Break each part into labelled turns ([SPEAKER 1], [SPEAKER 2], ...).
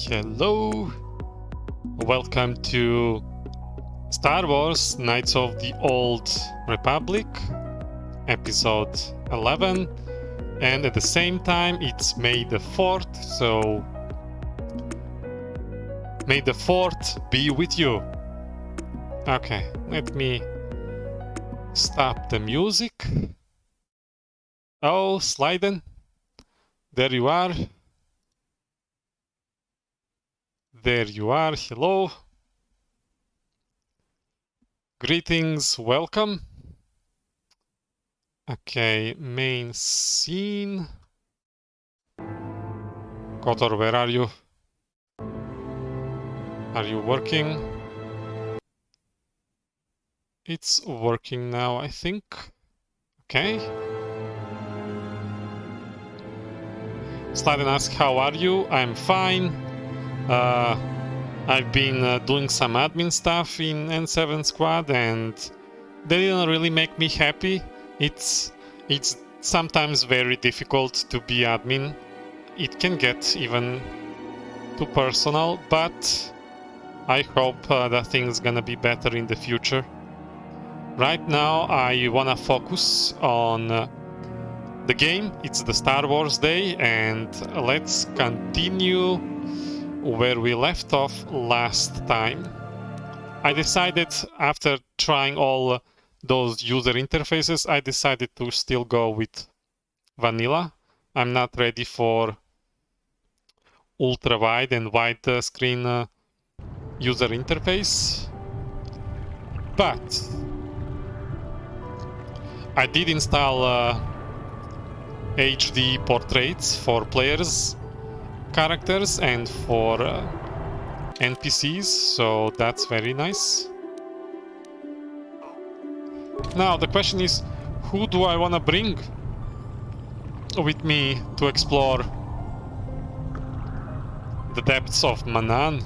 [SPEAKER 1] Hello, welcome to Star Wars Knights of the Old Republic, episode 11, and at the same time it's May the 4th, so May the 4th be with you. Okay, let me stop the music. Oh, Slyden, there you are. There you are, hello. Greetings, welcome. Okay, main scene. KotOR, where are you? Are you working? It's working now, I think. Okay. Slyden asks, how are you? I'm fine. I've been doing some admin stuff in N7 Squad and they didn't really make me happy. It's sometimes very difficult to be admin. It can get even too personal, but I hope that things gonna be better in the future. Right now I wanna focus on the game. It's the Star Wars Day, and let's continue where we left off last time. I decided, after trying all those user interfaces, I decided to still go with vanilla. I'm not ready for ultra wide and wide screen user interface, but I did install HD portraits for players characters and for NPCs, so that's very nice. Now the question is, who do I want to bring with me to explore the depths of Manaan?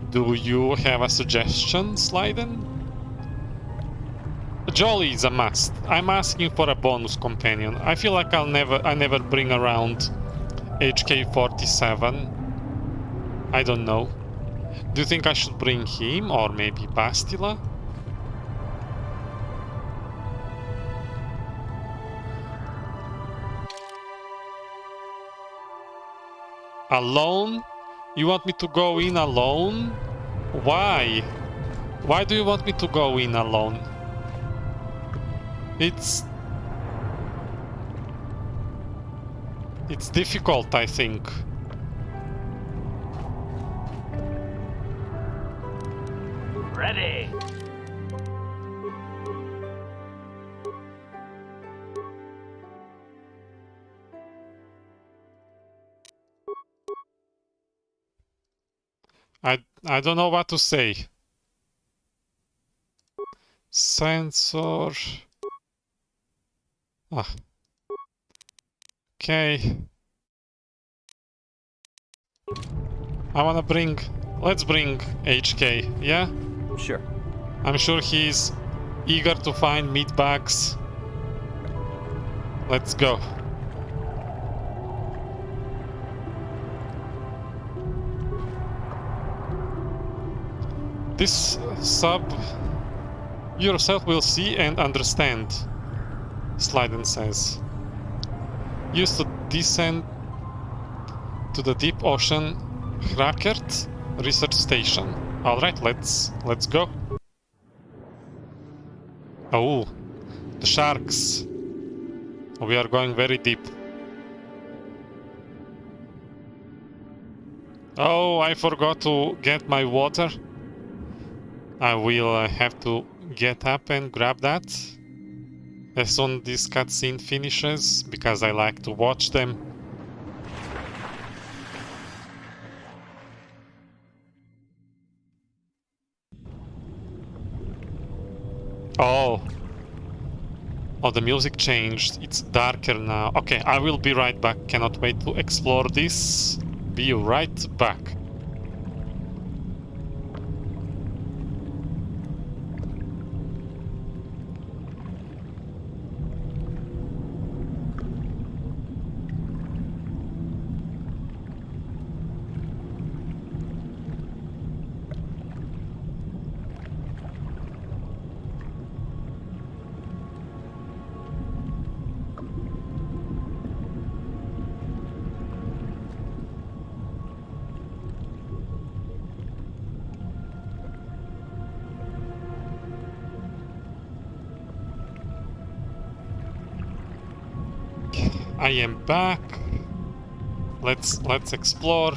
[SPEAKER 1] Do you have a suggestion, Slyden? Jolly is a must. I'm asking for a bonus companion. I feel like I never bring around HK-47. I don't know. Do you think I should bring him, or maybe Bastila? Alone? You want me to go in alone? Why? Why do you want me to go in alone? It's difficult, I think.
[SPEAKER 2] Ready.
[SPEAKER 1] I don't know what to say. Sensor. Ah. Okay. Let's bring HK, yeah?
[SPEAKER 2] Sure.
[SPEAKER 1] I'm sure he's eager to find meat bags. Let's go. This sub yourself will see and understand, Slyden says. Used to descend to the deep ocean Hrakert research station. Alright, let's go. Oh, the sharks. We are going very deep. Oh, I forgot to get my water. I will have to get up and grab that as soon as this cutscene finishes, because I like to watch them. Oh, the music changed. It's darker now. Okay, I will be right back. Cannot wait to explore this. Be right back. I am back. Let's explore.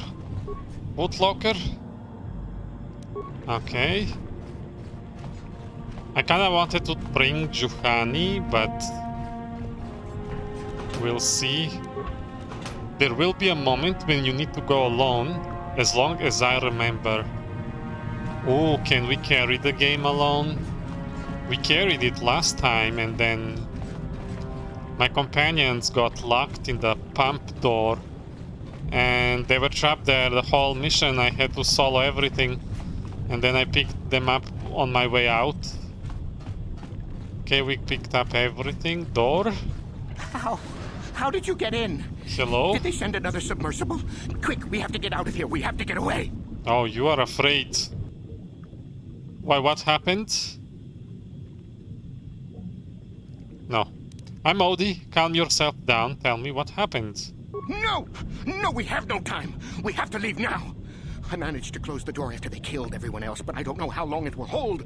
[SPEAKER 1] Bootlocker. Okay. I kinda wanted to bring Juhani, but we'll see. There will be a moment when you need to go alone, as long as I remember. Oh, can we carry the game alone? We carried it last time and then my companions got locked in the pump door and they were trapped there the whole mission. I had to solo everything and then I picked them up on my way out. Okay, we picked up everything. Door.
[SPEAKER 3] How? How did you get in?
[SPEAKER 1] Hello?
[SPEAKER 3] Did they send another submersible? Quick, we have to get out of here. We have to get away.
[SPEAKER 1] Oh, you are afraid. Why, what happened? No. I'm Odie. Calm yourself down. Tell me what happened.
[SPEAKER 3] No! No, we have no time. We have to leave now. I managed to close the door after they killed everyone else, but I don't know how long it will hold.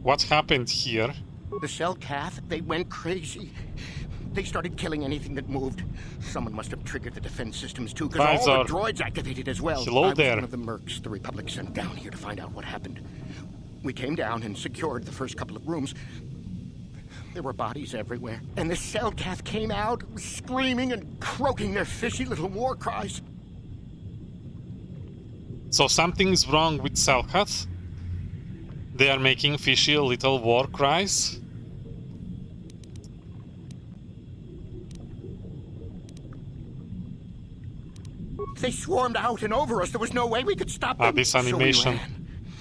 [SPEAKER 1] What happened here?
[SPEAKER 3] The Selkath, they went crazy. They started killing anything that moved. Someone must have triggered the defense systems too, because all the droids activated as well.
[SPEAKER 1] Hello there.
[SPEAKER 3] I was one of the mercs the Republic sent down here to find out what happened. We came down and secured the first couple of rooms. There were bodies everywhere, and the Selkath came out, screaming and croaking their fishy little war cries.
[SPEAKER 1] So something's wrong with Selkath? They are making fishy little war cries?
[SPEAKER 3] They swarmed out and over us. There was no way we could stop them.
[SPEAKER 1] This animation.
[SPEAKER 3] So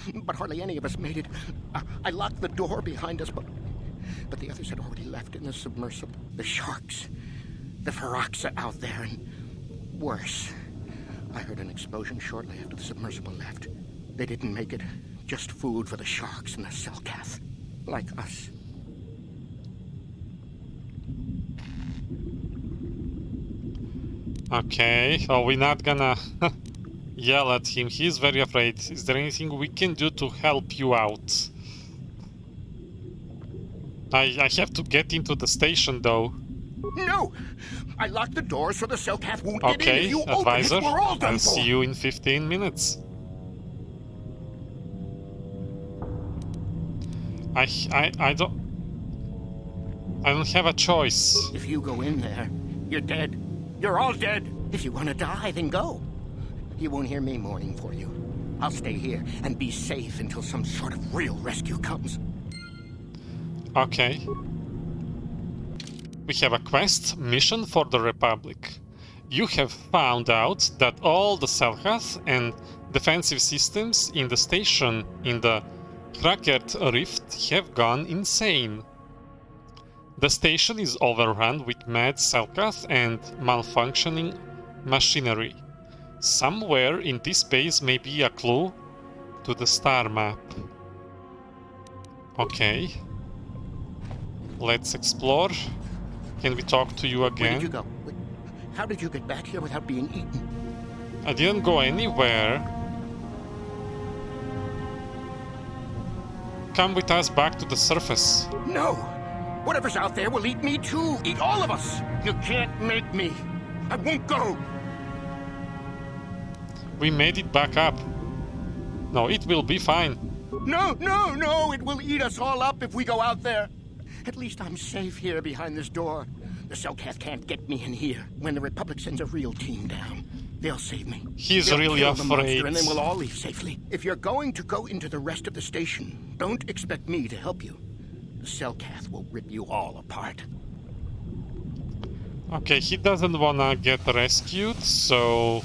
[SPEAKER 3] we ran. But hardly any of us made it. I locked the door behind us, but the others had already left in the submersible. The sharks. The Ferox are out there, and worse. I heard an explosion shortly after the submersible left. They didn't make it. Just food for the sharks and the Selkath. Like us.
[SPEAKER 1] Okay, oh, we're not gonna yell at him. He's very afraid. Is there anything we can do to help you out? I have to get into the station, though.
[SPEAKER 3] No! I locked the door so the Selkath won't get in.
[SPEAKER 1] Okay,
[SPEAKER 3] If you
[SPEAKER 1] advisor,
[SPEAKER 3] open it, we're all done
[SPEAKER 1] I'll
[SPEAKER 3] for.
[SPEAKER 1] see you in 15 minutes. I don't have a choice.
[SPEAKER 3] If you go in there, you're dead. You're all dead. If you want to die, then go. You won't hear me mourning for you. I'll stay here and be safe until some sort of real rescue comes.
[SPEAKER 1] Okay. We have a quest mission for the Republic. You have found out that all the Selkath and defensive systems in the station in the Krakert Rift have gone insane. The station is overrun with mad Selkath and malfunctioning machinery. Somewhere in this base may be a clue to the star map. Okay. Let's explore. Can we talk to you again?
[SPEAKER 3] Where did you go? How did you get back here without being eaten?
[SPEAKER 1] I didn't go anywhere. Come with us back to the surface.
[SPEAKER 3] No! Whatever's out there will eat me too! Eat all of us! You can't make me! I won't go!
[SPEAKER 1] We made it back up. No, it will be fine.
[SPEAKER 3] No, no, no! It will eat us all up if we go out there! At least I'm safe here behind this door. The Selkath can't get me in here. When the Republic sends a real team down, they'll save me.
[SPEAKER 1] He's
[SPEAKER 3] They'll
[SPEAKER 1] really
[SPEAKER 3] kill the monster,
[SPEAKER 1] afraid.
[SPEAKER 3] and then we'll all leave safely. If you're going to go into the rest of the station, don't expect me to help you. The Selkath will rip you all apart.
[SPEAKER 1] Okay, he doesn't wanna get rescued, so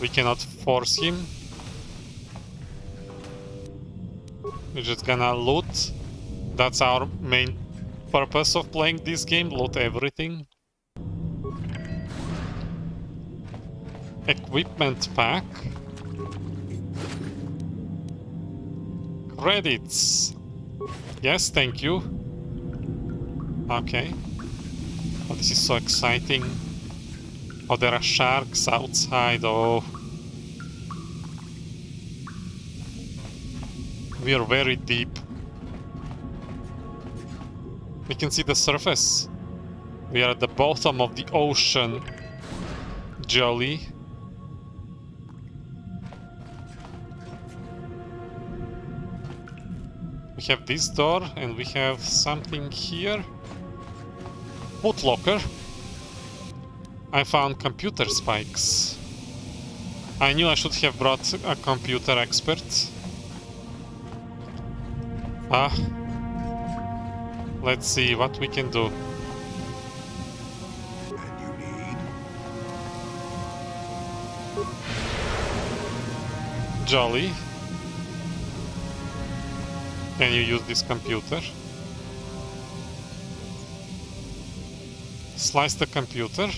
[SPEAKER 1] we cannot force him. We're just gonna loot. That's our main purpose of playing this game, loot everything. Equipment pack. Credits. Yes, thank you. Okay. Oh, this is so exciting. Oh, there are sharks outside. Oh. We are very deep. We can see the surface. We are at the bottom of the ocean. Jolly. We have this door and we have something here. Bootlocker. I found computer spikes. I knew I should have brought a computer expert. Let's see what we can do. Jolly. Can you use this computer? Slice the computer.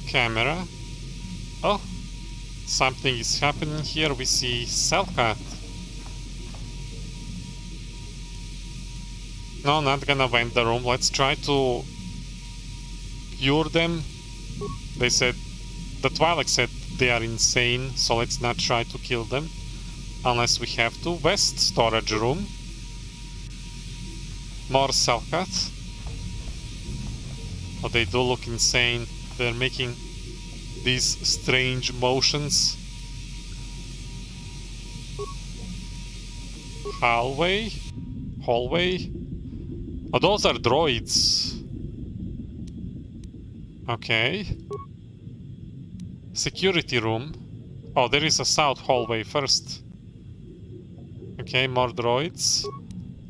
[SPEAKER 1] Camera. Oh, something is happening here. We see Selkath. No, not gonna vent the room. Let's try to cure them. They said, the Twi'lek said they are insane, so let's not try to kill them. Unless we have to. West storage room. More Selkath. Oh, they do look insane. They're making these strange motions. Hallway. Hallway. Oh, those are droids. Okay. Security room. Oh, there is a south hallway first. Okay, more droids.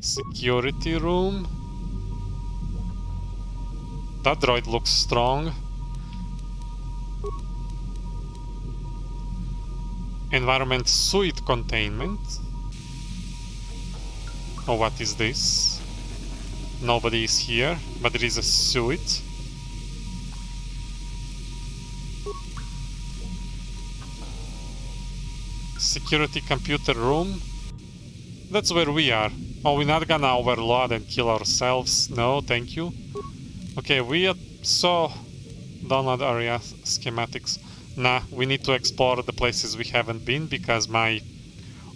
[SPEAKER 1] Security room. That droid looks strong. Environment suite containment. Oh, what is this? Nobody is here, but there is a suite. Security computer room. That's where we are. Oh, we're not gonna overload and kill ourselves. No, thank you. Okay, we saw download area schematics. Nah, we need to explore the places we haven't been because my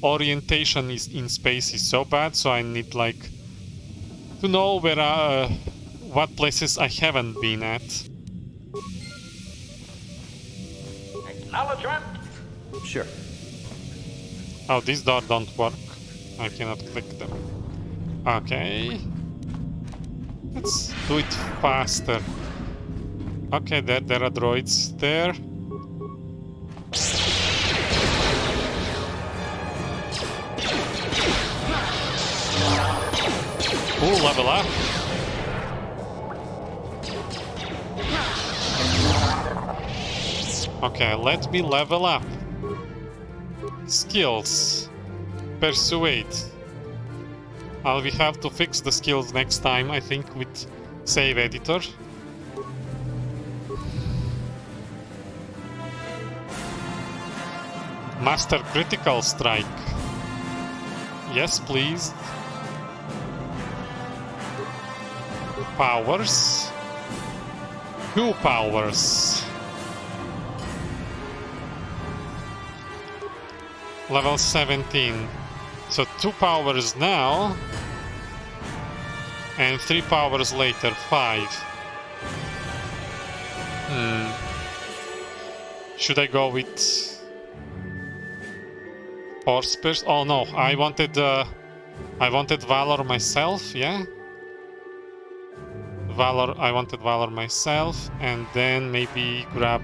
[SPEAKER 1] orientation is in space is so bad, so I need like to know where what places I haven't been at.
[SPEAKER 2] Acknowledgement.
[SPEAKER 4] Sure.
[SPEAKER 1] Oh, this door don't work. I cannot click them. Okay. Let's do it faster. Okay, there are droids there. Ooh, level up. Okay, let me level up. Skills. Persuade. We have to fix the skills next time, I think, with save editor. Master critical strike. Yes, please. Powers. 2 powers. Level 17. So 2 powers now. And 3 powers later. 5. Should I go with Force Pierce? Oh no, I wanted Valor myself, yeah? Valor, I wanted Valor myself, and then maybe grab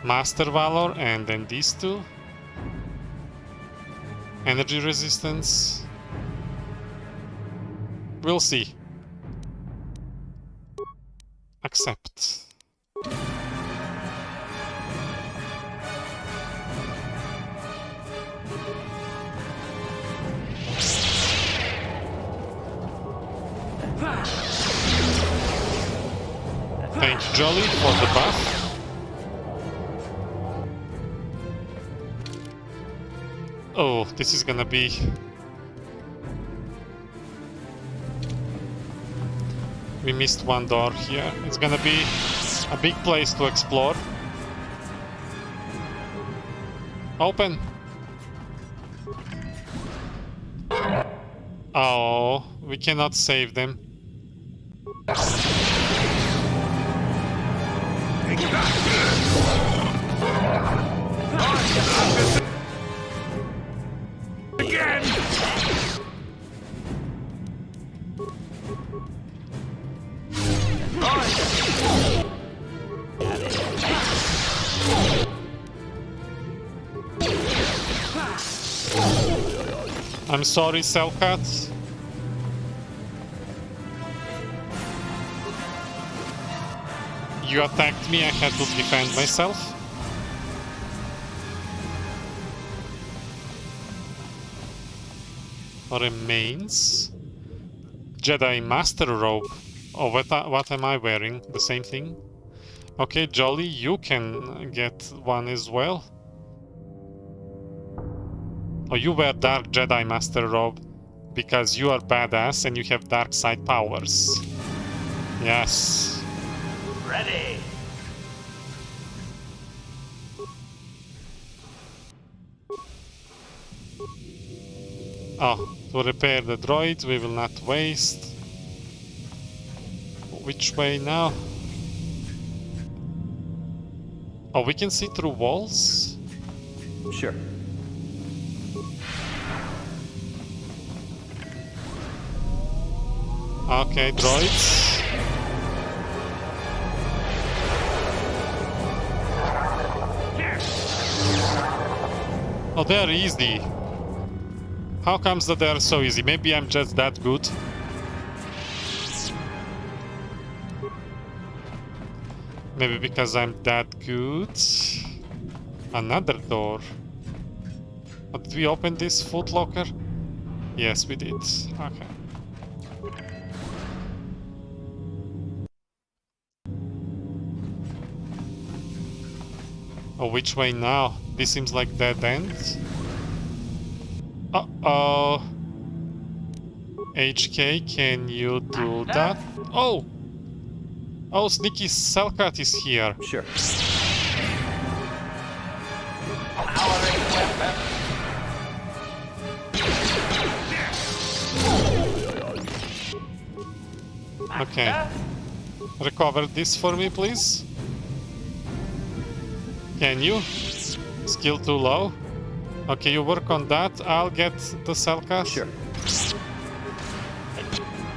[SPEAKER 1] Master Valor, and then these two. Energy resistance. We'll see. Accept. Thank you, Jolly, for the buff. Oh, this is gonna be... We missed one door here. It's gonna be a big place to explore. Open! Oh, we cannot save them.
[SPEAKER 2] Again!
[SPEAKER 1] I'm sorry, Selkath. You attacked me, I had to defend myself. Remains. Jedi Master Robe. Oh, what am I wearing? The same thing? Okay, Jolly, you can get one as well. Oh, you wear Dark Jedi Master Robe because you are badass and you have dark side powers. Yes.
[SPEAKER 2] Ready!
[SPEAKER 1] Oh, to repair the droids we will not waste. Which way now? Oh, we can see through walls?
[SPEAKER 4] Sure.
[SPEAKER 1] Okay, droids. Oh, they're easy. How comes that they're so easy? Maybe I'm just that good. Maybe because I'm that good. Another door. Oh, did we open this footlocker? Yes, we did. Okay. Oh, which way now? This seems like dead end. Uh-oh. HK, can you do that? Oh! Oh, sneaky Selkath is here.
[SPEAKER 4] Sure.
[SPEAKER 2] Powering weapon.
[SPEAKER 1] Okay. Recover this for me, please. Can you? Skill too low? Okay, you work on that. I'll get the Selkath.
[SPEAKER 4] Sure.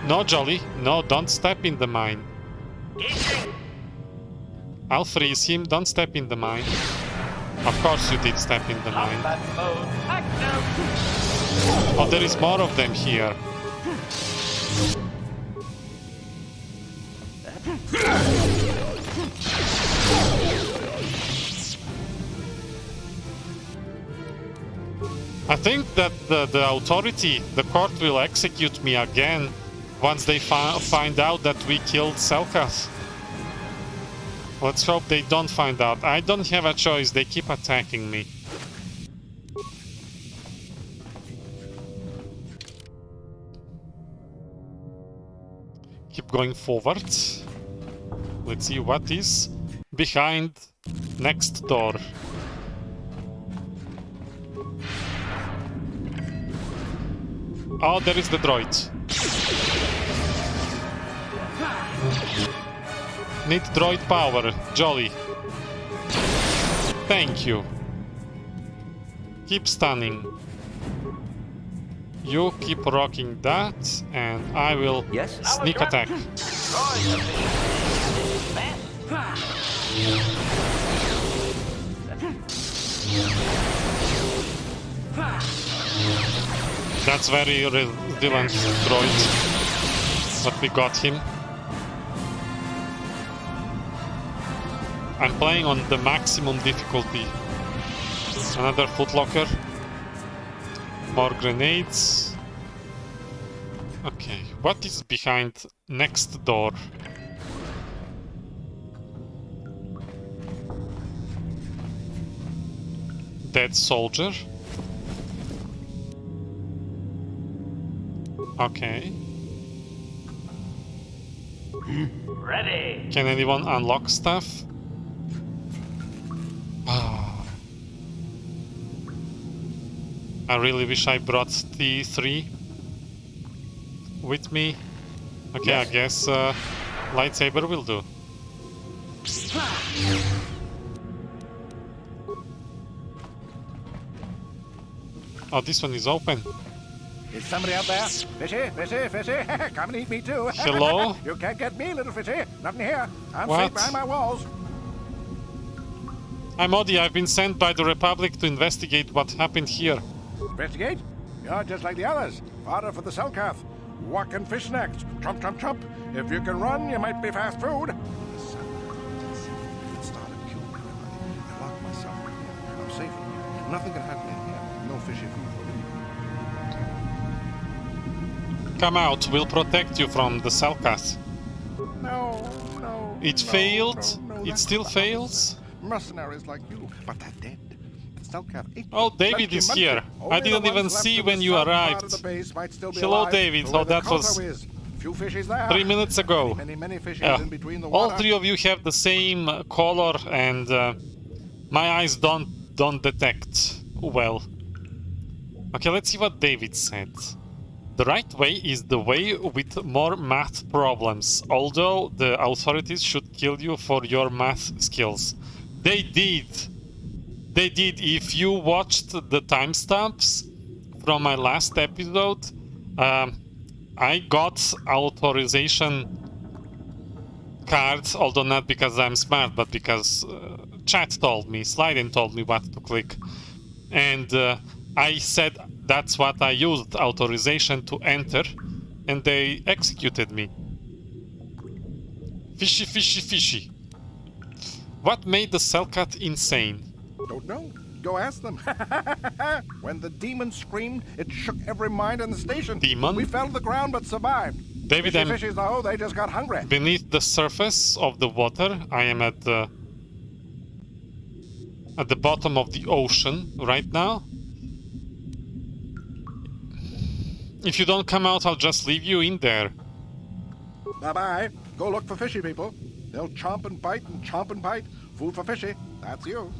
[SPEAKER 1] No, Jolly. No, don't step in the mine.
[SPEAKER 2] Engaging.
[SPEAKER 1] I'll freeze him. Don't step in the mine. Of course you did step in the mine.
[SPEAKER 2] Combat mode active.
[SPEAKER 1] Oh, there is more of them here. I think that the authority, the court will execute me again once they find out that we killed Selkath. Let's hope they don't find out. I don't have a choice, they keep attacking me. Keep going forward. Let's see what is behind next door. Oh, there is the droid. Need droid power, Jolly. Thank you. Keep stunning. You keep rocking that, and I will
[SPEAKER 4] Yes?
[SPEAKER 1] sneak attack.
[SPEAKER 2] Droid
[SPEAKER 1] That's very resilient droid. But we got him. I'm playing on the maximum difficulty. Another footlocker. More grenades. Okay, what is behind next door? Dead soldier. Okay.
[SPEAKER 2] ready.
[SPEAKER 1] Can anyone unlock stuff? Ah. I really wish I brought T3. with me. Okay,
[SPEAKER 3] Yes.
[SPEAKER 1] I guess lightsaber will do. Oh, this one is open.
[SPEAKER 4] Is somebody out there? Fishy, fishy, fishy. Come and eat me too.
[SPEAKER 1] Hello?
[SPEAKER 4] You can't get me, little fishy. Nothing here. I'm
[SPEAKER 1] What?
[SPEAKER 4] safe behind my walls.
[SPEAKER 1] I'm Odie. I've been sent by the Republic to investigate what happened here.
[SPEAKER 4] Investigate? You're just like the others. Fodder for the Selkath. Walking fish snacks. Chomp, chomp, chomp. If you can run, you might be fast food. The sun started killing everybody. I locked myself in here. I'm safe in here. Nothing can happen in here. No fishy food for me.
[SPEAKER 1] Come out. We'll protect you from the Selkath.
[SPEAKER 4] No, no.
[SPEAKER 1] It
[SPEAKER 4] no,
[SPEAKER 1] failed?
[SPEAKER 4] no,
[SPEAKER 1] It
[SPEAKER 4] that's
[SPEAKER 1] still
[SPEAKER 4] not
[SPEAKER 1] fails?
[SPEAKER 4] mercenaries like you, but they're dead. The Selkath ate
[SPEAKER 1] Oh,
[SPEAKER 4] them.
[SPEAKER 1] David is
[SPEAKER 4] Monkey,
[SPEAKER 1] here.
[SPEAKER 4] monkey.
[SPEAKER 1] I
[SPEAKER 4] Only
[SPEAKER 1] didn't
[SPEAKER 4] the
[SPEAKER 1] even
[SPEAKER 4] ones left
[SPEAKER 1] see
[SPEAKER 4] of
[SPEAKER 1] when
[SPEAKER 4] the
[SPEAKER 1] you
[SPEAKER 4] southern part
[SPEAKER 1] arrived.
[SPEAKER 4] of the base might still be
[SPEAKER 1] Hello,
[SPEAKER 4] alive,
[SPEAKER 1] David.
[SPEAKER 4] where
[SPEAKER 1] Oh,
[SPEAKER 4] the
[SPEAKER 1] that was
[SPEAKER 4] KotOR is. Few fishes there.
[SPEAKER 1] 3 minutes ago.
[SPEAKER 4] Many, many fishes in between the
[SPEAKER 1] All
[SPEAKER 4] water.
[SPEAKER 1] three of you have the same color, and my eyes don't detect well. Okay, let's see what David said. The right way is the way with more math problems, although the authorities should kill you for your math skills. They did. They did. If you watched the timestamps from my last episode, I got authorization cards, although not because I'm smart, but because chat told me, Slyden told me what to click. And I said that's what I used, authorization to enter, and they executed me. Fishy, fishy, fishy. What made the Selkath insane?
[SPEAKER 4] Don't know. Go ask them. When the demon screamed, it shook every mind in the station.
[SPEAKER 1] Demon?
[SPEAKER 4] We fell to the ground but survived.
[SPEAKER 1] David,
[SPEAKER 4] Fishy
[SPEAKER 1] I'm
[SPEAKER 4] fishes, though, they just got hungry.
[SPEAKER 1] beneath the surface of the water. I am at the bottom of the ocean right now. If you don't come out, I'll just leave you in there.
[SPEAKER 4] Bye-bye. Go look for fishy people. They'll chomp and bite and chomp and bite. Food for fishy. That's you.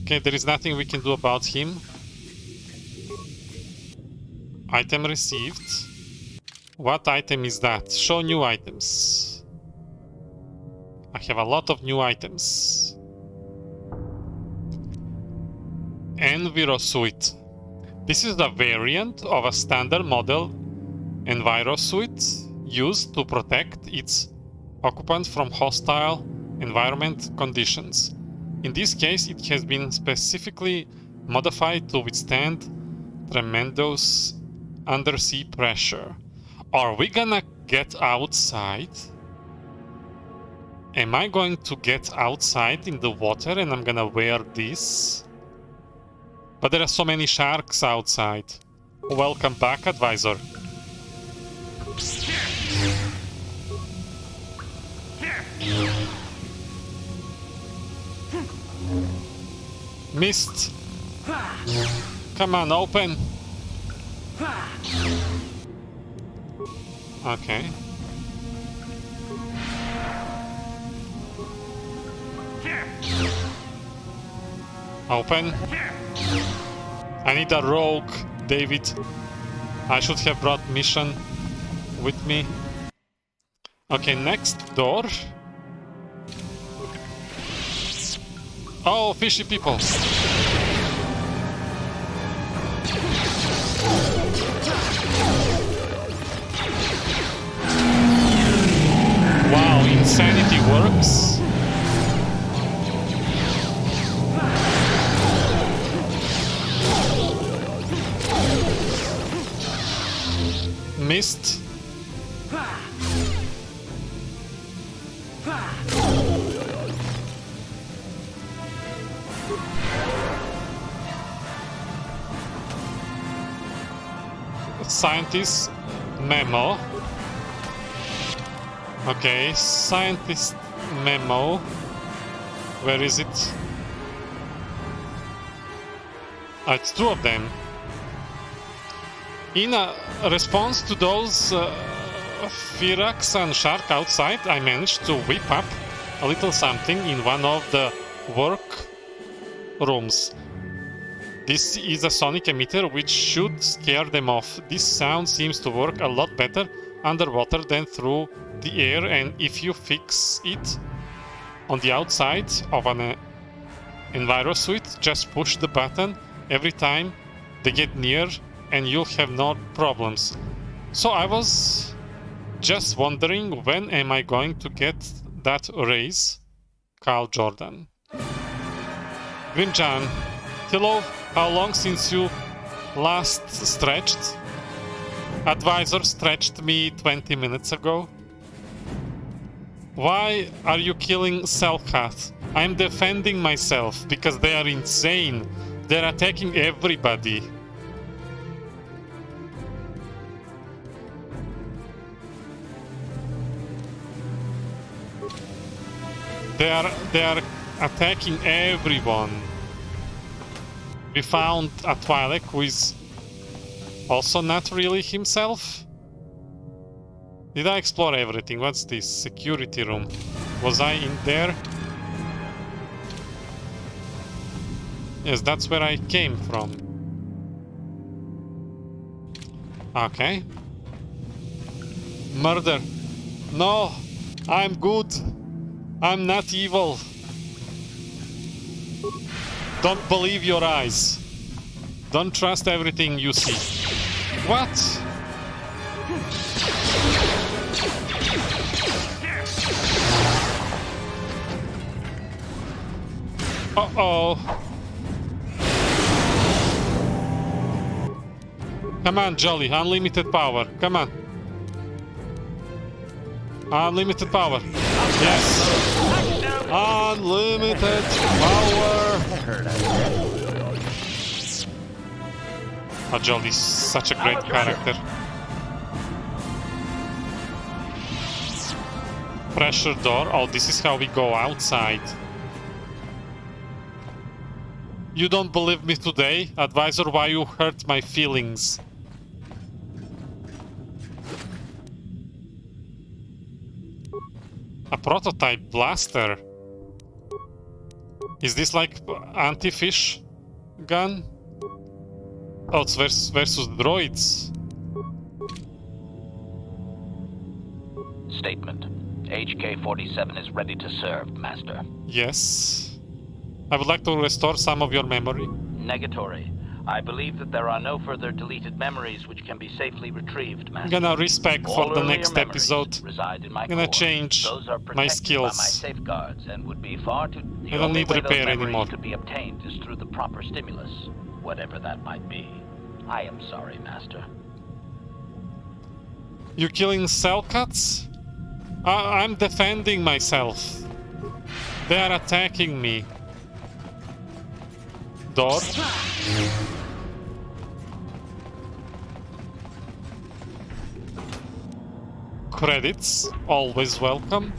[SPEAKER 1] Okay, there is nothing we can do about him. Item received. What item is that? Show new items. I have a lot of new items. Envirosuit. This is a variant of a standard model Envirosuit used to protect its occupants from hostile environment conditions. In this case, it has been specifically modified to withstand tremendous undersea pressure. Are we gonna get outside? Am I going to get outside in the water and I'm gonna wear this? But there are so many sharks outside. Welcome back, advisor. Missed. Come on, open. Okay. Open. I need a rogue, David. I should have brought mission with me. Okay, next door. Oh, fishy people. Wow, insanity works. Missed. Scientist memo. Okay, scientist memo. Where is it? Oh, it's two of them. In a response to those Firax and Shark outside, I managed to whip up a little something in one of the work rooms. This is a sonic emitter which should scare them off. This sound seems to work a lot better underwater than through the air, and if you fix it on the outside of an envirosuit, just push the button every time they get near and you'll have no problems. So I was just wondering, when am I going to get that raise? Carl Jordan. Grimjan, hello, how long since you last stretched? Advisor stretched me 20 minutes ago. Why are you killing Selkath? I'm defending myself because they are insane. They're attacking everybody. They are attacking everyone. We found a Twi'lek who is also not really himself. Did I explore everything? What's this? Security room. Was I in there? Yes, that's where I came from. Okay. Murder. No, I'm good. I'm not evil. Don't believe your eyes. Don't trust everything you see. What? Uh-oh. Come on, Jolly. Unlimited power. Come on. Unlimited power. Yes. Unlimited power. Oh, Jolly's such a great character. Pressure door. Oh, this is how we go outside. You don't believe me today? Advisor, why you hurt my feelings? A prototype blaster. Is this like anti-fish gun? Oh, it's versus droids.
[SPEAKER 5] Statement. HK-47 is ready to serve, Master.
[SPEAKER 1] Yes. I would like to restore some of your memory.
[SPEAKER 5] Negatory. I believe that there are no further deleted memories which can be safely retrieved, Master.
[SPEAKER 1] I'm gonna respec for
[SPEAKER 5] All
[SPEAKER 1] the
[SPEAKER 5] earlier
[SPEAKER 1] next
[SPEAKER 5] memories
[SPEAKER 1] episode.
[SPEAKER 5] reside in my
[SPEAKER 1] I'm gonna
[SPEAKER 5] core.
[SPEAKER 1] change
[SPEAKER 5] Those are
[SPEAKER 1] my
[SPEAKER 5] protected
[SPEAKER 1] skills.
[SPEAKER 5] by my safeguards and would be far too... The
[SPEAKER 1] I don't
[SPEAKER 5] only
[SPEAKER 1] need
[SPEAKER 5] way
[SPEAKER 1] repair
[SPEAKER 5] those memories
[SPEAKER 1] anymore.
[SPEAKER 5] could be obtained is through the proper stimulus, whatever that might be. I am sorry, Master.
[SPEAKER 1] You killing Selkaths? I'm defending myself. They are attacking me. Door. Credits, always welcome.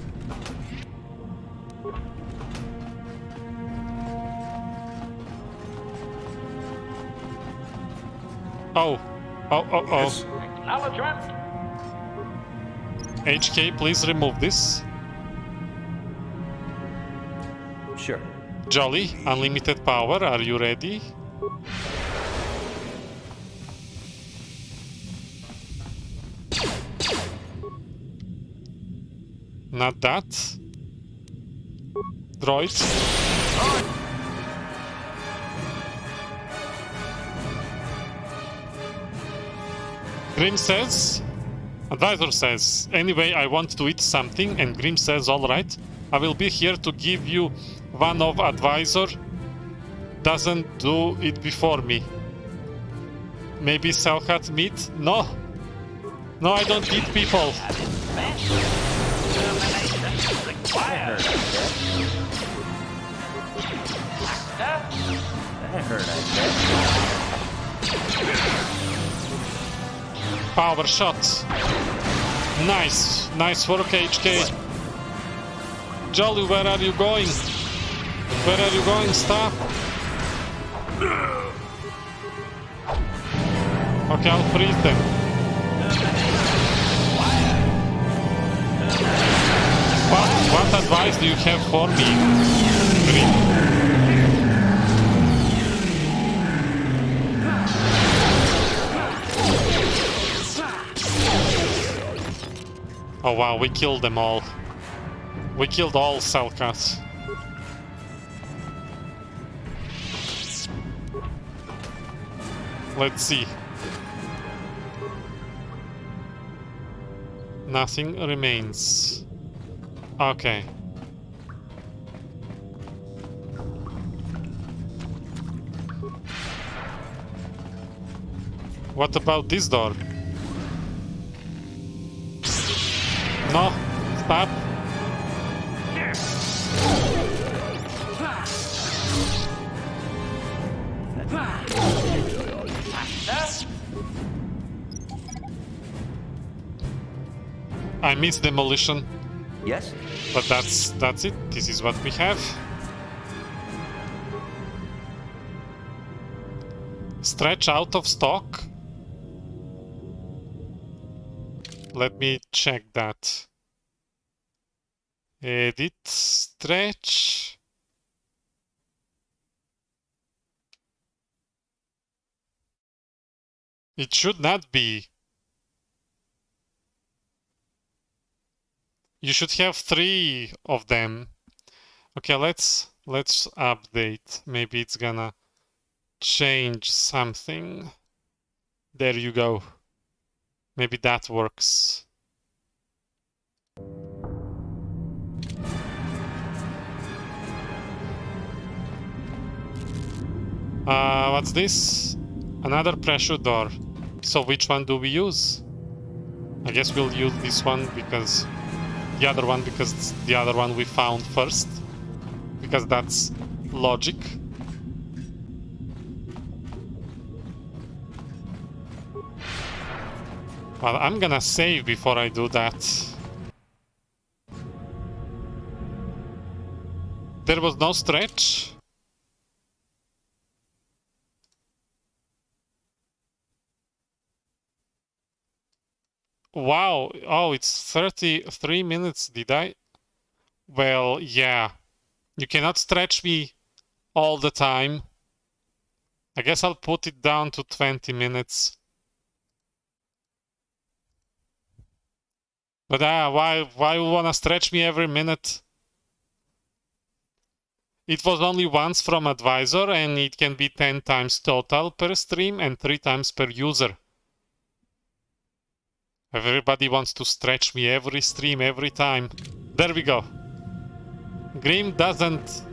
[SPEAKER 1] Oh.
[SPEAKER 4] Yes.
[SPEAKER 2] Acknowledgement.
[SPEAKER 1] HK, please remove this.
[SPEAKER 6] Sure.
[SPEAKER 1] Jolly, unlimited power, are you ready? Not that. Droid. Grim says, Advisor says, anyway, I want to eat something, and Grim says, alright, I will be here to give you one of Advisor. Doesn't do it before me. Maybe Selkath meat? No! No, I don't eat people!
[SPEAKER 2] Termination required.
[SPEAKER 6] That hurt, I
[SPEAKER 1] Power shot! Nice! Nice work, HK! Jolly, where are you going? Where are you going? Stop! Okay, I'll freeze them. What advice do you have for me? Green? Oh wow, we killed them all. We killed all Selkath. Let's see. Nothing remains. Okay. What about this door? No, stop. I miss demolition,
[SPEAKER 6] Yes?
[SPEAKER 1] but that's it. This is what we have. Stretch out of stock. Let me check that. Edit stretch. It should not be. You should have 3 of them. Okay, let's update. Maybe it's gonna change something. There you go. Maybe that works. What's this? Another pressure door. So which one do we use? I guess we'll use this one because the other one we found first. Because that's logic. Well, I'm gonna save before I do that. There was no stretch. Wow. Oh, it's 33 minutes. Did I? Well, yeah. You cannot stretch me all the time. I guess I'll put it down to 20 minutes. But why you wanna stretch me every minute? It was only once from advisor and it can be 10 times total per stream and 3 times per user. Everybody wants to stretch me every stream, every time. There we go. Grim doesn't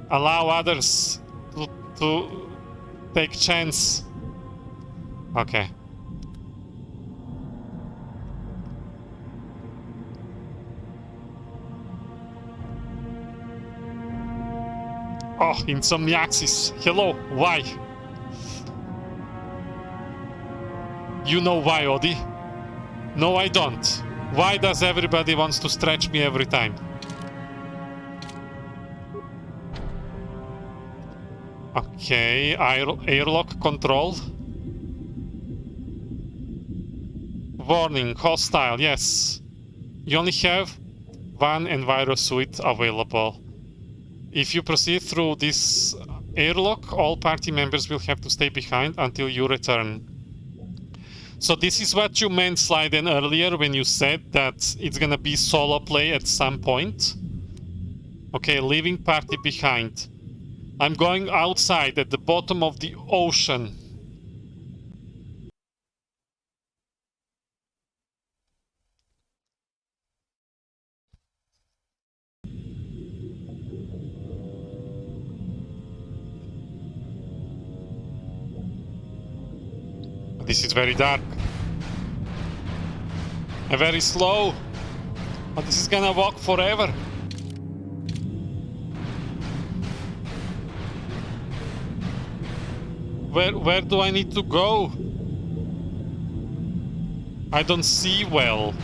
[SPEAKER 1] allow others to take chance. Okay. Oh, Insomniaxis. Hello, why? You know why, Odi? No, I don't. Why does everybody wants to stretch me every time? Okay, airlock control. Warning, hostile, yes. You only have 1 Enviro suite available. If you proceed through this airlock, all party members will have to stay behind until you return. So this is what you meant, Slyden, earlier when you said that it's gonna be solo play at some point. Okay, leaving party behind. I'm going outside at the bottom of the ocean. This is very dark. And very slow. But this is gonna walk forever. Where do I need to go? I don't see well.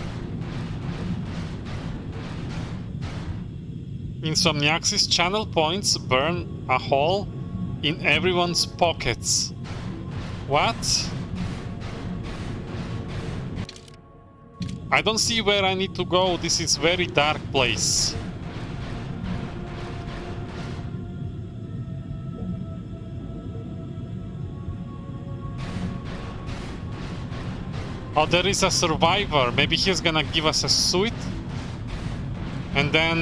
[SPEAKER 1] Insomniaxis channel points burn a hole in everyone's pockets. What? I don't see where I need to go. This is very dark place. Oh, there is a survivor. Maybe he's gonna give us a suit. And then...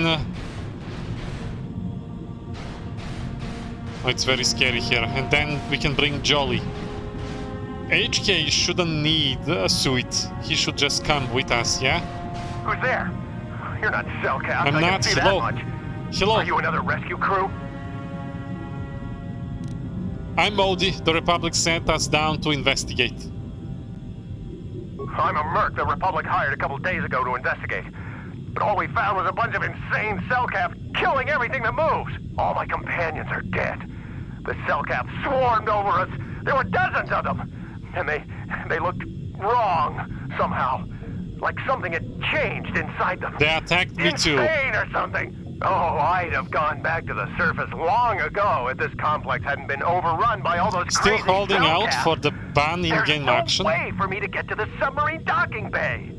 [SPEAKER 1] oh, it's very scary here. And then we can bring Jolly. HK shouldn't need a suit. He should just come with us, yeah?
[SPEAKER 7] Who's there? You're not Selkath.
[SPEAKER 1] I'm
[SPEAKER 7] I
[SPEAKER 1] not.
[SPEAKER 7] can see
[SPEAKER 1] Hello.
[SPEAKER 7] that much.
[SPEAKER 1] Hello.
[SPEAKER 7] Are you another rescue crew?
[SPEAKER 1] I'm Modi. The Republic sent us down to investigate.
[SPEAKER 7] I'm a merc the Republic hired a couple days ago to investigate. But all we found was a bunch of insane Selkath killing everything that moves. All my companions are dead. The Selkath swarmed over us. There were dozens of them. And they looked wrong somehow. Like something had changed inside them.
[SPEAKER 1] They attacked me too.
[SPEAKER 7] Insane or something. Oh, I'd have gone back to the surface long ago if this complex hadn't been overrun by all those
[SPEAKER 1] Still
[SPEAKER 7] crazy
[SPEAKER 1] holding out
[SPEAKER 7] Selkath.
[SPEAKER 1] for the ban in-game
[SPEAKER 7] There's
[SPEAKER 1] action.
[SPEAKER 7] no way for me to get to the submarine docking bay.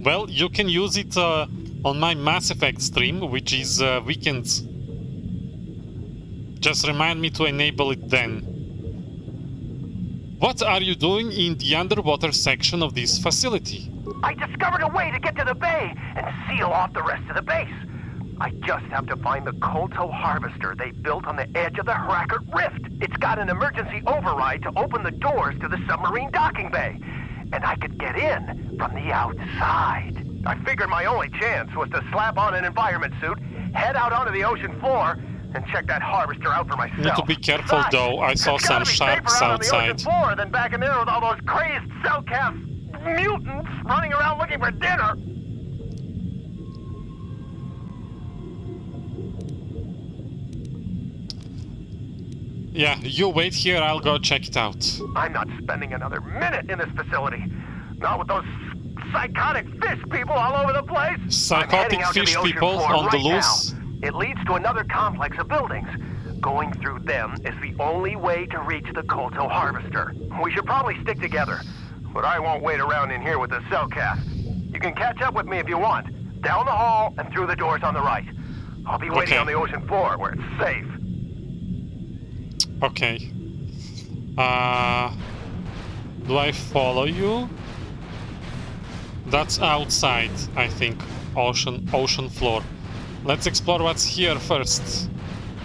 [SPEAKER 1] Well, you can use it on my Mass Effect stream, which is weekends. Just remind me to enable it then. What are you doing in the underwater section of this facility?
[SPEAKER 7] I discovered a way to get to the bay and seal off the rest of the base. I just have to find the KotOR harvester they built on the edge of the Harakert Rift. It's got an emergency override to open the doors to the submarine docking bay. And I could get in from the outside. I figured my only chance was to slap on an environment suit, head out onto the ocean floor, and check that harvester out for myself.
[SPEAKER 1] Need to be careful though, I saw
[SPEAKER 7] It's
[SPEAKER 1] some
[SPEAKER 7] gotta be
[SPEAKER 1] sharks
[SPEAKER 7] safer out on the ocean
[SPEAKER 1] outside.
[SPEAKER 7] floor than back in there with all those crazed Selkath mutants running around looking for dinner.
[SPEAKER 1] Yeah, you wait here, I'll go check it out.
[SPEAKER 7] I'm not spending another minute in this facility. Not with those psychotic fish people all over the place.
[SPEAKER 1] Psychotic
[SPEAKER 7] I'm heading out to
[SPEAKER 1] fish
[SPEAKER 7] the ocean
[SPEAKER 1] people
[SPEAKER 7] floor
[SPEAKER 1] on the
[SPEAKER 7] right
[SPEAKER 1] loose?
[SPEAKER 7] now. It leads to another complex of buildings. Going through them is the only way to reach the KotOR harvester. We should probably stick together, but I won't wait around in here with the Selkath. You can catch up with me if you want. Down the hall and through the doors on the right. I'll be waiting
[SPEAKER 1] Okay.
[SPEAKER 7] on the ocean floor where it's safe.
[SPEAKER 1] Okay. Do I follow you? That's outside, I think. Ocean floor. Let's explore what's here first.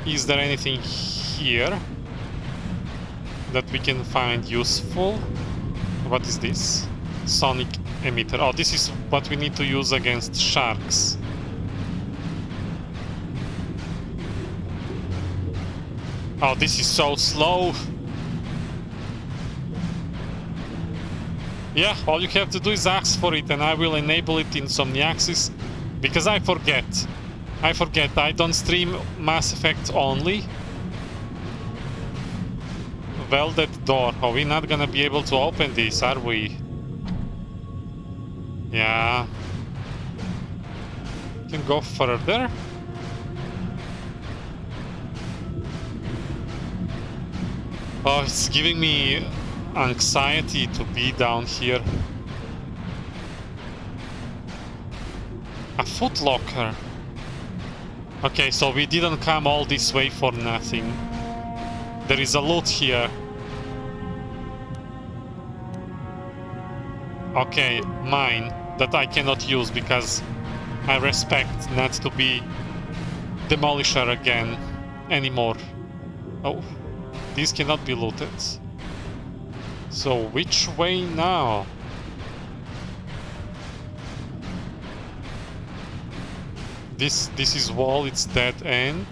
[SPEAKER 1] Is there anything here that we can find useful? What is this? Sonic emitter. Oh, this is what we need to use against sharks. Oh, this is so slow. Yeah, all you have to do is ask for it and I will enable it in Somniaxis. Because I forget. I don't stream Mass Effect only. Welded door. Oh, we're not gonna be able to open this, are we? Yeah. Can go further. Oh, it's giving me anxiety to be down here. A footlocker. Okay, so we didn't come all this way for nothing. There is a loot here. Okay, mine that I cannot use because I respect not to be Demolisher again anymore. Oh, these cannot be looted. So which way now? This is wall, it's dead end.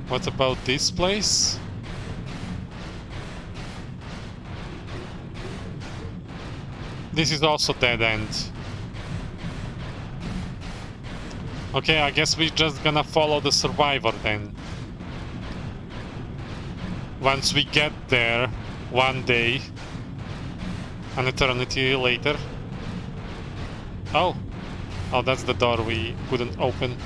[SPEAKER 1] What about this place? This is also dead end. Okay, I guess we're just gonna follow the survivor then. Once we get there, one day, an eternity later. Oh, that's the door we couldn't open.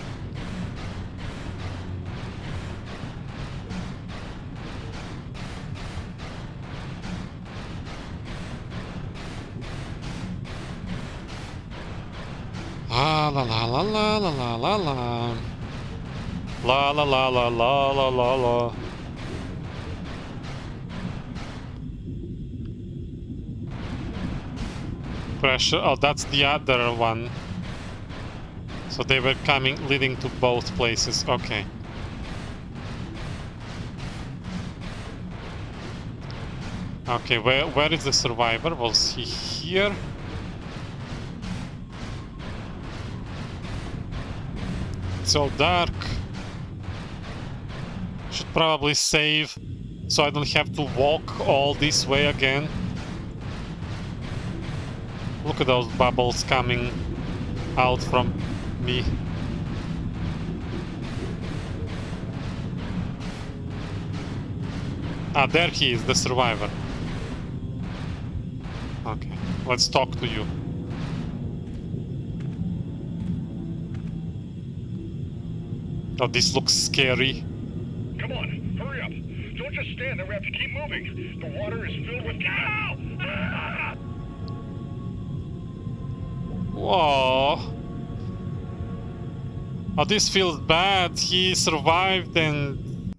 [SPEAKER 1] La la la la la la la la la la la la la la la la la. pressure. Oh, that's the other one. So they were coming, leading to both places. Okay. Okay, where is the survivor? Was he here? It's so dark. Should probably save so I don't have to walk all this way again. Look at those bubbles coming out from me. Ah, there he is, the survivor. Okay, let's talk to you. Oh, this looks scary.
[SPEAKER 4] Come on, hurry up. Don't just stand there, we have to keep moving. The water is filled with... Ah!
[SPEAKER 1] Whoa. Oh, this feels bad. He survived and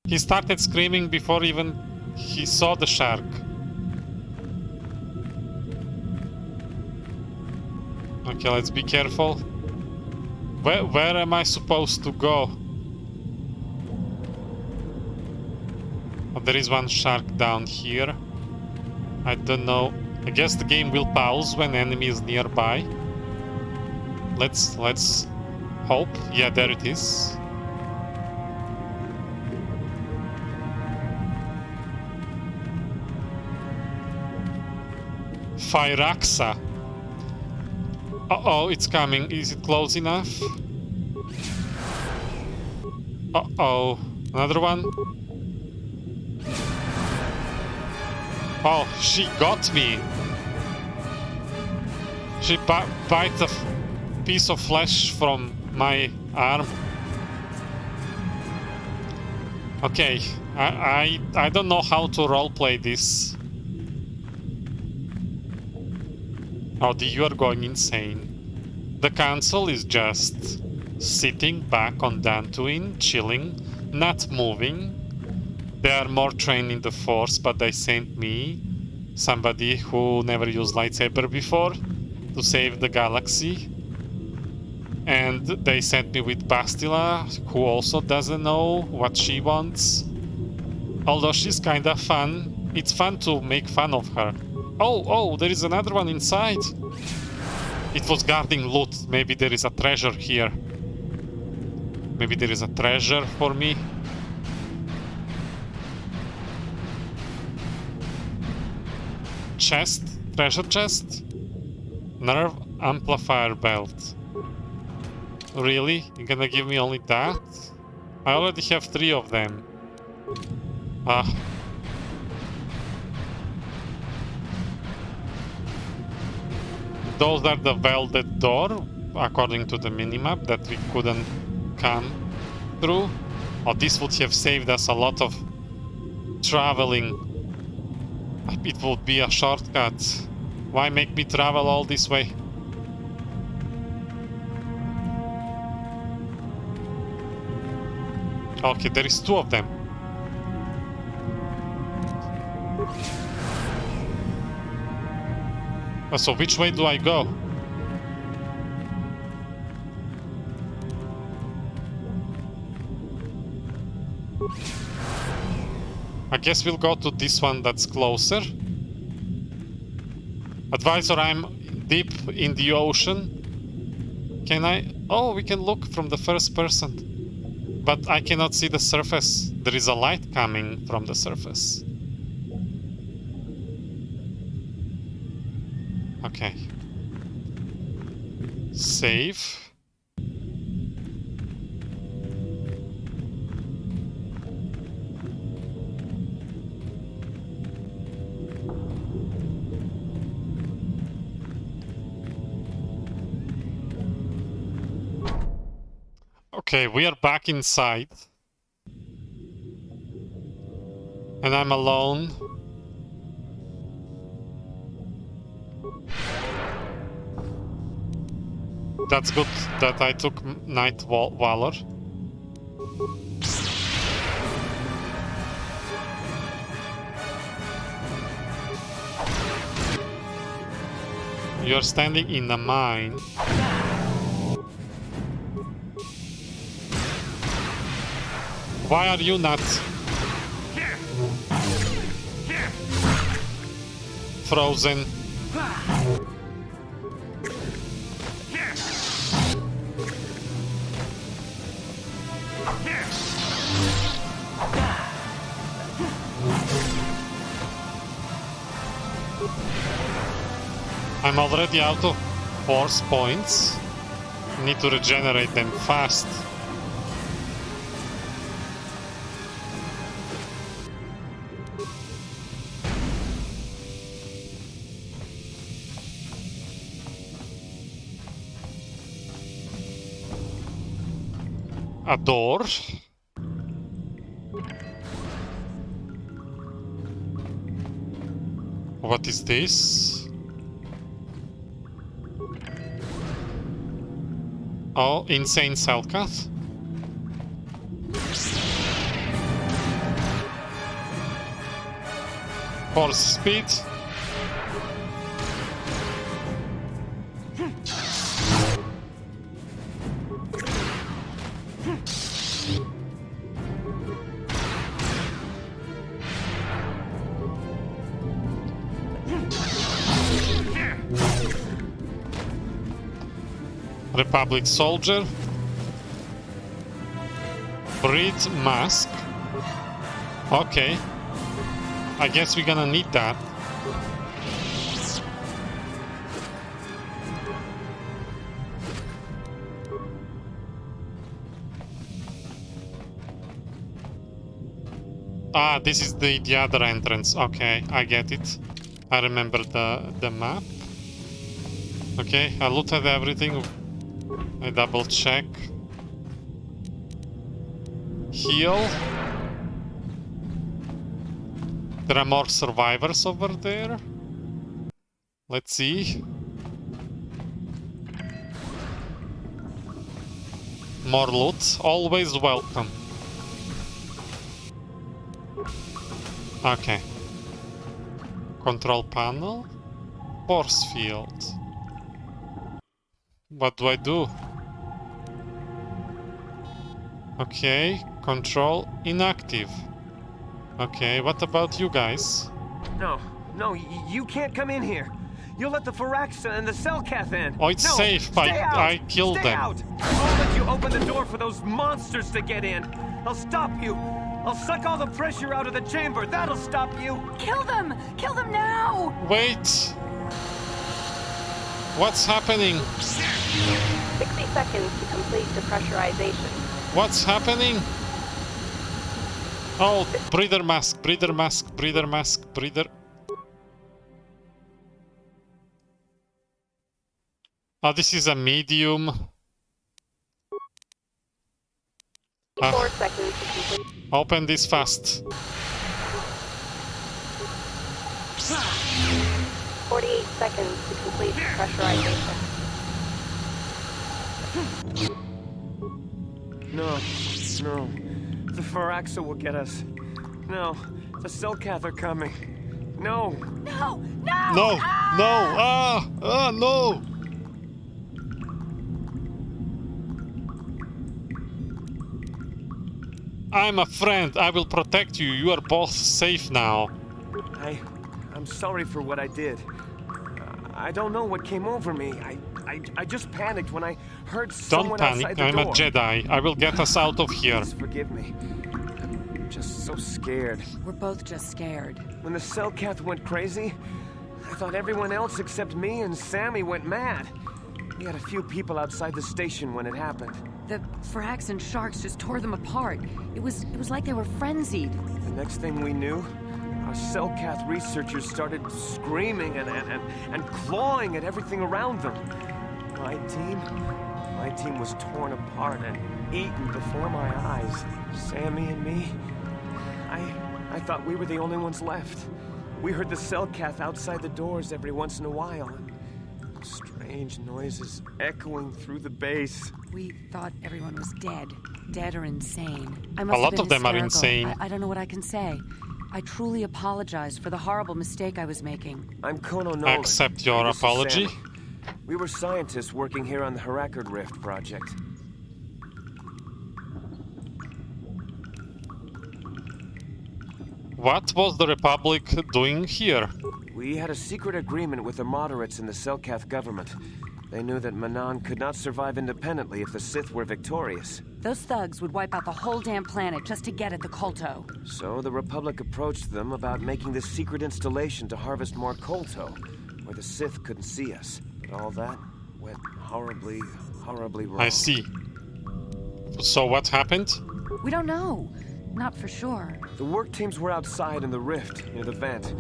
[SPEAKER 1] he started screaming before even he saw the shark. Okay, let's be careful. Where am I supposed to go? Oh, there is one shark down here. I don't know. I guess the game will pause when enemy is nearby. Let's hope. Yeah, there it is. Fyraxa. Uh-oh, it's coming. Is it close enough? Uh-oh. Another one? Oh, she got me. She bite a piece of flesh from my arm. Okay, I don't know how to roleplay this. Oh, you are going insane. The council is just sitting back on Dantooine, chilling, not moving. They are more trained in the Force, but they sent me, somebody who never used lightsaber before, to save the galaxy. And they sent me with Bastila, who also doesn't know what she wants. Although she's kinda fun. It's fun to make fun of her. Oh, there is another one inside. It was guarding loot. Maybe there is a treasure here. Maybe there is a treasure for me. Chest? Treasure chest? Nerve amplifier belt. Really? You're gonna give me only that? I already have 3 of them. Ah. Those are the welded door, according to the minimap, that we couldn't come through. Oh, this would have saved us a lot of traveling. It would be a shortcut. Why make me travel all this way? Okay, there is 2 of them. So which way do I go? I guess we'll go to this one that's closer. Advisor, I'm deep in the ocean. Can I... Oh, we can look from the first person. But I cannot see the surface. There is a light coming from the surface. Okay. Save. Okay, we are back inside. And I'm alone. That's good that I took Night Valor. You're standing in a mine. Why are you not frozen? I'm already out of force points. Need to regenerate them fast. A door. What is this? Oh, insane Selkath. Force speed. Republic soldier. Breed mask. Okay. I guess we're gonna need that. Ah, this is the other entrance. Okay, I get it. I remember the map. Okay, I looked at everything. I double check. Heal. There are more survivors over there. Let's see. More loot, always welcome. Okay. Control panel. Force field. What do I do? Okay, control inactive. Okay, what about you guys?
[SPEAKER 7] No, you can't come in here. You'll let the Firaxa and the Selkath in.
[SPEAKER 1] Oh, it's
[SPEAKER 7] no,
[SPEAKER 1] safe.
[SPEAKER 7] Stay out.
[SPEAKER 1] I killed
[SPEAKER 7] Stay
[SPEAKER 1] them.
[SPEAKER 7] Out. I'll let you open the door for those monsters to get in. I'll stop you. I'll suck all the pressure out of the chamber. That'll stop you.
[SPEAKER 8] Kill them! Kill them now!
[SPEAKER 1] Wait. What's happening?
[SPEAKER 9] 60 seconds to complete depressurization.
[SPEAKER 1] What's happening? Oh, breather mask, breather mask, breather mask, breather. Oh, this is a medium.
[SPEAKER 9] 4 seconds to complete.
[SPEAKER 1] Open this fast.
[SPEAKER 9] 48 seconds to complete depressurization.
[SPEAKER 7] No. The Firaxa will get us. No, the Selkath are coming. No.
[SPEAKER 8] No!
[SPEAKER 1] No! No! I'm a friend. I will protect you. You are both safe now.
[SPEAKER 7] I'm sorry for what I did. I don't know what came over me. I just panicked when I heard someone outside the door.
[SPEAKER 1] Don't panic. I'm a Jedi. I will get us out of here.
[SPEAKER 7] Please forgive me. I'm just so scared.
[SPEAKER 8] We're both just scared.
[SPEAKER 7] When the Selkath went crazy, I thought everyone else except me and Sammy went mad. We had a few people outside the station when it happened.
[SPEAKER 8] The Frax and Sharks just tore them apart. It was like they were frenzied.
[SPEAKER 7] The next thing we knew, our Selkath researchers started screaming and clawing at everything around them. My team was torn apart and eaten before my eyes. Sammy and me, I thought we were the only ones left. We heard the Selkath outside the doors every once in a while. Strange noises echoing through the base.
[SPEAKER 8] We thought everyone was dead or insane.
[SPEAKER 1] A lot of them are insane.
[SPEAKER 8] I don't know what I can say. I truly apologize for the horrible mistake I was making.
[SPEAKER 7] I'm Kono.
[SPEAKER 1] I accept your apology.
[SPEAKER 6] We were scientists working here on the Herakard Rift project.
[SPEAKER 1] What was the Republic doing here?
[SPEAKER 6] We had a secret agreement with the moderates in the Selkath government. They knew that Manaan could not survive independently if the Sith were victorious.
[SPEAKER 8] Those thugs would wipe out the whole damn planet just to get at the KotOR.
[SPEAKER 6] So the Republic approached them about making this secret installation to harvest more KotOR, where the Sith couldn't see us. But all that went horribly wrong.
[SPEAKER 1] I see. So what happened?
[SPEAKER 8] We don't know. Not for sure.
[SPEAKER 6] The work teams were outside in the rift, near the vent.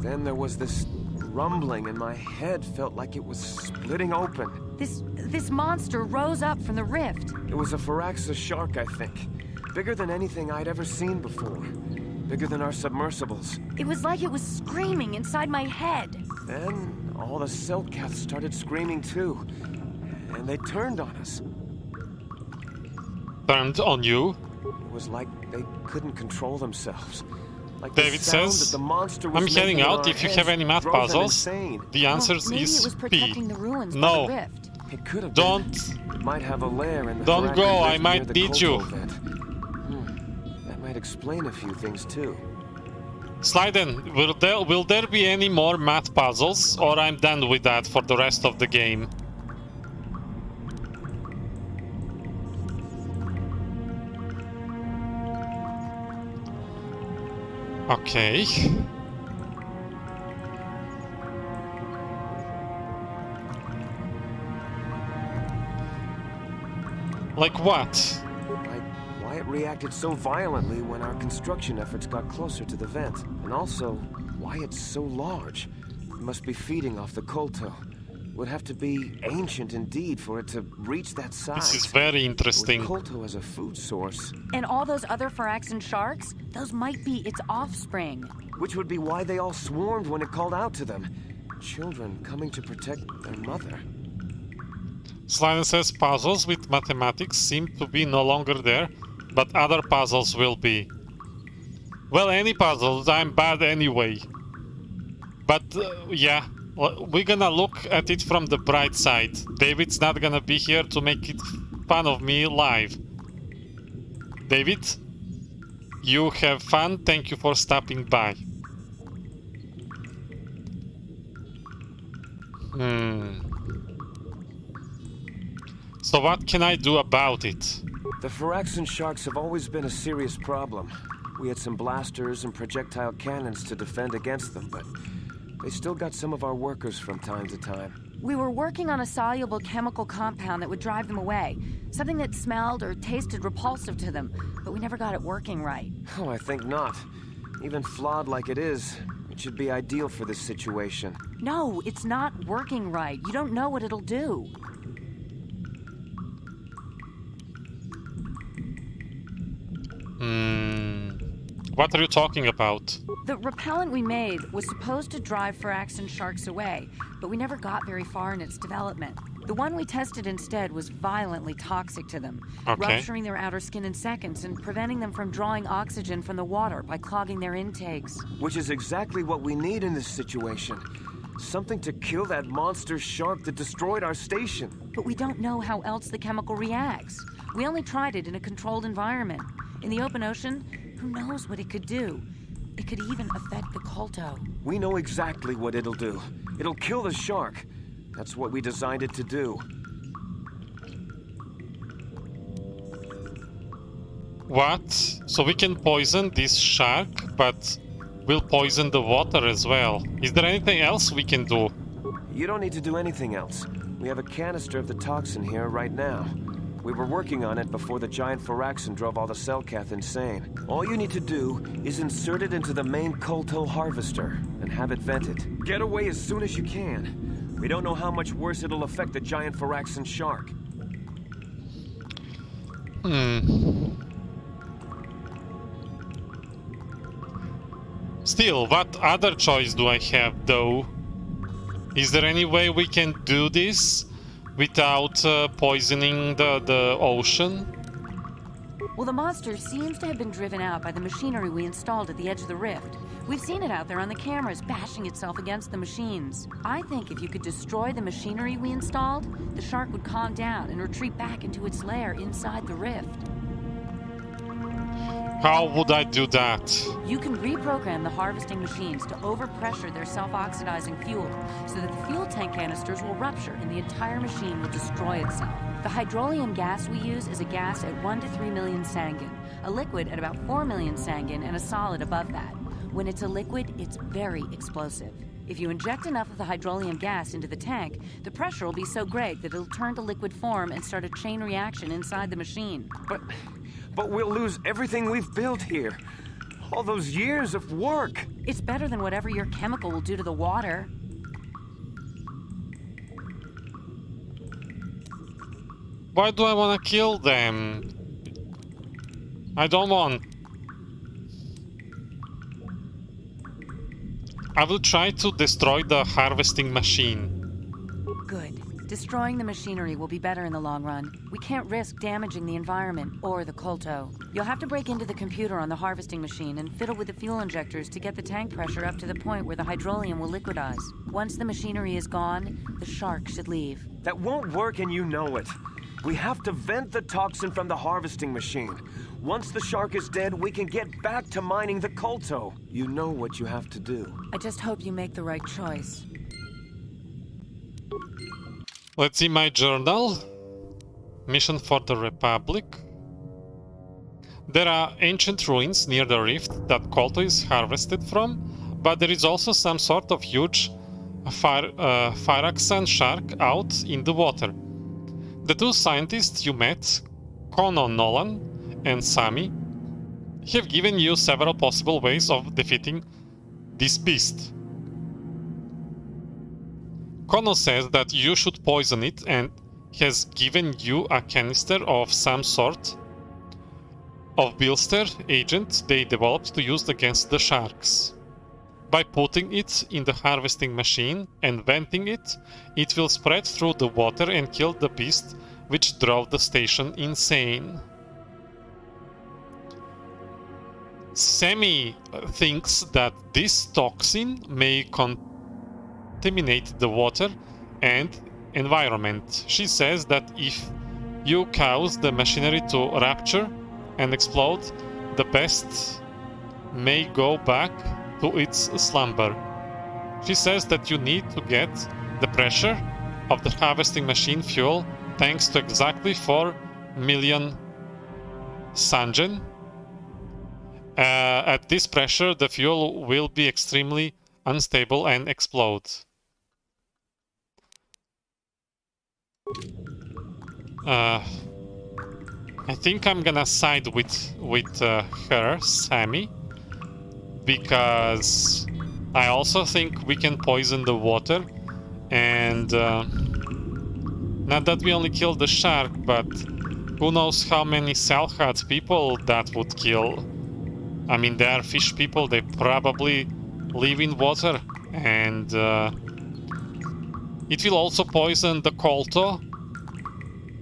[SPEAKER 6] Then there was this rumbling and my head felt like it was splitting open.
[SPEAKER 8] This monster rose up from the rift.
[SPEAKER 6] It was a Firaxa shark, I think. Bigger than anything I'd ever seen before. Bigger than our submersibles.
[SPEAKER 8] It was like it was screaming inside my head.
[SPEAKER 6] Then all the Selkaths started screaming too. And they turned on us.
[SPEAKER 1] Turned on you?
[SPEAKER 6] It was like they couldn't control themselves. Like
[SPEAKER 1] David says, I'm heading out. If you have any math puzzles, the answer is
[SPEAKER 8] maybe it was protecting
[SPEAKER 1] B.
[SPEAKER 8] the ruins by
[SPEAKER 1] No.
[SPEAKER 8] the rift.
[SPEAKER 6] It could have
[SPEAKER 1] Don't.
[SPEAKER 6] It might have a lair in the
[SPEAKER 1] Don't
[SPEAKER 6] Herakard
[SPEAKER 1] go,
[SPEAKER 6] Rift
[SPEAKER 1] I might
[SPEAKER 6] near the
[SPEAKER 1] need you.
[SPEAKER 6] KotOR vent. That might explain a few things too.
[SPEAKER 1] Slyden, will there be any more math puzzles, or I'm done with that for the rest of the game? Okay. Like what?
[SPEAKER 6] Like why it reacted so violently when our construction efforts got closer to the vent. And also, why it's so large. It must be feeding off the KotOR. Would have to be ancient indeed for it to reach that size.
[SPEAKER 1] This is very interesting.
[SPEAKER 6] With KotOR as a food source.
[SPEAKER 8] And all those other Firaxan sharks? Those might be its offspring.
[SPEAKER 6] Which would be why they all swarmed when it called out to them. Children coming to protect their mother.
[SPEAKER 1] Slyden says puzzles with mathematics seem to be no longer there, but other puzzles will be. Well, any puzzles, I'm bad anyway. But yeah, we're gonna look at it from the bright side. David's not gonna be here to make it fun of me live. David, you have fun. Thank you for stopping by. So what can I do about it?
[SPEAKER 6] The Firaxan sharks have always been a serious problem. We had some blasters and projectile cannons to defend against them, but they still got some of our workers from time to time.
[SPEAKER 8] We were working on a soluble chemical compound that would drive them away. Something that smelled or tasted repulsive to them, but we never got it working right.
[SPEAKER 6] Oh, I think not. Even flawed like it is, it should be ideal for this situation.
[SPEAKER 8] No, it's not working right. You don't know what it'll do.
[SPEAKER 1] What are you talking about?
[SPEAKER 8] The repellent we made was supposed to drive Firaxan sharks away, but we never got very far in its development. The one we tested instead was violently toxic to them, rupturing their outer skin in seconds and preventing them from drawing oxygen from the water by clogging their intakes.
[SPEAKER 6] Which is exactly what we need in this situation. Something to kill that monster shark that destroyed our station.
[SPEAKER 8] But we don't know how else the chemical reacts. We only tried it in a controlled environment. In the open ocean, who knows what it could do? It could even affect the KotOR.
[SPEAKER 6] We know exactly what it'll do. It'll kill the shark. That's what we designed it to do.
[SPEAKER 1] What? So we can poison this shark, but we'll poison the water as well. Is there anything else we can do?
[SPEAKER 6] You don't need to do anything else. We have a canister of the toxin here right now. We were working on it before the giant Firaxan drove all the Selkath insane. All you need to do is insert it into the main KotOR harvester and have it vented. Get away as soon as you can. We don't know how much worse it'll affect the giant Firaxan shark.
[SPEAKER 1] Still, what other choice do I have, though? Is there any way we can do this without poisoning the ocean?
[SPEAKER 8] Well, the monster seems to have been driven out by the machinery we installed at the edge of the rift. We've seen it out there on the cameras, bashing itself against the machines. I think if you could destroy the machinery we installed, the shark would calm down and retreat back into its lair inside the rift.
[SPEAKER 1] How would I do that?
[SPEAKER 8] You can reprogram the harvesting machines to overpressure their self-oxidizing fuel so that the fuel tank canisters will rupture and the entire machine will destroy itself. The hydrolium gas we use is a gas at 1 to 3 million sangin, a liquid at about 4 million sangin, and a solid above that. When it's a liquid, it's very explosive. If you inject enough of the hydrolium gas into the tank, the pressure will be so great that it'll turn to liquid form and start a chain reaction inside the machine.
[SPEAKER 6] But we'll lose everything we've built here. All those years of work.
[SPEAKER 8] It's better than whatever your chemical will do to the water.
[SPEAKER 1] Why do I want to kill them? I don't want. I will try to destroy the harvesting machine.
[SPEAKER 8] Good. Destroying the machinery will be better in the long run. We can't risk damaging the environment or the KotOR. You'll have to break into the computer on the harvesting machine and fiddle with the fuel injectors to get the tank pressure up to the point where the hydrolium will liquidize. Once the machinery is gone, the shark should leave.
[SPEAKER 6] That won't work and you know it. We have to vent the toxin from the harvesting machine. Once the shark is dead, we can get back to mining the KotOR. You know what you have to do.
[SPEAKER 8] I just hope you make the right choice.
[SPEAKER 1] Let's see my journal. Mission for the Republic. There are ancient ruins near the rift that KotOR is harvested from, but there is also some sort of huge Phyraxan shark out in the water. The two scientists you met, Kono Nolan and Sami, have given you several possible ways of defeating this beast. Kono says that you should poison it and has given you a canister of some sort of blister agent they developed to use against the sharks. By putting it in the harvesting machine and venting it, it will spread through the water and kill the beast which drove the station insane. Sami thinks that this toxin may contaminate the water and environment. She says that if you cause the machinery to rupture and explode, the beast may go back to its slumber. She says that you need to get the pressure of the harvesting machine fuel tanks to exactly 4 million sangen. At this pressure, the fuel will be extremely unstable and explode. I think I'm gonna side with her, Sami, because I also think we can poison the water, and not that we only killed the shark, but who knows how many Selkath people that would kill. I mean, they are fish people, they probably live in water, and it will also poison the KotOR,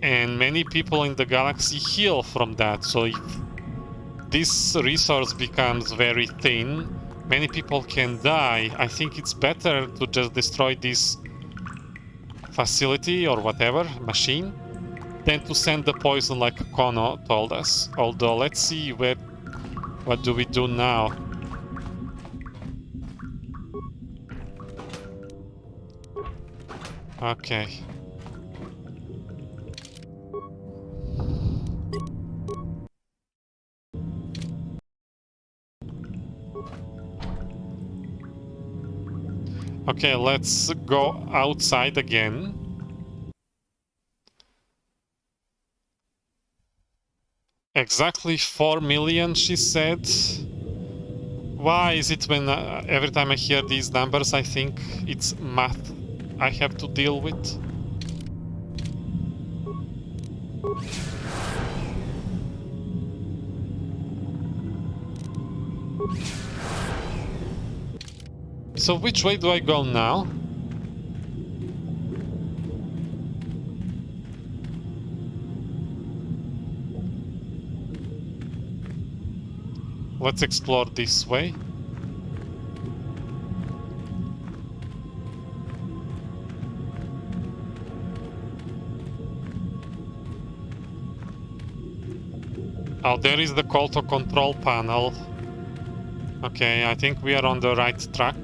[SPEAKER 1] and many people in the galaxy heal from that. So if this resource becomes very thin, many people can die. I think it's better to just destroy this facility or whatever, machine, than to send the poison like Kono told us. Although, let's see what do we do now? Okay. Okay, let's go outside again. Exactly 4 million, she said. Why is it when every time I hear these numbers, I think it's math I have to deal with? So which way do I go now? Let's explore this way. Oh, there is the KotOR control panel. Okay, I think we are on the right track.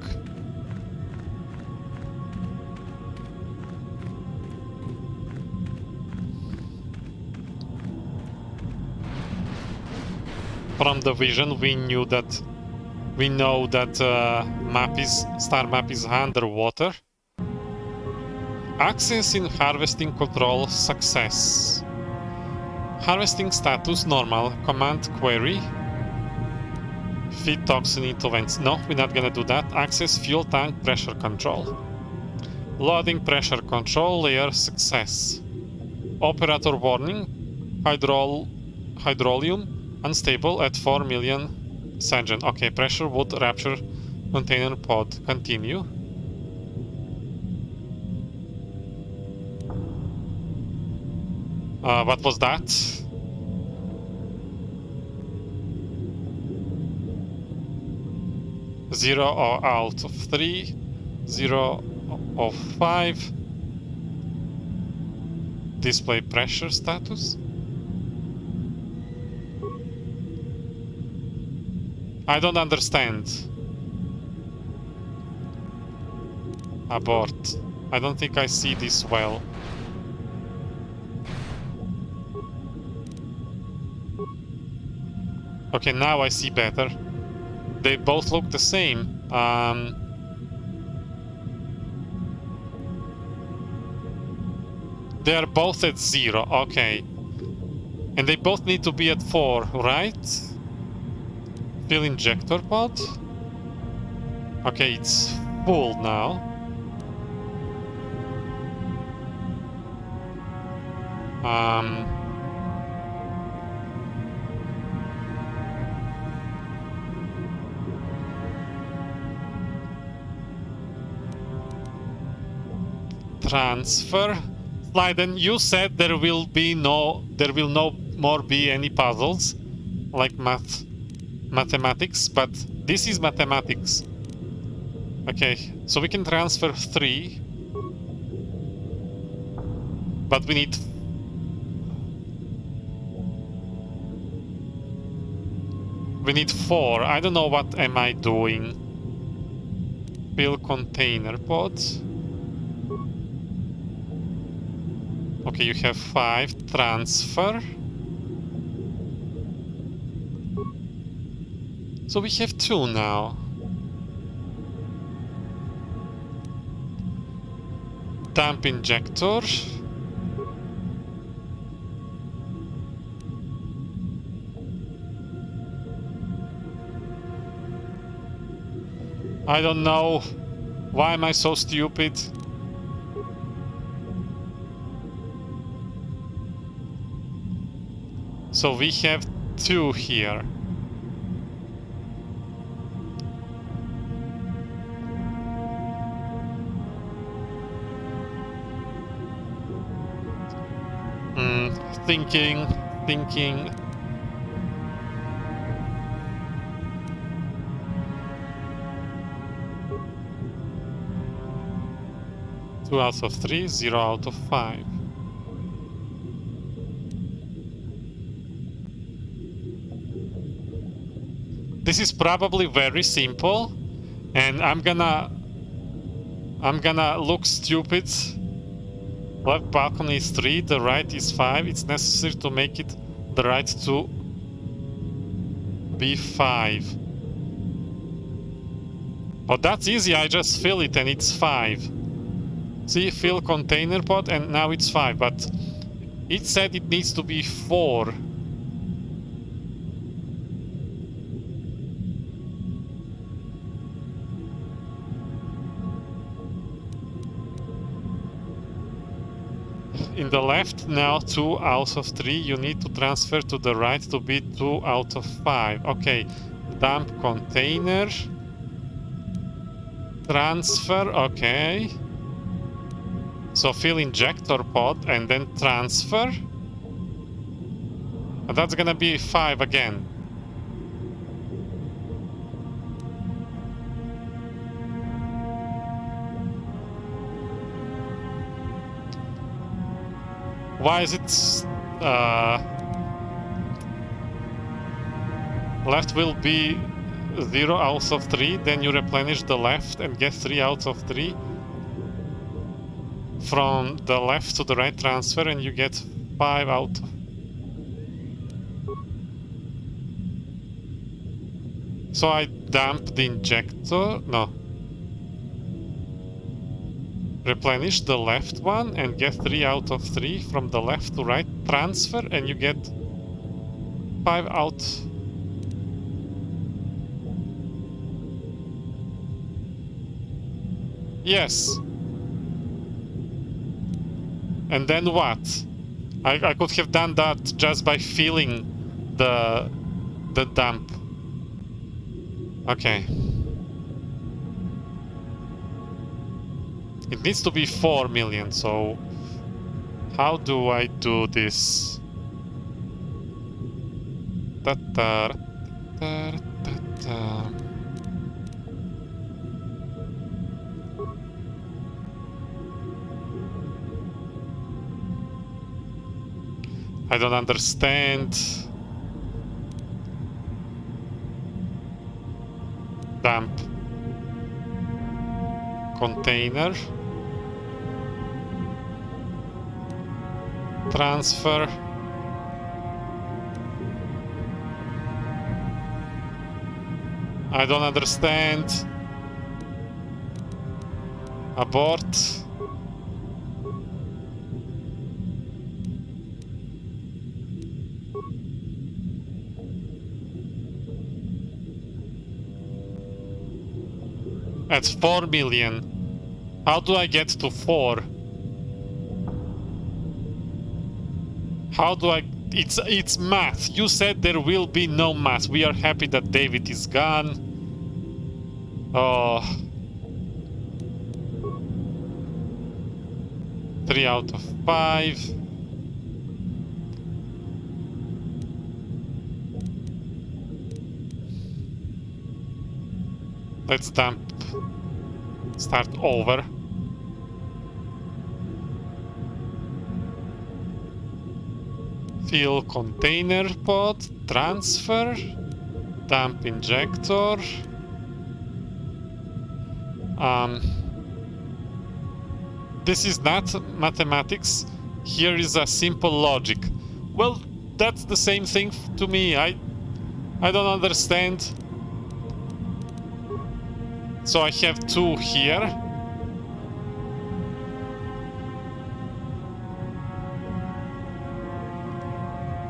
[SPEAKER 1] From the vision, we know that star map is underwater. Access in harvesting control success. Harvesting status normal. Command query. Feed toxin into vents. No, we're not gonna do that. Access fuel tank pressure control. Loading pressure control layer success. Operator warning. Hydrolium unstable at 4 million Sajan. Okay, pressure would rupture container pod. Continue. What was that? Zero out of 3, 0 of 5. Display pressure status. I don't understand. Abort. I don't think I see this well. Okay, now I see better. They both look the same. They are both at 0, okay. And they both need to be at 4, right? Fill injector pod? Okay, it's full now. Transfer. Slyden, you said there will no more be any puzzles like mathematics, but this is mathematics. Okay, so we can transfer 3, but we need We need 4. I don't know what am I doing. Fill container pods. Okay, you have 5. Transfer. So we have 2 now. Dump injector. I don't know. Why am I so stupid? So we have 2 here. Thinking. 2 out of 3, 0 out of 5. This is probably very simple, and I'm gonna look stupid. Left balcony is 3, the right is 5. It's necessary to make it the right to be 5. But that's easy, I just fill it and it's 5. See, fill container pod and now it's 5, but it said it needs to be 4. In the left, now 2 out of 3. You need to transfer to the right to be 2 out of 5. Okay, dump container. Transfer, okay. So fill injector pod and then transfer. And that's gonna be 5 again. Why is it... left will be 0 out of 3, then you replenish the left and get 3 out of 3. From the left to the right transfer and you get 5 out of... So I dump the injector... No. Replenish the left one and get 3 out of 3 from the left to right transfer and you get 5 out. Yes. And then what? I could have done that just by filling the dump. Okay. It needs to be 4 million, so how do I do this? I don't understand. Dump. Container. Transfer. I don't understand. Abort. At 4 million. How do I get to 4? How do I... It's math. You said there will be no math. We are happy that David is gone. Oh. 3 out of 5. Let's dump. Start over. Fill container pod, transfer, dump injector. This is not mathematics. Here is a simple logic. Well, that's the same thing to me. I don't understand. So I have 2 here.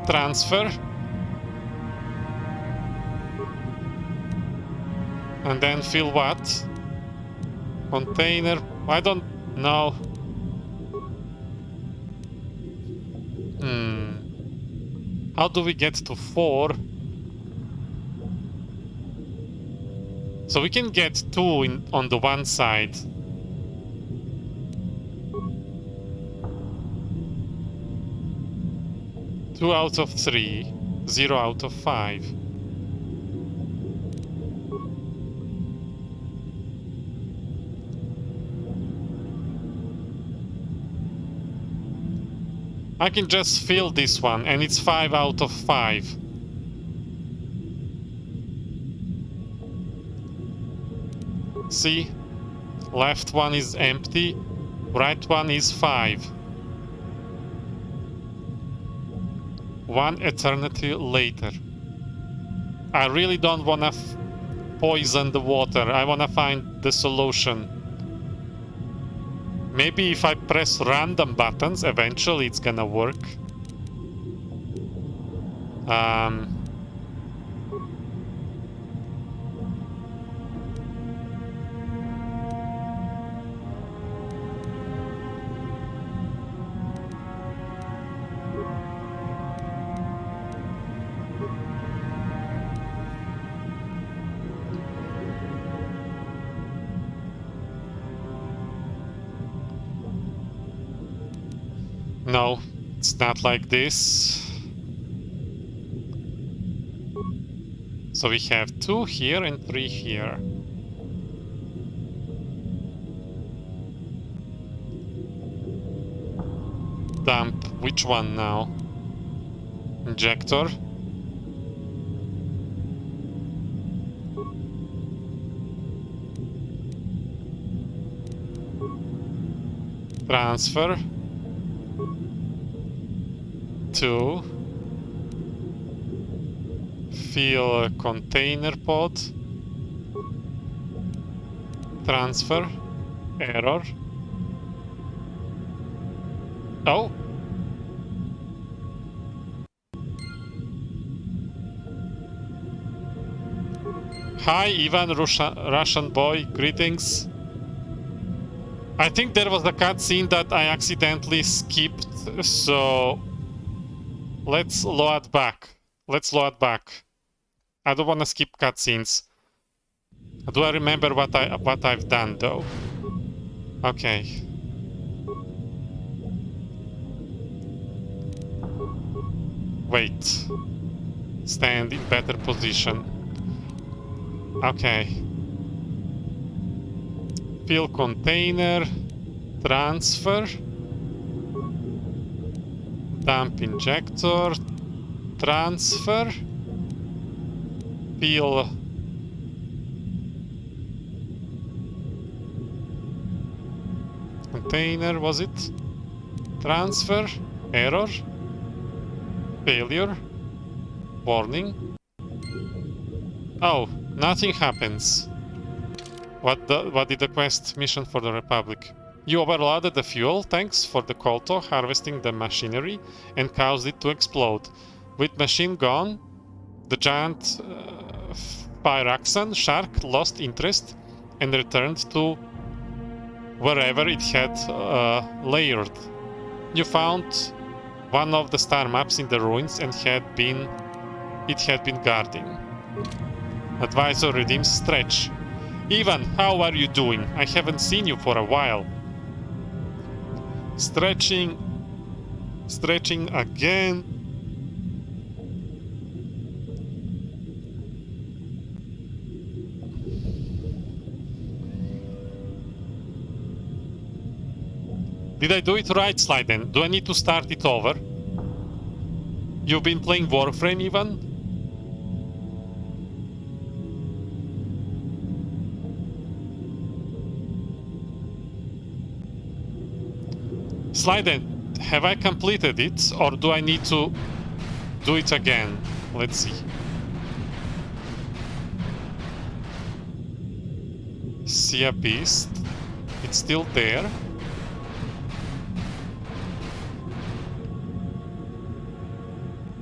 [SPEAKER 1] Transfer. And then fill what? Container. I don't know. How do we get to 4? So we can get 2 on the one side. Two out of 3, 0 out of 5. I can just fill this one, and it's 5 out of 5. See? Left one is empty, right one is 5. 1 eternity later. I really don't wanna poison the water. I wanna find the solution. Maybe if I press random buttons, eventually it's gonna work. No, it's not like this. So we have 2 here and 3 here. dump which one now? Injector. Transfer to fill a container pod. Transfer. Error. Oh. Hi, Ivan, Russian boy. Greetings. I think there was a cutscene that I accidentally skipped, so let's load back. Let's load back. I don't want to skip cutscenes. Do I remember what I've done though? Okay. Wait. Stand in better position. Okay. Fill container. Transfer. Dump injector. Transfer. Fill. Container, was it? Transfer. Error. Failure. Warning. Oh, nothing happens. What did the quest mission for the Republic? You overloaded the fuel tanks for the KotOR, harvesting the machinery, and caused it to explode. With machine gone, the giant Pyraxan shark lost interest and returned to wherever it had layered. You found one of the star maps in the ruins and it had been guarding. Advisor redeems stretch. Ivan, how are you doing? I haven't seen you for a while. Stretching again. Did I do it right, Slyden? Do I need to start it over? You've been playing Warframe, Ivan? Slyden, have I completed it, or do I need to do it again? Let's see. See a beast. It's still there.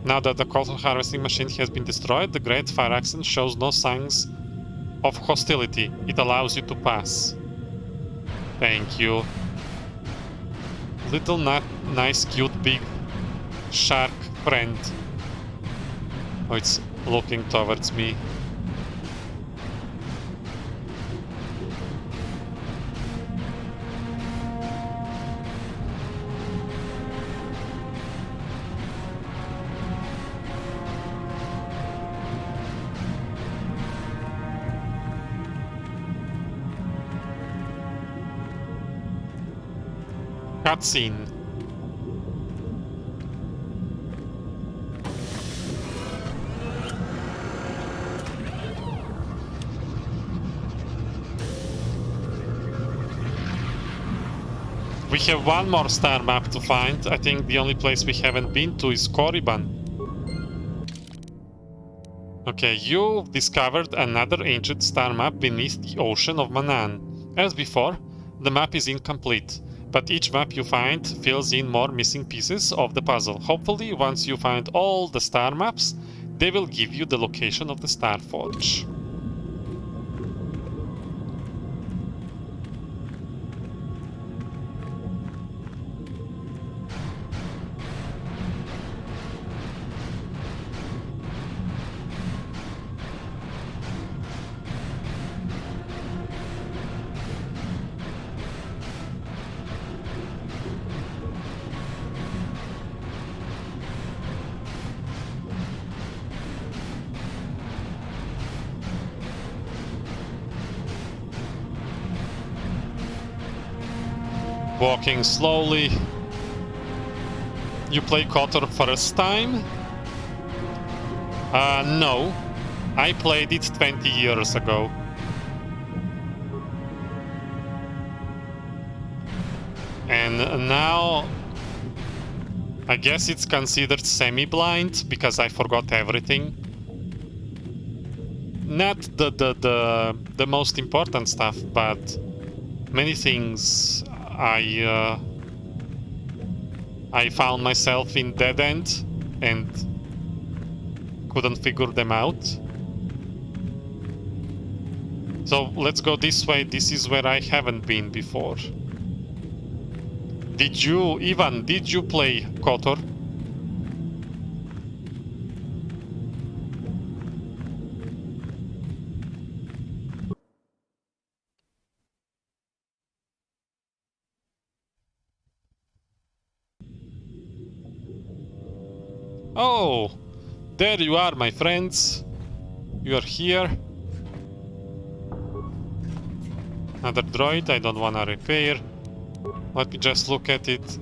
[SPEAKER 1] Now that the KotOR harvesting machine has been destroyed, the Great Fire Accent shows no signs of hostility. It allows you to pass. Thank you. Little nice cute big shark friend. Oh, it's looking towards me. Cutscene. We have one more star map to find. I think the only place we haven't been to is Korriban. Okay, you discovered another ancient star map beneath the ocean of Manaan. As before, the map is incomplete, but each map you find fills in more missing pieces of the puzzle. Hopefully, once you find all the star maps, they will give you the location of the Star Forge. Walking slowly. You play KotOR first time? No. I played it 20 years ago. And now I guess it's considered semi-blind because I forgot everything. Not the most important stuff, but many things I found myself in dead end and couldn't figure them out. So let's go this way. This is where I haven't been before. Did you play KotOR? Oh, there you are, my friends. You are here. Another droid, I don't wanna repair. Let me just look at it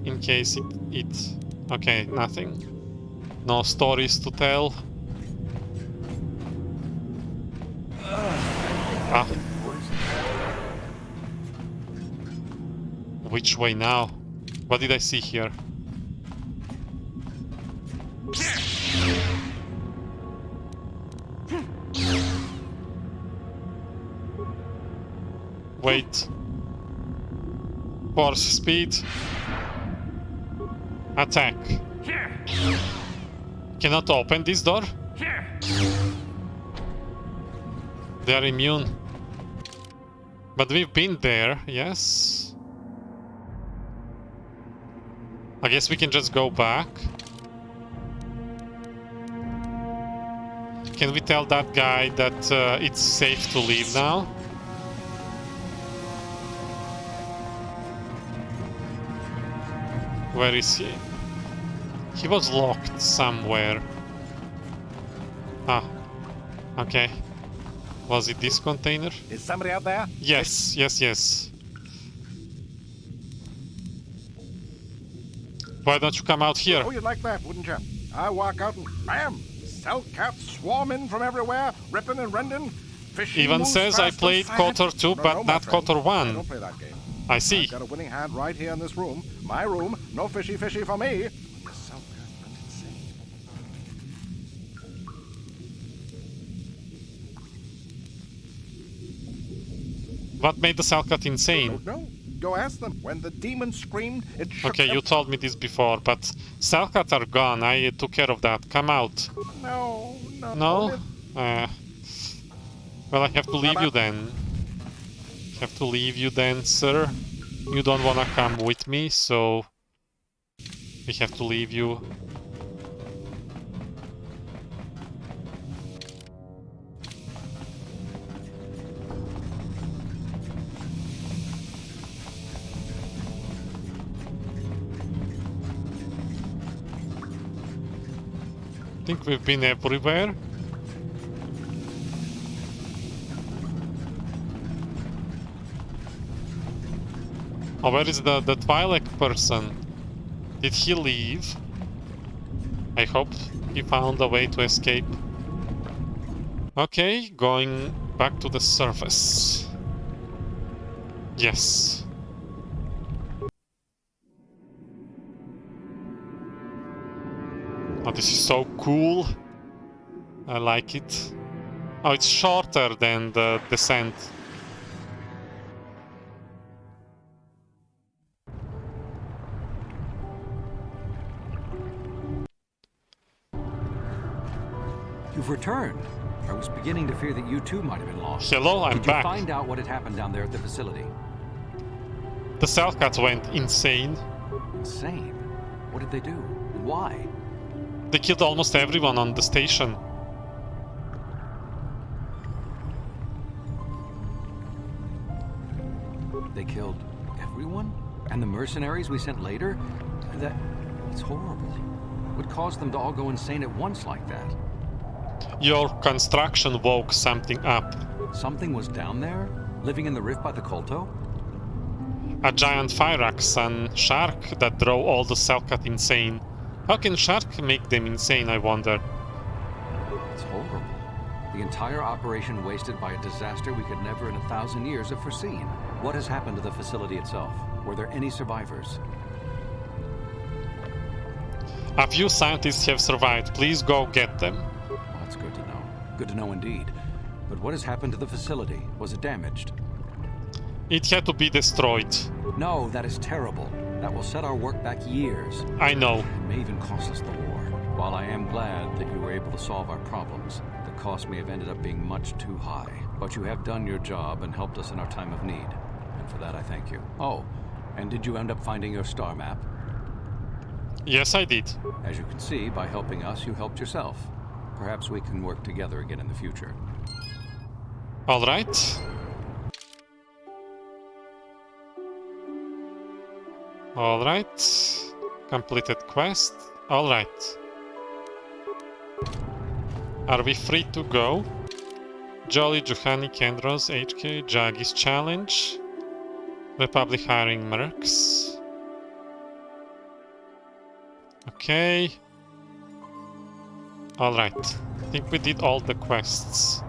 [SPEAKER 1] in case it... Okay, nothing. No stories to tell. Ah. Which way now? What did I see here? Wait. Force speed. Attack. Cannot open this door? They are immune. But we've been there, yes. I guess we can just go back. Can we tell that guy that it's safe to leave now? Where is he? He was locked somewhere. Ah, okay. Was it this container?
[SPEAKER 4] Is somebody out there?
[SPEAKER 1] Yes, yes. Why don't you come out here?
[SPEAKER 4] Oh, you'd like that, wouldn't you? I walk out and bam! Selkath swarming from everywhere, ripping and rending.
[SPEAKER 1] Even says I played KotOR 2, but not KotOR 1.
[SPEAKER 4] I don't play that game.
[SPEAKER 1] I see.
[SPEAKER 4] I've got a winning hand right here in this room. My room. No fishy for me. The Selkath went insane.
[SPEAKER 1] What made the Selkath insane?
[SPEAKER 4] No. Go ask them. When the demon screamed, it shook
[SPEAKER 1] Okay,
[SPEAKER 4] them.
[SPEAKER 1] you told me this before, but Selkath are gone. I took care of that. Come out.
[SPEAKER 4] No.
[SPEAKER 1] No? Well, I have to leave you then. Have to leave you then, sir. You don't wanna come with me, so we have to leave you. I think we've been everywhere. Oh, where is the Twi'lek person? Did he leave? I hope he found a way to escape. Okay, going back to the surface. Yes. Oh, this is so cool. I like it. Oh, it's shorter than the descent.
[SPEAKER 10] You've returned. I was beginning to fear that you too might have been lost.
[SPEAKER 1] Hello, I'm back.
[SPEAKER 10] Did you find out what had happened down there at the facility?
[SPEAKER 1] The Selkath went insane.
[SPEAKER 10] Insane? What did they do? And why?
[SPEAKER 1] They killed almost everyone on the station.
[SPEAKER 10] They killed everyone? And the mercenaries we sent later? It's horrible. What caused them to all go insane at once like that?
[SPEAKER 1] Your construction woke something up.
[SPEAKER 10] Something was down there? Living in the rift by the KotOR?
[SPEAKER 1] a giant Phyraxan shark that drove all the Selkath insane. How can shark make them insane, I wonder?
[SPEAKER 10] It's horrible. The entire operation wasted by a disaster we could never in 1,000 years have foreseen. What has happened to the facility itself? Were there any survivors?
[SPEAKER 1] A few scientists have survived. Please go get them.
[SPEAKER 10] Well, that's good to know. Good to know indeed. But what has happened to the facility? Was it damaged?
[SPEAKER 1] It had to be destroyed.
[SPEAKER 10] No, that is terrible. That will set our work back years.
[SPEAKER 1] I know.
[SPEAKER 10] It may even cost us the war. While I am glad that you were able to solve our problems, the cost may have ended up being much too high. But you have done your job and helped us in our time of need. And for that I thank you. Oh, and did you end up finding your star map?
[SPEAKER 1] Yes, I did.
[SPEAKER 10] As you can see, by helping us, you helped yourself. Perhaps we can work together again in the future.
[SPEAKER 1] All right. All right. Completed quest. All right. Are we free to go? Jolly, Juhani, Kendros, HK, Jaggi's challenge. Republic hiring mercs. Okay. Alright. I think we did all the quests.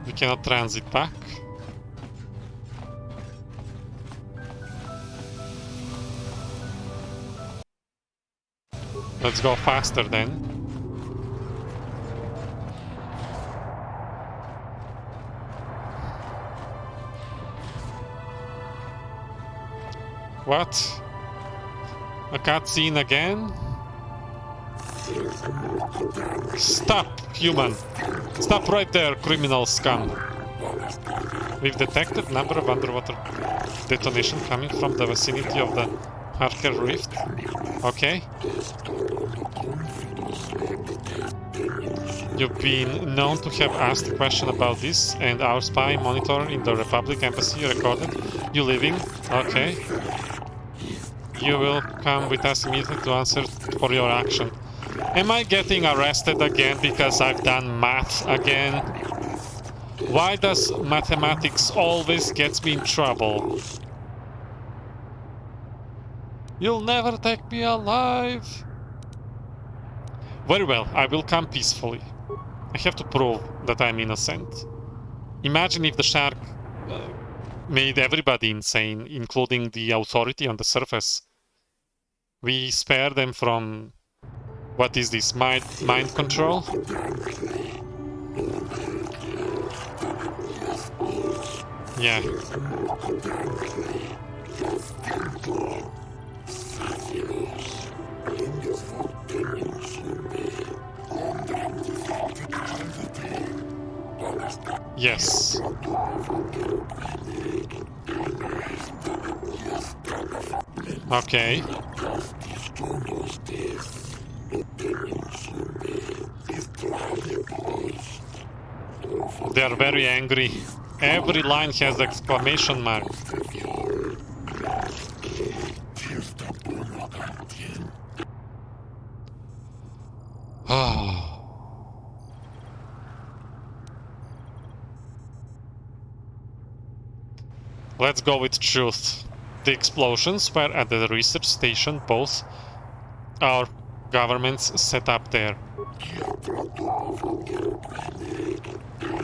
[SPEAKER 1] We cannot transit back. Let's go faster then. What? A cutscene again? Stop, human! Stop right there, criminal scum! We've detected number of underwater detonation coming from the vicinity of the Harker Rift. Okay. You've been known to have asked a question about this, and our spy monitor in the Republic Embassy recorded you leaving. Okay. You will come with us immediately to answer for your action. Am I getting arrested again because I've done math again? Why does mathematics always get me in trouble? You'll never take me alive. Very well, I will come peacefully. I have to prove that I'm innocent. Imagine if the shark made everybody insane, including the authority on the surface. We spare them from... what is this, mind control? Yeah. Yes. Okay. They are very angry. Every line has exclamation mark. Let's go with truth. The explosions were at the research station both our governments set up there.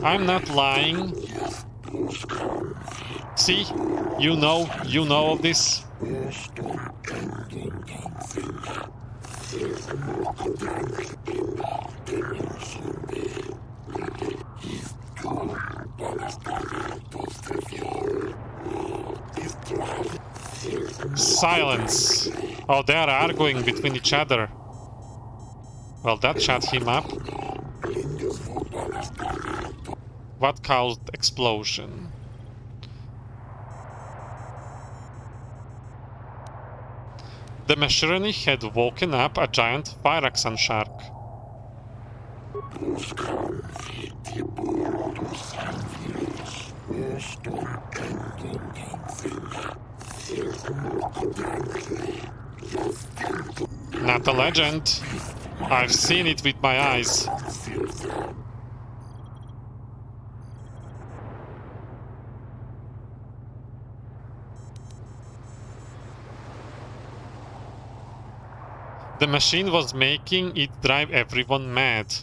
[SPEAKER 1] I'm not lying. See? You know of this. Silence! Oh, they are arguing between each other. Well, that shut him up. What caused explosion? The machinery had woken up a giant Phyraxan shark. Not a legend. I've seen it with my eyes. The machine was making it drive everyone mad.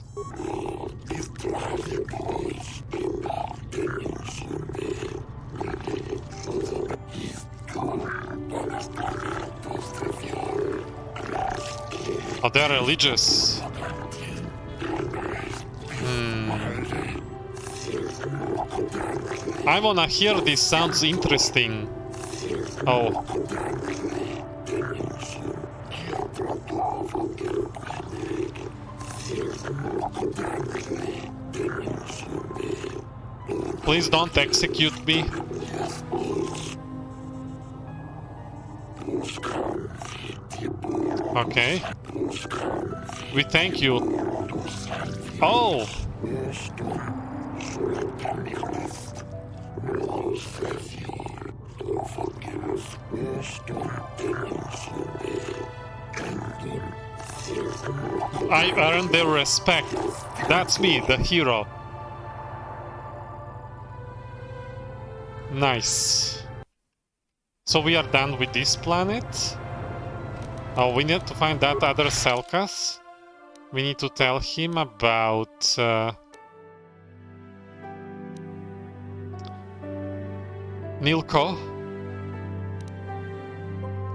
[SPEAKER 1] Oh, they're religious. I wanna hear this, sounds interesting. Oh. Please don't execute me. Okay. We thank you. Oh! I earned their respect. That's me, the hero. Nice. So we are done with this planet. Oh, we need to find that other Selkath. We need to tell him about... Nilko.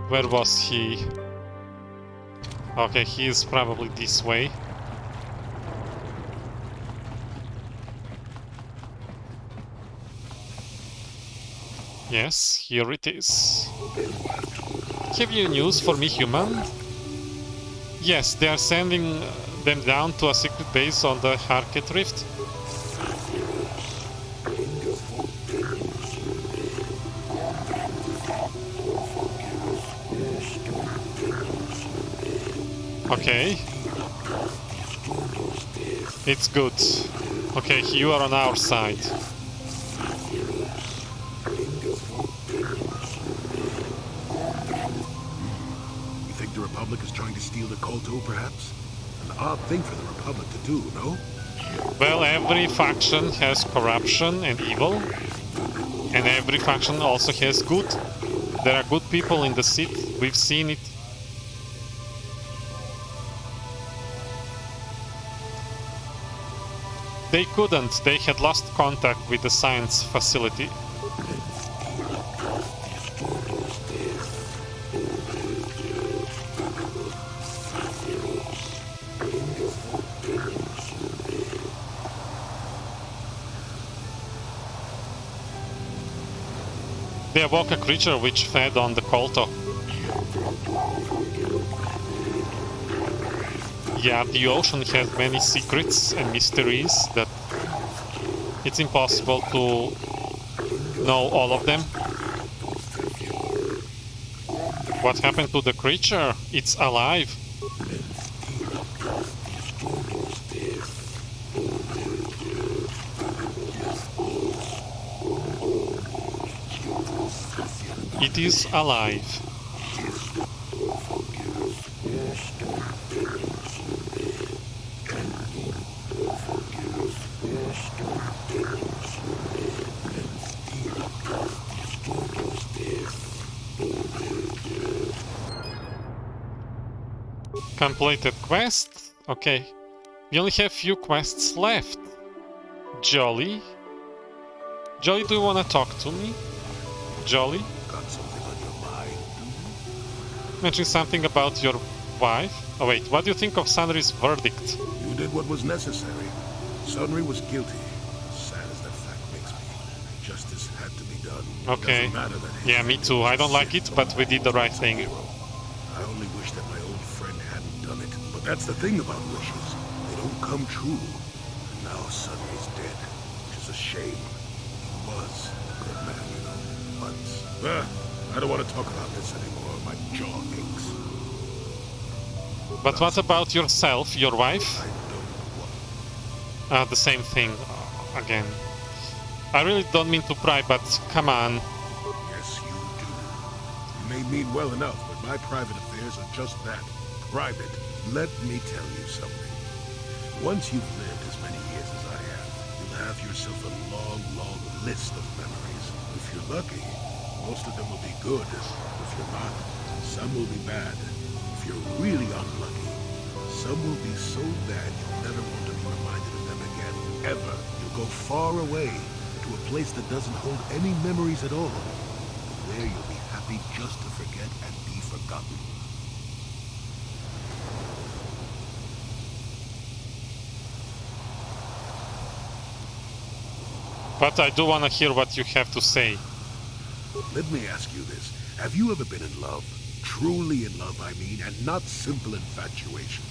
[SPEAKER 1] Where was he? Okay, he is probably this way. Yes, here it is. Have you news for me, human? Yes, they are sending them down to a secret base on the Harket Rift. Okay. It's good. Okay, you are on our side.
[SPEAKER 4] The Republic is trying to steal the KotOR, perhaps? An odd thing for the Republic to do, no?
[SPEAKER 1] Well, every faction has corruption and evil, and every faction also has good. There are good people in the Sith, we've seen it. They couldn't, they had lost contact with the science facility. They awoke a creature which fed on the KotOR. Yeah, the ocean has many secrets and mysteries that it's impossible to know all of them. What happened to the creature? It's alive. It is alive. Completed quest? Okay. We only have few quests left. Jolly? Jolly, do you wanna talk to me? Jolly?
[SPEAKER 4] Got something on your mind?
[SPEAKER 1] Mention something about your wife? Oh wait, what do you think of Sunry's verdict?
[SPEAKER 4] You did what was necessary. Sunry was guilty. Sad as that fact makes me. Justice had to be done.
[SPEAKER 1] Okay. Yeah, me too. I don't like it, but we did the right thing.
[SPEAKER 4] I only wish that my old friend hadn't done it. But that's the thing about wishes. They don't come true. And now Sunry's dead, which is a shame. He was a good man, you know, once. I don't want to talk about this anymore. My jaw aches.
[SPEAKER 1] But what about yourself, your wife?
[SPEAKER 4] I don't want...
[SPEAKER 1] The same thing, again. I really don't mean to pry, but come on.
[SPEAKER 4] Yes, you do. You may mean well enough, but my private affairs are just that. Private. Let me tell you something. Once you've lived as many years as I have, you'll have yourself a long, long list of memories. If you're lucky, most of them will be good. If you're not, some will be bad.
[SPEAKER 11] if you're really unlucky, some will be so bad you'll never want to be reminded of them again, ever. You'll go far away, to a place that doesn't hold any memories at all. There you'll be happy just to forget and be forgotten.
[SPEAKER 1] But I do want to hear what you have to say.
[SPEAKER 11] Let me ask you this. Have you ever been in love? Truly in love, I mean, and not simple infatuation?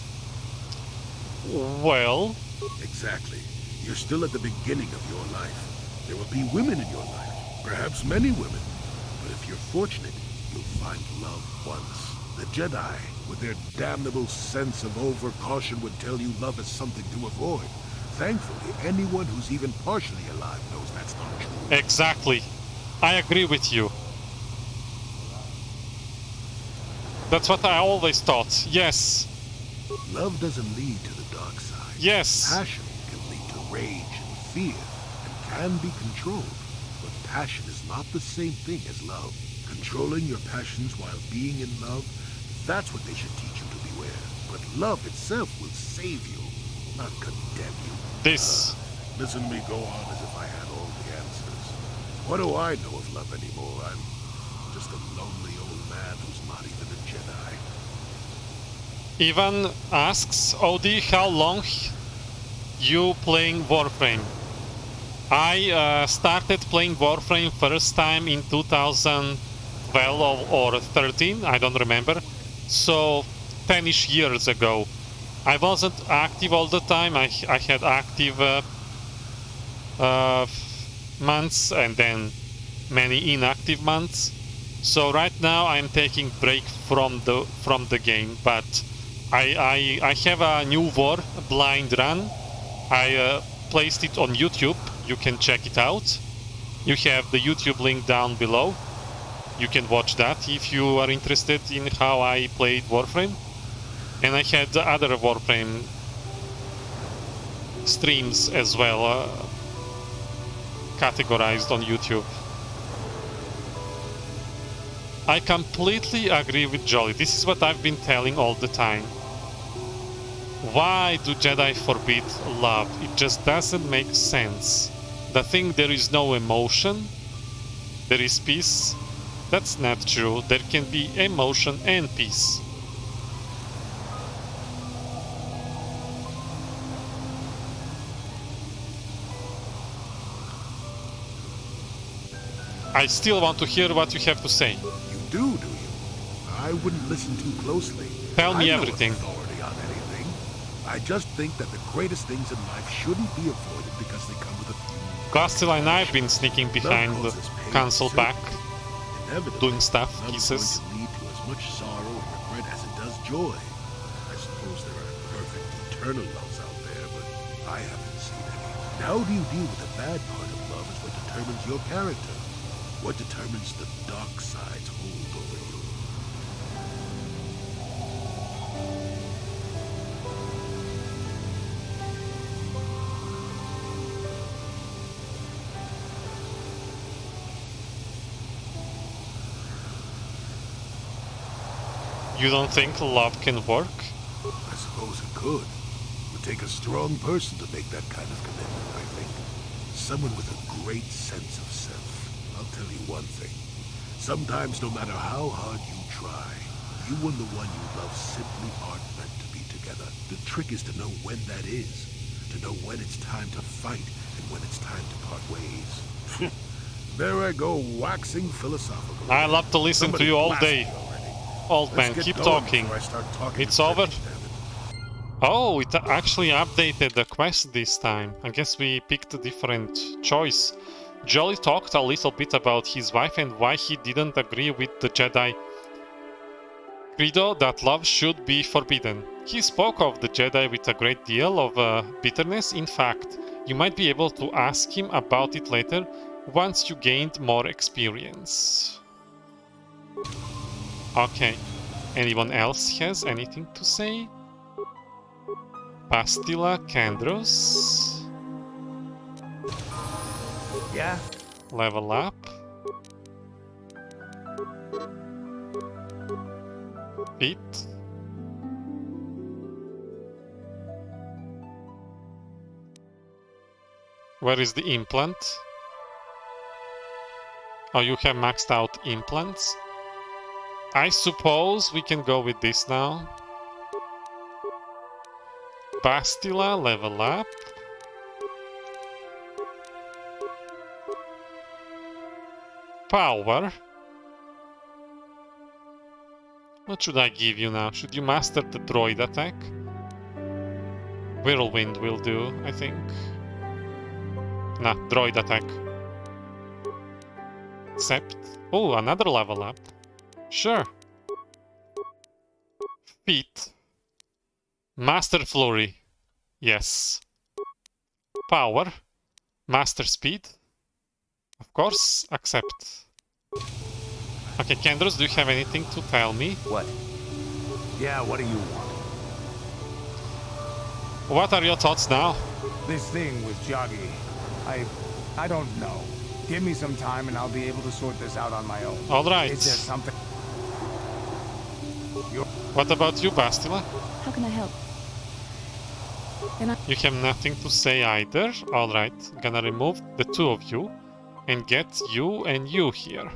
[SPEAKER 1] Well...
[SPEAKER 11] Exactly. You're still at the beginning of your life. There will be women in your life. Perhaps many women. But if you're fortunate, you'll find love once. The Jedi, with their damnable sense of over-caution, would tell you love is something to avoid. Thankfully, anyone who's even partially alive knows that's not true.
[SPEAKER 1] Exactly. I agree with you. That's what I always thought. Yes.
[SPEAKER 11] Love doesn't lead to the dark side.
[SPEAKER 1] Yes.
[SPEAKER 11] Passion can lead to rage and fear, and can be controlled. But passion is not the same thing as love. Controlling your passions while being in love, that's what they should teach you to beware. But love itself will save you, not condemn you. Listen to me go on as if I had all the answers. What do I know of love anymore? I'm just a lonely old man who's not even a Jedi.
[SPEAKER 1] Ivan asks, Odie, how long you playing Warframe? I started playing Warframe first time in 2012 or 13, I don't remember. So 10-ish years ago. I wasn't active all the time. I had active months and then many inactive months. So right now I'm taking break from the game, but I have a new war, Blind Run. I placed it on YouTube. You can check it out. You have the YouTube link down below. You can watch that if you are interested in how I played Warframe. And I had the other Warframe streams as well, categorized on YouTube. I completely agree with Jolly. This is what I've been telling all the time. Why do Jedi forbid love? It just doesn't make sense. The thing there is no emotion, there is peace. That's not true. There can be emotion and peace. I still want to hear what you have to say.
[SPEAKER 11] You do you? I wouldn't listen too closely.
[SPEAKER 1] Tell me everything.
[SPEAKER 11] Authority on anything. I just think that the greatest things in life shouldn't be avoided because they come with a few.
[SPEAKER 1] Castilla and I have been sneaking behind the console back, doing stuff,
[SPEAKER 11] kisses. Going to lead to as much sorrow and regret as it does joy. I suppose there are perfect eternal loves out there, but I haven't seen any. How do you deal with the bad part of love is what determines your character. What determines the dark side's hold over you?
[SPEAKER 1] You don't think love can work?
[SPEAKER 11] I suppose it could. It would take a strong person to make that kind of commitment, I think. Someone with a great sense of self. I'll tell you one thing. Sometimes, no matter how hard you try, you and the one you love simply aren't meant to be together. The trick is to know when that is. To know when it's time to fight and when it's time to part ways. There I go, waxing philosophical.
[SPEAKER 1] I love to listen to you all day. Old man, keep talking. It's over. Oh, it actually updated the quest this time. I guess we picked a different choice. Jolly talked a little bit about his wife and why he didn't agree with the Jedi credo that love should be forbidden. He spoke of the Jedi with a great deal of bitterness. In fact, you might be able to ask him about it later once you gained more experience. Okay, anyone else has anything to say? Pastilla Candros?
[SPEAKER 7] Yeah?
[SPEAKER 1] Level up. Fit. Where is the implant? Oh, you have maxed out implants? I suppose we can go with this now. Bastila, level up. Power. What should I give you now? Should you master the droid attack? Whirlwind will do, I think. Nah, droid attack. Accept. Oh, another level up. Sure. Feet. Master Flurry. Yes. Power. Master Speed. Of course, accept. Okay, Kendros, do you have anything to tell me?
[SPEAKER 11] What? Yeah, what do you want?
[SPEAKER 1] What are your thoughts now?
[SPEAKER 12] This thing with Joggy, I don't know. Give me some time and I'll be able to sort this out on my own.
[SPEAKER 1] Alright.
[SPEAKER 12] Is there something?
[SPEAKER 1] What about you, Bastila?
[SPEAKER 8] How can I help?
[SPEAKER 1] You have nothing to say either? Alright, gonna remove the two of you and get you and you here.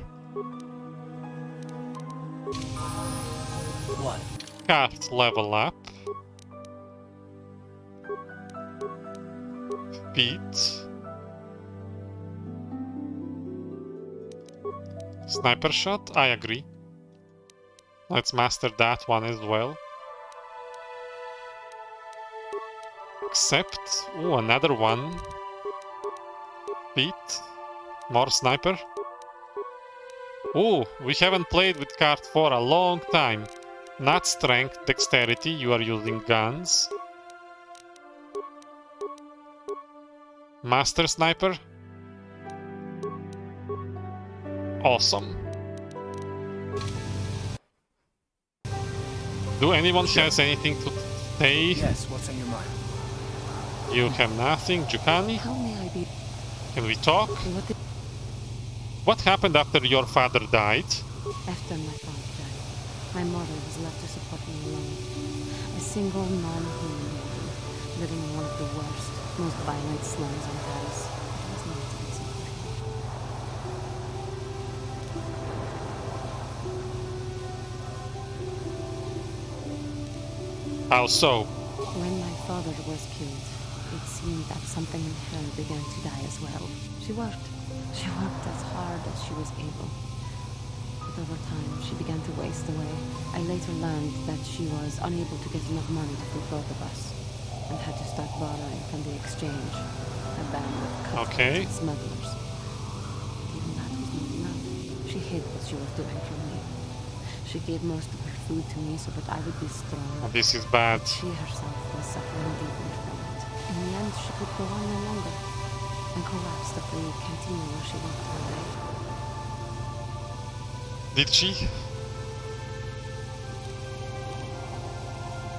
[SPEAKER 11] What?
[SPEAKER 1] Cart level up. Feet. Sniper shot? I agree. Let's master that one as well. Accept. Ooh, another one. Feet. More sniper. Ooh, we haven't played with card for a long time. Not strength, dexterity, you are using guns. Master sniper. Awesome. Do anyone has anything to say?
[SPEAKER 12] Yes, what's on your mind?
[SPEAKER 1] You have nothing, Juhani?
[SPEAKER 8] How may I be?
[SPEAKER 1] Can we talk? What happened after your father died?
[SPEAKER 8] After my father died, my mother was left to support me alone. A single non-human woman, living in one of the worst, most violent slums on Paris. It was not easy.
[SPEAKER 1] How so?
[SPEAKER 8] When my father was killed, it seemed that something in her began to die as well. She worked as hard as she was able. But over time, she began to waste away. I later learned that she was unable to get enough money to feed both of us, and had to start borrowing from the exchange, a band of cutthroats and smugglers. But even that was not enough. She hid what she was doing from me. She gave most of her food to me so that I would be strong.
[SPEAKER 1] Oh, this is bad.
[SPEAKER 8] She herself was suffering deeply from it. In the end, she could go on no longer, and collapsed at the canteen where she worked one day.
[SPEAKER 1] Did she?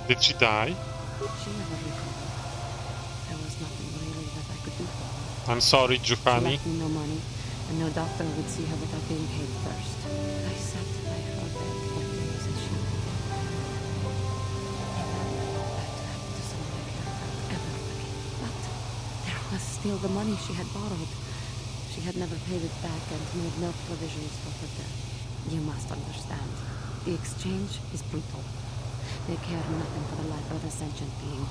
[SPEAKER 1] Did she die?
[SPEAKER 8] She never recovered. There was nothing really that I could do for her.
[SPEAKER 1] I'm sorry,
[SPEAKER 8] She
[SPEAKER 1] Juhani.
[SPEAKER 8] left me no money, and no doctor would see her without being paid first. I sat by her bed for days as she lay there. That happened to someone I cared about, everybody. But there was still the money she had borrowed. She had never paid it back and made no provisions for her death. You must understand. The exchange is brutal. They care nothing for the life of a sentient being.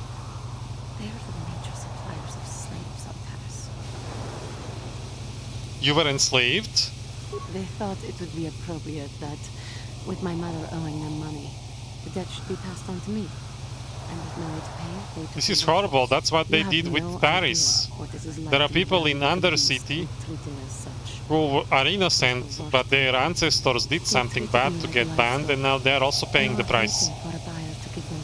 [SPEAKER 8] They are the major suppliers of slaves on Paris.
[SPEAKER 1] You were enslaved?
[SPEAKER 8] They thought it would be appropriate that, with my mother owing them money, the debt should be passed on to me. And with no way to pay, they took
[SPEAKER 1] This is
[SPEAKER 8] me by
[SPEAKER 1] horrible.
[SPEAKER 8] force.
[SPEAKER 1] That's what they
[SPEAKER 8] You
[SPEAKER 1] did
[SPEAKER 8] have
[SPEAKER 1] with
[SPEAKER 8] no
[SPEAKER 1] Paris.
[SPEAKER 8] idea what this is like
[SPEAKER 1] There are
[SPEAKER 8] to be
[SPEAKER 1] people in
[SPEAKER 8] held
[SPEAKER 1] Undercity
[SPEAKER 8] and treated as such.
[SPEAKER 1] who are innocent, but their ancestors did something bad to get banned, and now they are also paying the price.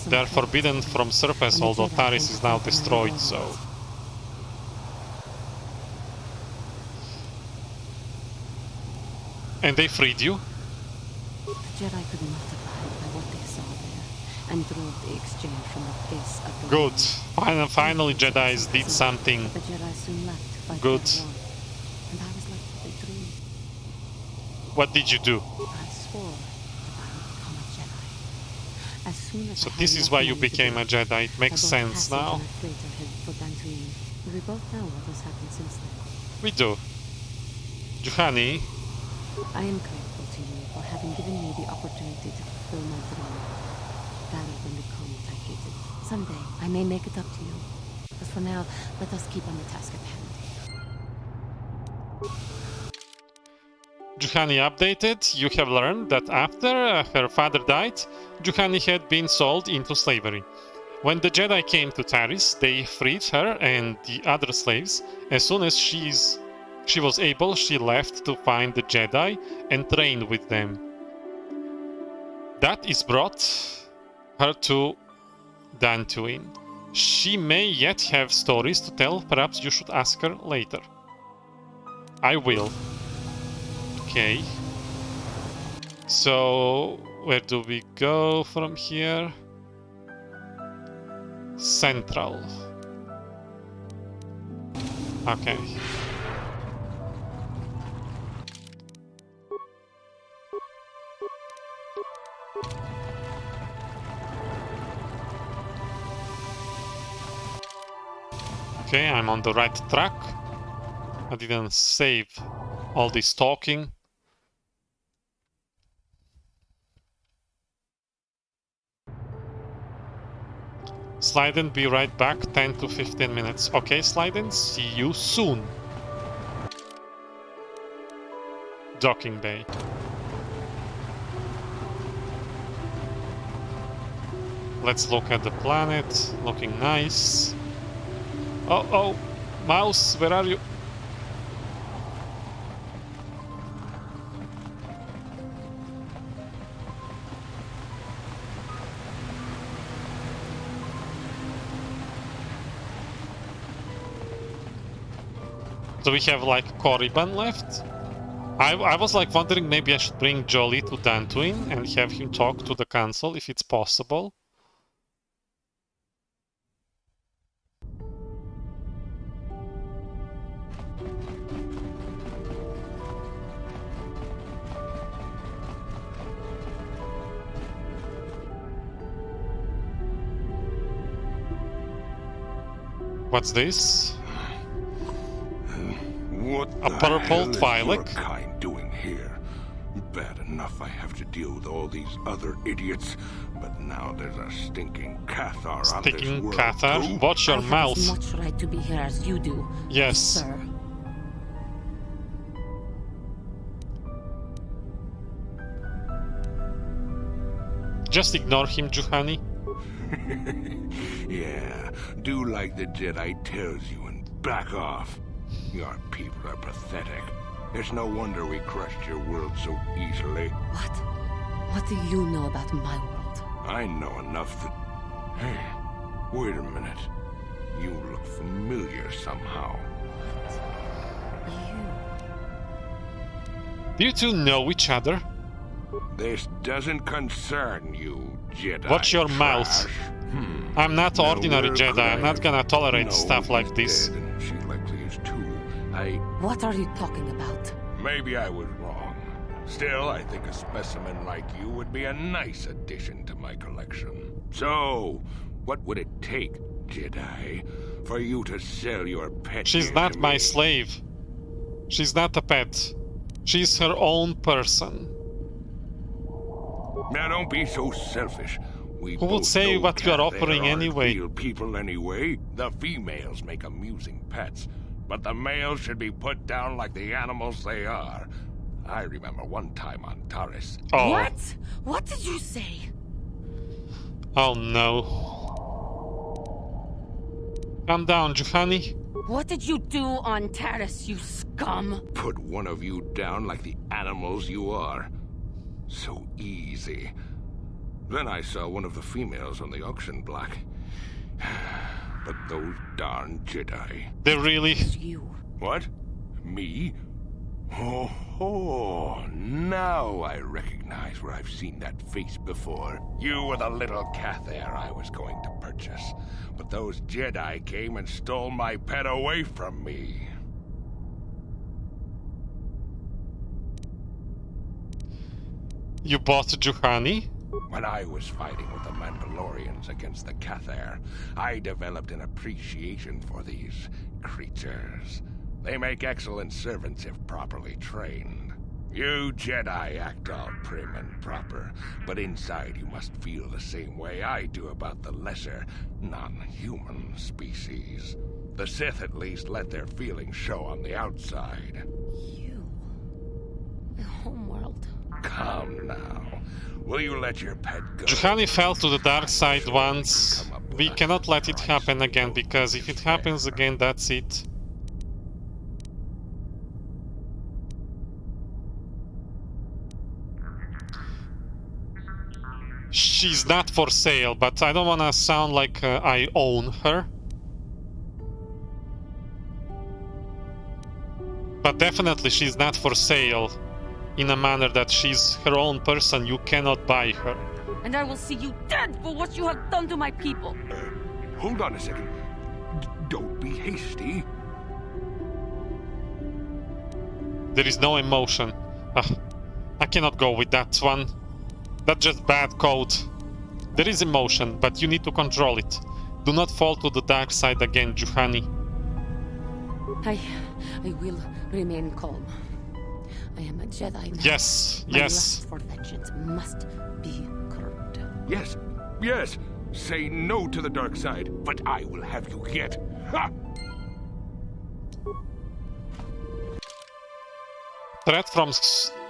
[SPEAKER 1] They are forbidden from surface, although Paris is now destroyed, so... And they freed you?
[SPEAKER 8] The Jedi could not abide by what they saw there, and drove the exchange from the face of the
[SPEAKER 1] Good.
[SPEAKER 8] land.
[SPEAKER 1] Finally Jedis did something
[SPEAKER 8] The Jedi soon left to fight
[SPEAKER 1] good.
[SPEAKER 8] their war, and I was left with a dream.
[SPEAKER 1] What did you do?
[SPEAKER 8] I swore that I would become a Jedi. As soon as
[SPEAKER 1] So
[SPEAKER 8] I had
[SPEAKER 1] this is
[SPEAKER 8] enough
[SPEAKER 1] why you
[SPEAKER 8] money to
[SPEAKER 1] became
[SPEAKER 8] do
[SPEAKER 1] a Jedi. It makes
[SPEAKER 8] I bought
[SPEAKER 1] sense
[SPEAKER 8] passage
[SPEAKER 1] now.
[SPEAKER 8] on a freighter headed for Dantooine. We
[SPEAKER 13] We both know what has happened since then.
[SPEAKER 1] We do. Juhani.
[SPEAKER 13] I am grateful to you for having given me the opportunity to fulfill my dream. Rather than become what I hated. Someday, I may make it up to you. But for now, let us keep on the task at hand.
[SPEAKER 1] Juhani updated. You have learned that after her father died, Juhani had been sold into slavery. When the Jedi came to Taris, they freed her and the other slaves. As soon as she was able, she left to find the Jedi and train with them. That is brought her to Dantooine. She may yet have stories to tell. Perhaps you should ask her later. I will. Okay. So, where do we go from here? Central. Okay. Okay, I'm on the right track. I didn't save all this talking. Sliden, be right back, 10 to 15 minutes. Okay, Sliden, see you soon. Docking bay. Let's look at the planet, looking nice. Oh, mouse, where are you? So we have like Korriban left. I was like wondering maybe I should bring Jolly to Dantooine and have him talk to the council if it's possible. What's this?
[SPEAKER 11] What
[SPEAKER 1] a purple
[SPEAKER 11] Twi'lek? What
[SPEAKER 1] Twi'lek?
[SPEAKER 11] kind doing here? Bad enough I have to deal with all these other idiots, but now there's a stinking KotOR on this
[SPEAKER 1] Stinking
[SPEAKER 11] world
[SPEAKER 1] KotOR?
[SPEAKER 11] too?
[SPEAKER 1] Watch your
[SPEAKER 13] I have
[SPEAKER 1] mouth.
[SPEAKER 13] as much right to be here as you do,
[SPEAKER 1] Yes.
[SPEAKER 13] sir.
[SPEAKER 11] Just ignore him, Juhani. Yeah, do like the Jedi tells you and back off. Your people are pathetic. It's no wonder we crushed your world so easily.
[SPEAKER 13] What? What do you know about my world?
[SPEAKER 11] I know enough that... Hey, wait a minute. You look familiar somehow.
[SPEAKER 1] Do you two know each other?
[SPEAKER 11] This doesn't concern you, Jedi.
[SPEAKER 1] Watch your mouth. I'm not
[SPEAKER 11] Now,
[SPEAKER 1] ordinary
[SPEAKER 11] where
[SPEAKER 1] Jedi.
[SPEAKER 11] could I
[SPEAKER 1] I'm not gonna tolerate
[SPEAKER 11] No,
[SPEAKER 1] stuff like
[SPEAKER 11] he's
[SPEAKER 1] this.
[SPEAKER 11] dead, and she likely is too.
[SPEAKER 13] What are you talking about?
[SPEAKER 11] Maybe I was wrong. Still, I think a specimen like you would be a nice addition to my collection. So, what would it take, Jedi, for you to sell your pet?
[SPEAKER 1] She's not my slave. She's not a pet. She's her own person.
[SPEAKER 11] Now, don't be so selfish. We
[SPEAKER 1] Who would
[SPEAKER 11] both
[SPEAKER 1] say
[SPEAKER 11] know
[SPEAKER 1] what you're
[SPEAKER 11] KotOR
[SPEAKER 1] offering
[SPEAKER 11] aren't
[SPEAKER 1] anyway?
[SPEAKER 11] Real people anyway. The females make amusing pets, but the males should be put down like the animals they are. I remember one time on Taris.
[SPEAKER 1] Oh.
[SPEAKER 13] What? What did you say?
[SPEAKER 1] Oh no. Calm down, Juhani.
[SPEAKER 13] What did you do on Taris, you scum?
[SPEAKER 11] Put one of you down like the animals you are. So easy. Then I saw one of the females on the auction block. But those darn Jedi.
[SPEAKER 1] They really...
[SPEAKER 13] You.
[SPEAKER 11] What? Me? Oh, now I recognize where I've seen that face before. You were the little KotOR I was going to purchase. But those Jedi came and stole my pet away from me.
[SPEAKER 1] You bought Juhani?
[SPEAKER 4] When I was fighting with the Mandalorians against the KotOR, I developed an appreciation for these creatures. They make excellent servants if properly trained. You Jedi act all prim and proper, but inside you must feel the same way I do about the lesser, non-human species. The Sith at least let their feelings show on the outside.
[SPEAKER 13] You... the homeworld.
[SPEAKER 4] Come now. Will you let your pet go?
[SPEAKER 1] Juhani fell to the dark side once. We cannot let it happen again, because if it happens again, that's it. She's not for sale, but I don't want to sound like I own her. But definitely she's not for sale in a manner that she's her own person. You cannot buy her.
[SPEAKER 8] And I will see you dead for what you have done to my people.
[SPEAKER 4] Hold on a second. Don't be hasty.
[SPEAKER 1] There is no emotion. I cannot go with that one. That's just bad code. There is emotion, but you need to control it. Do not fall to the dark side again, Juhani.
[SPEAKER 13] I will remain calm. I am a Jedi now.
[SPEAKER 1] Yes,
[SPEAKER 13] My
[SPEAKER 1] yes.
[SPEAKER 13] lust for vengeance must be curbed.
[SPEAKER 4] Yes, yes. Say no to the dark side, but I will have you yet. Ha!
[SPEAKER 1] Threat from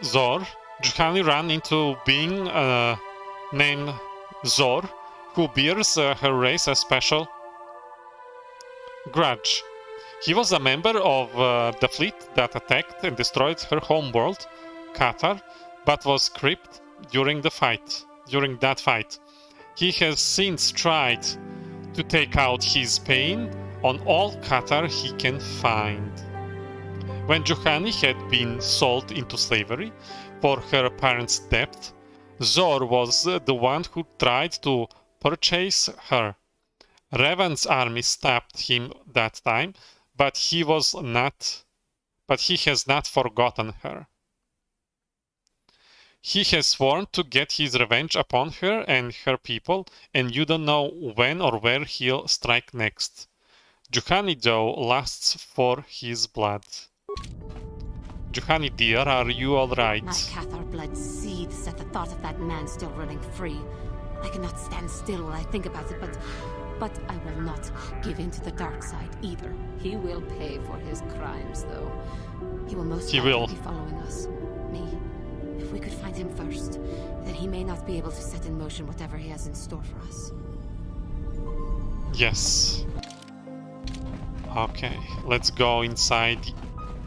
[SPEAKER 1] Zor. Juhani ran into being named Zor, who bears her race a special grudge. He was a member of the fleet that attacked and destroyed her homeworld, KotOR, but was crippled during that fight. He has since tried to take out his pain on all KotOR he can find. When Juhani had been sold into slavery for her parents' debt, Zor was the one who tried to purchase her. Revan's army stabbed him that time, but he has not forgotten her. He has sworn to get his revenge upon her and her people, and you don't know when or where he'll strike next. Juhani, though, lusts for his blood. Juhani, dear, are you alright?
[SPEAKER 13] My KotOR blood seethes at the thought of that man still running free. I cannot stand still when I think about it, but I will not give in to the dark side either. He will pay for his crimes, though. He will most likely be following us. Me. If we could find him first, then he may not be able to set in motion whatever he has in store for us.
[SPEAKER 1] Yes. Okay, let's go inside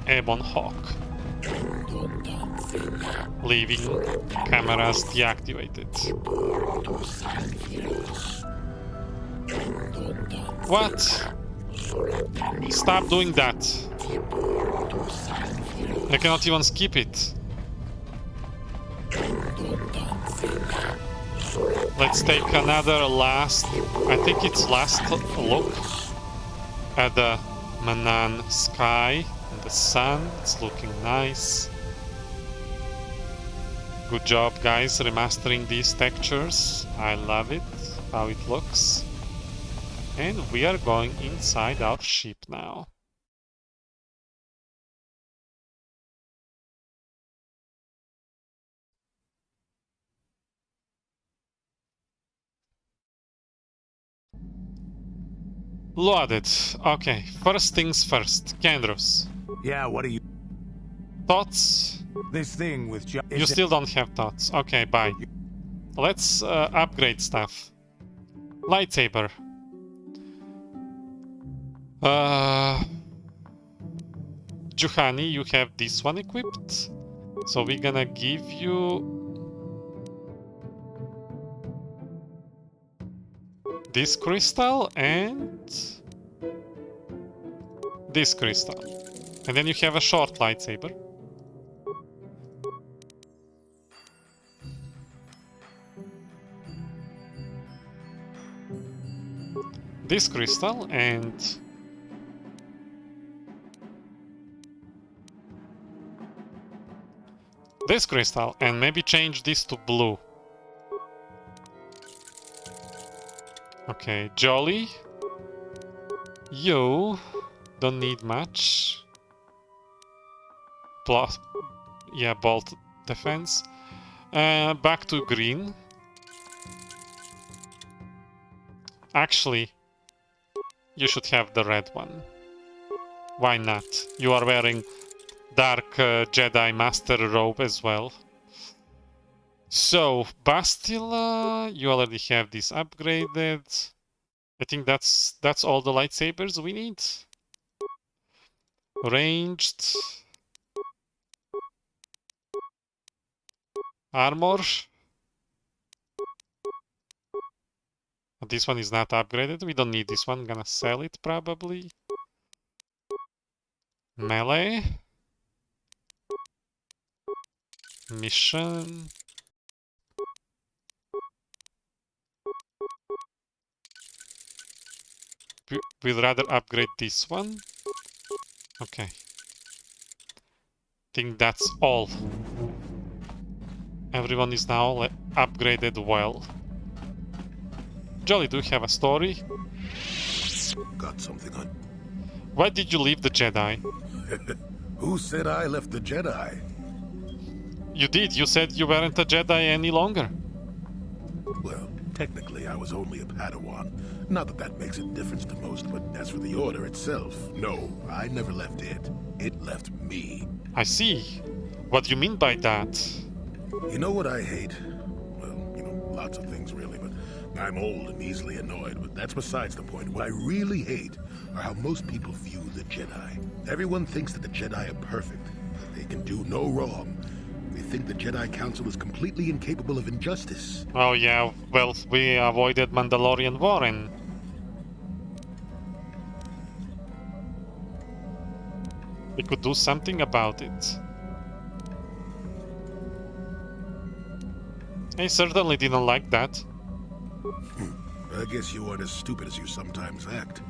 [SPEAKER 1] Ebon Hawk. Leaving cameras deactivated. What? Stop doing that. I cannot even skip it. Let's take another last, I think it's last look at the Manaan sky and the sun. It's looking nice. Good job, guys, remastering these textures. I love it, how it looks. And we are going inside our ship now. Loaded. Okay, first things first. Kendros.
[SPEAKER 12] Yeah, what are you...
[SPEAKER 1] Thoughts?
[SPEAKER 12] This thing with...
[SPEAKER 1] You still don't have thoughts. Okay, bye. Let's upgrade stuff. Lightsaber. Juhani, you have this one equipped. So we're gonna give you this crystal and this crystal. And then you have a short lightsaber. This crystal and this crystal, and maybe change this to blue. Okay, Jolly. You don't need much. Plus, yeah, bolt defense. Back to green. Actually, you should have the red one. Why not? You are wearing Dark Jedi Master robe as well. So, Bastila, you already have this upgraded. I think that's all the lightsabers we need. Ranged. Armor. This one is not upgraded. We don't need this one. Gonna sell it probably. Melee. Mission. We'd rather upgrade this one. Okay. Think that's all. Everyone is now upgraded well. Jolly, do you have a story?
[SPEAKER 11] Got something on.
[SPEAKER 1] Why did you leave the Jedi?
[SPEAKER 11] Who said I left the Jedi?
[SPEAKER 1] You did. You said you weren't a Jedi any longer.
[SPEAKER 11] Well, technically I was only a Padawan. Not that that makes a difference to most, but as for the Order itself, no, I never left it. It left me.
[SPEAKER 1] I see. What do you mean by that?
[SPEAKER 11] You know what I hate? Well, you know, lots of things really, but I'm old and easily annoyed, but that's besides the point. What I really hate are how most people view the Jedi. Everyone thinks that the Jedi are perfect. They can do no wrong. They think the Jedi Council is completely incapable of injustice.
[SPEAKER 1] Oh yeah, well, we avoided Mandalorian War and... we could do something about it. I certainly didn't like that.
[SPEAKER 11] I guess you aren't as stupid as you sometimes act.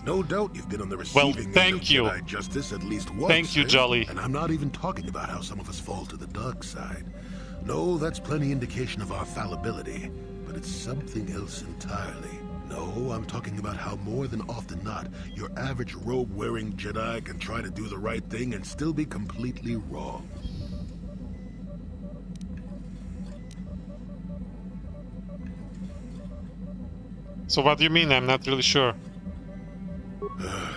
[SPEAKER 11] No doubt you've been on the receiving end of Jedi justice at least once.
[SPEAKER 1] Thank you, Jolly.
[SPEAKER 11] And I'm not even talking about how some of us fall to the dark side. No, that's plenty indication of our fallibility. But it's something else entirely. No, I'm talking about how more than often not, your average robe-wearing Jedi can try to do the right thing and still be completely wrong.
[SPEAKER 1] So what do you mean? I'm not really sure.
[SPEAKER 11] I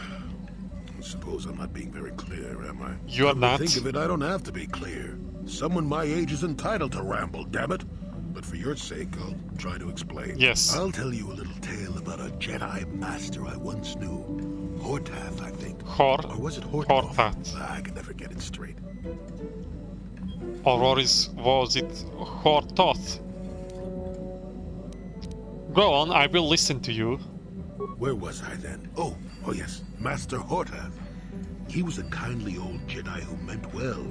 [SPEAKER 11] suppose I'm not being very clear, am I?
[SPEAKER 1] You are not?
[SPEAKER 11] Think of it, I don't have to be clear. Someone my age is entitled to ramble, damn it. But for your sake, I'll try to explain.
[SPEAKER 1] Yes.
[SPEAKER 11] I'll tell you a little tale about a Jedi master I once knew. Hortath, I think.
[SPEAKER 1] Or
[SPEAKER 11] was it
[SPEAKER 1] Hortath?
[SPEAKER 11] I can never get it straight.
[SPEAKER 1] Or was it Hortoth? Go on, I will listen to you.
[SPEAKER 11] Where was I then? Oh yes, Master Hortath. He was a kindly old Jedi who meant well,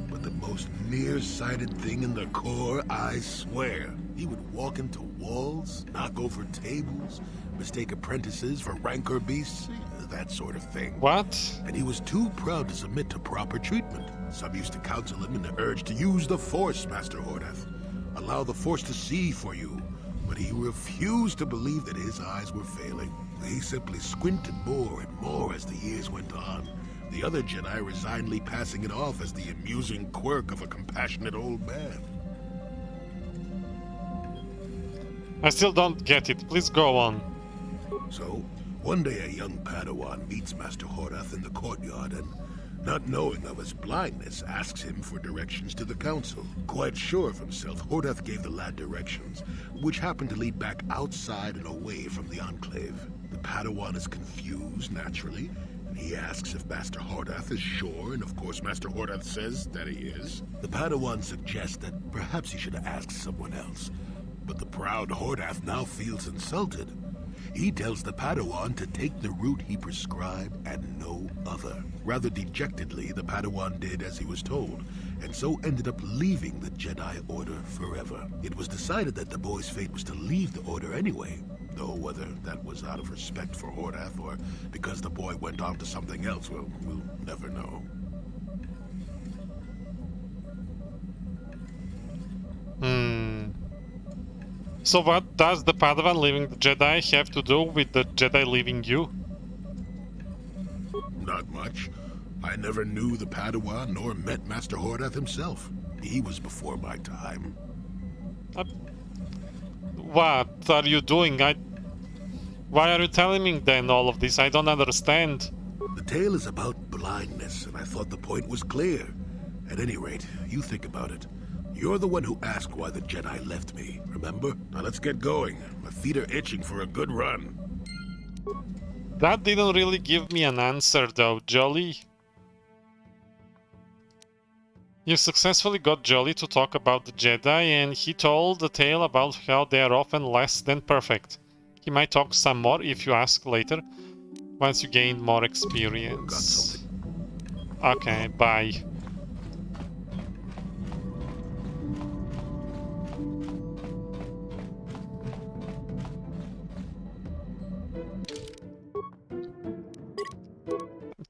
[SPEAKER 11] but the most nearsighted thing in the Corps, I swear. He would walk into walls, knock over tables, mistake apprentices for rancor beasts, that sort of thing.
[SPEAKER 1] What?
[SPEAKER 11] And he was too proud to submit to proper treatment. Some used to counsel him in the urge to use the Force, Master Hortath. Allow the Force to see for you. But he refused to believe that his eyes were failing. He simply squinted more and more as the years went on. The other Jedi resignedly passing it off as the amusing quirk of a compassionate old man.
[SPEAKER 1] I still don't get it. Please go on.
[SPEAKER 11] So, one day a young Padawan meets Master Hortath in the courtyard and, not knowing of his blindness, asks him for directions to the council. Quite sure of himself, Hortath gave the lad directions, which happened to lead back outside and away from the Enclave. The Padawan is confused, naturally, and he asks if Master Hortath is sure, and of course Master Hortath says that he is. The Padawan suggests that perhaps he should ask someone else, but the proud Hortath now feels insulted. He tells the Padawan to take the route he prescribed and no other. Rather dejectedly, the Padawan did as he was told, and so ended up leaving the Jedi Order forever. It was decided that the boy's fate was to leave the Order anyway, though whether that was out of respect for Hortath or because the boy went on to something else, well, we'll never know.
[SPEAKER 1] So what does the Padawan leaving the Jedi have to do with the Jedi leaving you?
[SPEAKER 11] Not much. I never knew the Padawan nor met Master Hordath himself. He was before my time.
[SPEAKER 1] What are you doing? Why are you telling me then all of this? I don't understand.
[SPEAKER 11] The tale is about blindness, and I thought the point was clear. At any rate, you think about it. You're the one who asked why the Jedi left me, remember? Now let's get going. My feet are itching for a good run.
[SPEAKER 1] That didn't really give me an answer though, Jolly. You successfully got Jolly to talk about the Jedi, and he told the tale about how they are often less than perfect. He might talk some more if you ask later, once you gain more experience. Okay, bye.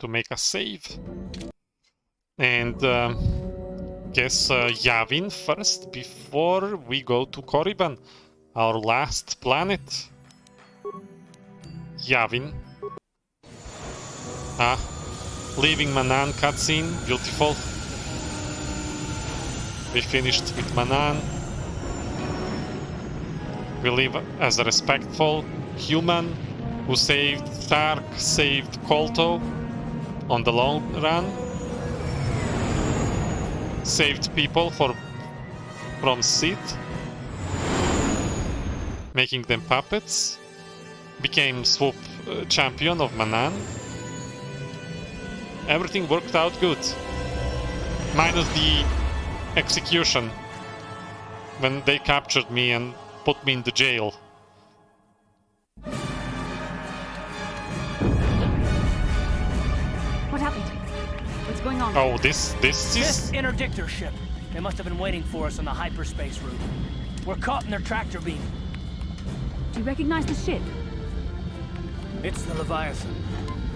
[SPEAKER 1] To make a save. And guess Yavin first before we go to Korriban, our last planet. Yavin. Ah, leaving Manaan cutscene, beautiful. We finished with Manaan. We live as a respectful human who saved Stark, saved KotOR on the long run. Saved people from Sith, making them puppets. Became swoop champion of Manaan. Everything worked out good. Minus the execution. When they captured me and put me in the jail.
[SPEAKER 14] What happened? What's going on?
[SPEAKER 1] Oh, this is...
[SPEAKER 15] interdictor ship. They must have been waiting for us on the hyperspace route. We're caught in their tractor beam.
[SPEAKER 14] Do you recognize the ship?
[SPEAKER 15] It's the Leviathan.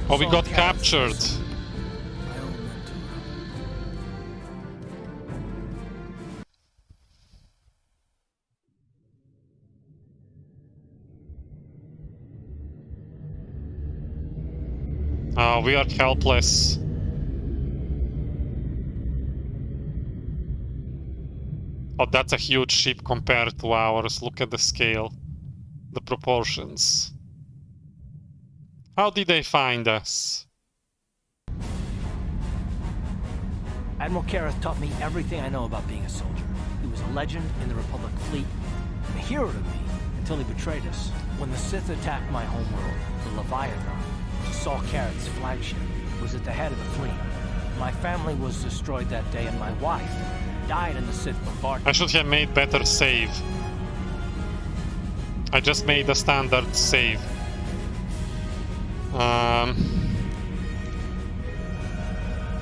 [SPEAKER 1] Oh, we got captured. Oh, we are helpless. Oh, that's a huge ship compared to ours. Look at the scale. The proportions. How did they find us?
[SPEAKER 15] Admiral Kareth taught me everything I know about being a soldier. He was a legend in the Republic fleet, and a hero to me until he betrayed us. When the Sith attacked my homeworld, the Leviathan, Saul Kareth's flagship, was at the head of the fleet. My family was destroyed that day, and my wife died in the Sith bombardment.
[SPEAKER 1] I should have made better save. I just made a standard save.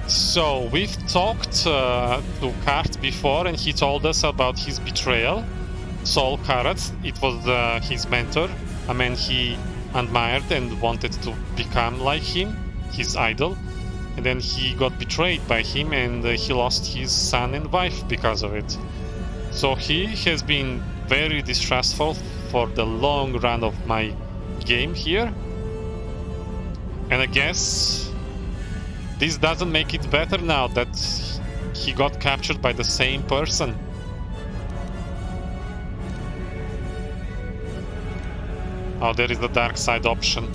[SPEAKER 1] So we've talked to Kart before, and he told us about his betrayal. Saul Kareth, it was his mentor, a man he admired and wanted to become like him, his idol. And then he got betrayed by him, and he lost his son and wife because of it. So he has been very distrustful for the long run of my game here. And I guess this doesn't make it better now that he got captured by the same person. Oh, there is the dark side option.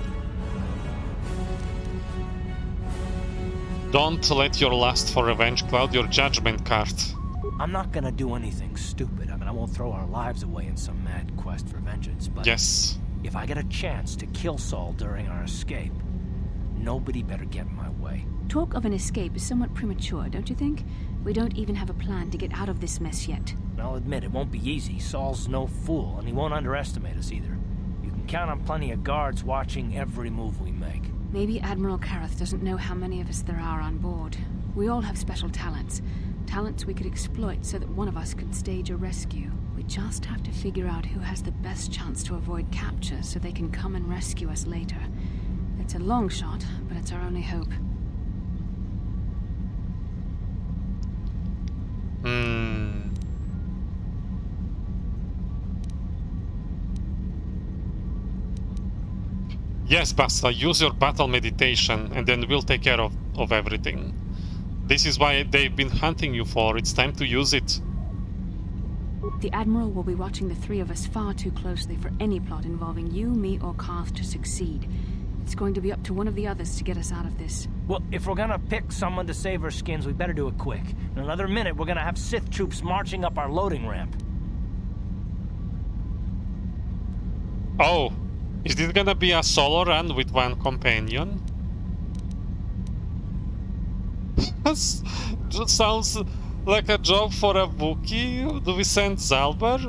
[SPEAKER 1] Don't let your lust for revenge cloud your judgment card.
[SPEAKER 15] I'm not gonna do anything stupid. I mean, I won't throw our lives away in some mad quest for vengeance, but...
[SPEAKER 1] Yes.
[SPEAKER 15] If I get a chance to kill Saul during our escape, nobody better get in my way.
[SPEAKER 14] Talk of an escape is somewhat premature, don't you think? We don't even have a plan to get out of this mess yet.
[SPEAKER 15] I'll admit, it won't be easy. Saul's no fool, and he won't underestimate us either. You can count on plenty of guards watching every move we make.
[SPEAKER 14] Maybe Admiral Kareth doesn't know how many of us there are on board. We all have special talents. Talents we could exploit so that one of us could stage a rescue. We just have to figure out who has the best chance to avoid capture so they can come and rescue us later. It's a long shot, but it's our only hope.
[SPEAKER 1] Yes, Basta, use your battle meditation and then we'll take care of everything. This is why they've been hunting you for. It's time to use it.
[SPEAKER 14] The Admiral will be watching the three of us far too closely for any plot involving you, me, or Koth to succeed. It's going to be up to one of the others to get us out of this.
[SPEAKER 15] Well, if we're gonna pick someone to save our skins, we better do it quick. In another minute, we're gonna have Sith troops marching up our loading ramp.
[SPEAKER 1] Oh, is this gonna be a solo run with one companion? Just sounds like a job for a Wookiee. Do we send Zalbar?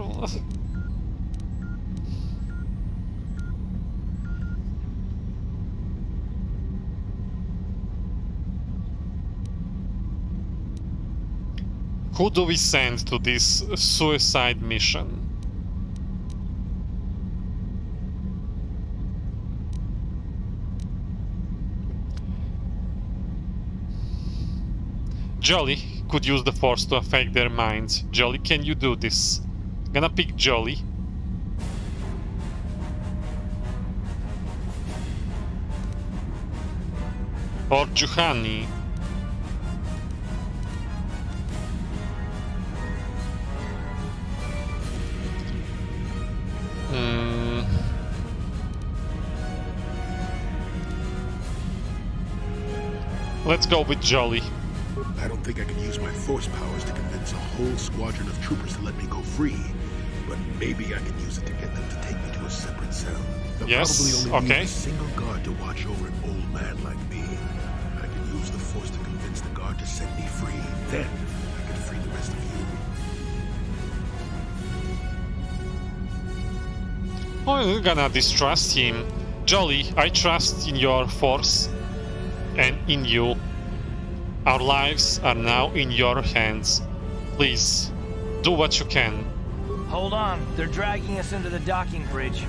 [SPEAKER 1] Who do we send to this suicide mission? Jolly could use the Force to affect their minds. Jolly, can you do this? Gonna pick Jolly. Or Juhani. Let's go with Jolly.
[SPEAKER 11] I don't think I can use my force powers to convince a whole squadron of troopers to let me go free, but maybe I can use it to get them to take me to a separate cell. They'll probably only need a single guard to watch over an old man like me. I can use the force to convince the guard to set me free. Then I can free the rest of you.
[SPEAKER 1] Oh, you're gonna distrust him. Jolly, I trust in your force and in you. Our lives are now in your hands. Please, do what you can.
[SPEAKER 15] Hold on, they're dragging us into the docking bridge.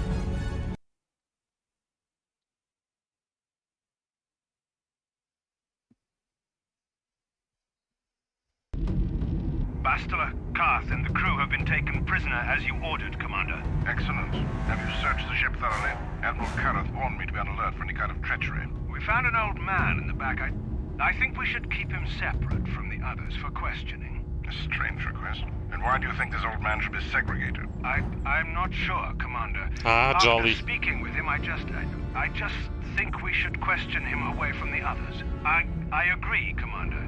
[SPEAKER 16] Bastila, Koth, and the crew have been taken prisoner as you ordered, Commander.
[SPEAKER 4] Excellent. Have you searched the ship thoroughly? Admiral Kareth warned me to be on alert for any kind of treachery.
[SPEAKER 16] We found an old man in the back. I think we should keep him separate from the others for questioning.
[SPEAKER 4] A strange request. And why do you think this old man should be segregated?
[SPEAKER 16] I'm not sure, Commander.
[SPEAKER 1] Jolly.
[SPEAKER 16] After speaking with him, I just think we should question him away from the others. I agree, Commander.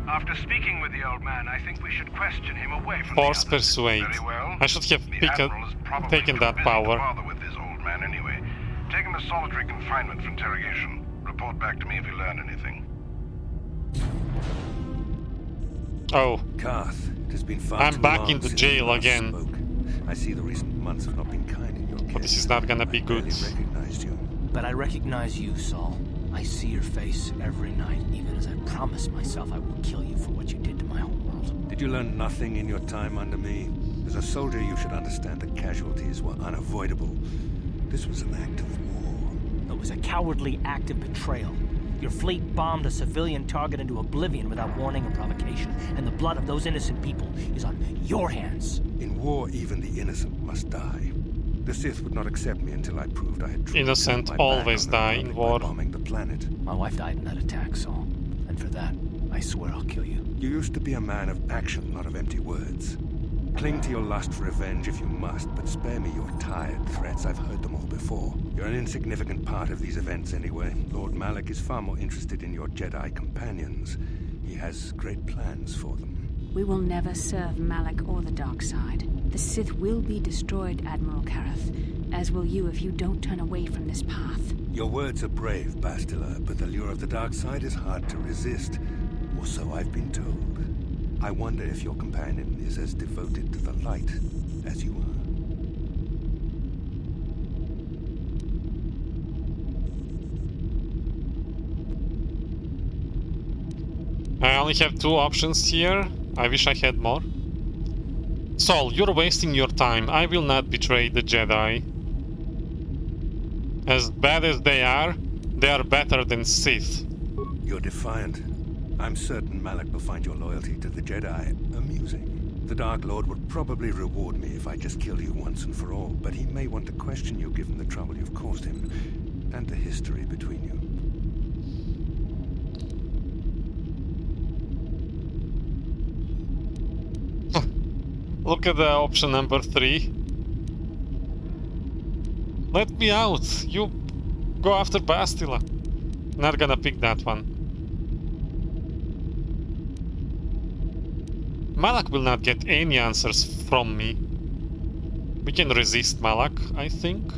[SPEAKER 16] After speaking with the old man, I think we should question him away from
[SPEAKER 1] Force
[SPEAKER 16] the others.
[SPEAKER 1] Persuade.
[SPEAKER 4] Very well.
[SPEAKER 1] I should have taken that
[SPEAKER 4] To
[SPEAKER 1] power.
[SPEAKER 4] bother with this old man anyway. Take him to solitary confinement for interrogation. Report back to me if you learn anything.
[SPEAKER 1] Oh.
[SPEAKER 6] Koth, it has been far
[SPEAKER 1] I'm
[SPEAKER 6] too
[SPEAKER 1] back
[SPEAKER 6] long
[SPEAKER 1] in the
[SPEAKER 6] since
[SPEAKER 1] jail
[SPEAKER 6] we last
[SPEAKER 1] again.
[SPEAKER 6] spoke. I see the recent months have not been kind in your case.
[SPEAKER 1] But this is not gonna be good.
[SPEAKER 6] I recognized you.
[SPEAKER 15] But I recognize you, Saul. I see your face every night, even as I promised myself I will kill you for what you did to my homeworld.
[SPEAKER 6] Did you learn nothing in your time under me? As a soldier, you should understand that casualties were unavoidable. This was an act of war.
[SPEAKER 15] It was a cowardly act of betrayal. Your fleet bombed a civilian target into oblivion without warning or provocation, and the blood of those innocent people is on your hands.
[SPEAKER 6] In war, even the innocent must die. The Sith would not accept me until I proved I had truly
[SPEAKER 1] Innocent
[SPEAKER 6] turned my back
[SPEAKER 1] always
[SPEAKER 6] on
[SPEAKER 1] die
[SPEAKER 6] them
[SPEAKER 1] in
[SPEAKER 6] by
[SPEAKER 1] war.
[SPEAKER 6] bombing the planet.
[SPEAKER 15] My wife died in that attack, Saul. And for that, I swear I'll kill you.
[SPEAKER 6] You used to be a man of action, not of empty words. Cling to your lust for revenge if you must, but spare me your tired threats. I've heard them all before. You're an insignificant part of these events anyway. Lord Malak is far more interested in your Jedi companions. He has great plans for them.
[SPEAKER 14] We will never serve Malak or the dark side. The Sith will be destroyed, Admiral Kareth, as will you if you don't turn away from this path.
[SPEAKER 6] Your words are brave, Bastila, but the lure of the dark side is hard to resist. Or so I've been told. I wonder if your companion is as devoted to the light as you are.
[SPEAKER 1] I only have two options here. I wish I had more. Saul, you're wasting your time. I will not betray the Jedi. As bad as they are better than Sith.
[SPEAKER 6] You're defiant. I'm certain Malak will find your loyalty to the Jedi amusing. The Dark Lord would probably reward me if I just killed you once and for all, but he may want to question you given the trouble you've caused him.
[SPEAKER 4] and the history between you.
[SPEAKER 1] Look at the option number 3. Let me out! You go after Bastila. Not gonna pick that one. Malak will not get any answers from me. We can resist Malak, I think.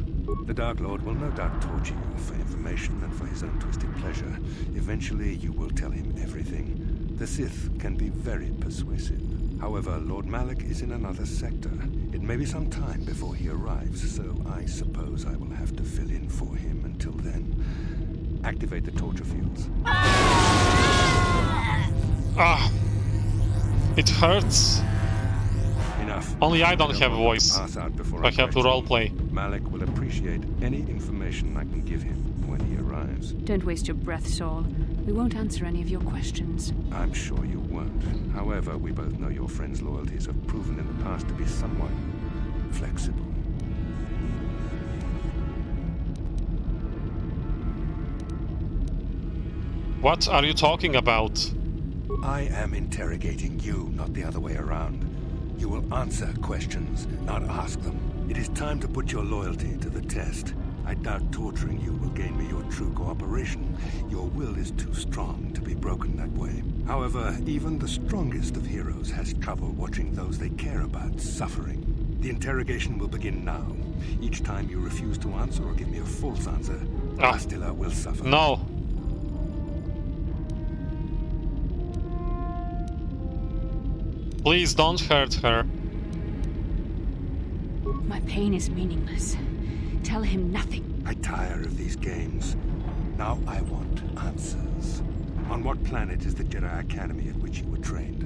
[SPEAKER 11] The Dark Lord will no doubt torture you for information and for his own twisted pleasure. Eventually, you will tell him everything. The Sith can be very persuasive. However, Lord Malak is in another sector. It may be some time before he arrives, so I suppose I will have to fill in for him until then. Activate the torture fields.
[SPEAKER 1] Ah! It hurts.
[SPEAKER 11] Enough.
[SPEAKER 1] Only I don't have a voice.
[SPEAKER 11] Pass out before
[SPEAKER 1] I have to roleplay.
[SPEAKER 11] Malak will appreciate any information I can give him when he arrives.
[SPEAKER 14] Don't waste your breath, Saul. We won't answer any of your questions.
[SPEAKER 11] I'm sure you won't. However, we both know your friend's loyalties have proven in the past to be somewhat flexible.
[SPEAKER 1] What are you talking about?
[SPEAKER 11] I am interrogating you, not the other way around. You will answer questions, not ask them. It is time to put your loyalty to the test. I doubt torturing you will gain me your true cooperation. Your will is too strong to be broken that way. However, even the strongest of heroes has trouble watching those they care about suffering. The interrogation will begin now. Each time you refuse to answer or give me a false answer, Bastila will suffer.
[SPEAKER 1] No. Please don't hurt her.
[SPEAKER 14] My pain is meaningless. Tell him nothing.
[SPEAKER 11] I tire of these games. Now I want answers. On what planet is the Jedi Academy at which you were trained?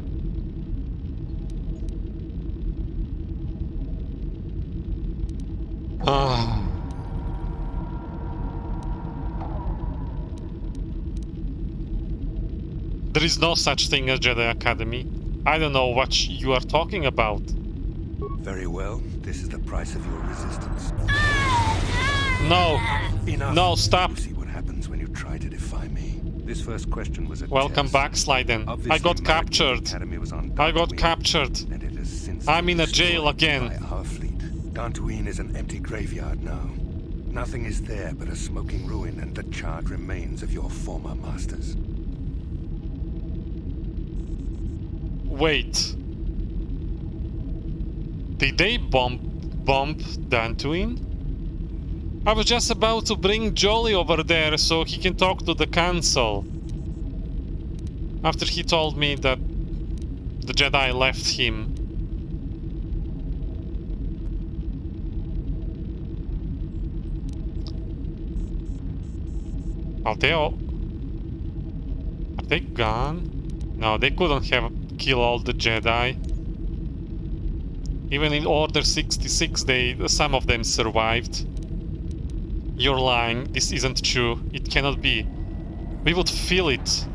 [SPEAKER 1] There is no such thing as Jedi Academy. I don't know what you are talking about.
[SPEAKER 11] Very well. This is the price of your resistance.
[SPEAKER 1] No.
[SPEAKER 11] Enough.
[SPEAKER 1] No, stop.
[SPEAKER 11] You see what happens when you try to defy me. This first question was a
[SPEAKER 1] Welcome
[SPEAKER 11] test.
[SPEAKER 1] back, Slyden. I got captured. I got captured.
[SPEAKER 11] And it has since
[SPEAKER 1] I'm in a jail again.
[SPEAKER 11] By our fleet. Dantooine is an empty graveyard now. Nothing is there but a smoking ruin and the charred remains of your former masters.
[SPEAKER 1] Wait. Did they bomb Dantooine? I was just about to bring Jolly over there so he can talk to the council. After he told me that the Jedi left him. Are they all... Are they gone? No, they couldn't have killed all the Jedi. Even in Order 66, some of them survived. You're lying. This isn't true. It cannot be. We would feel it.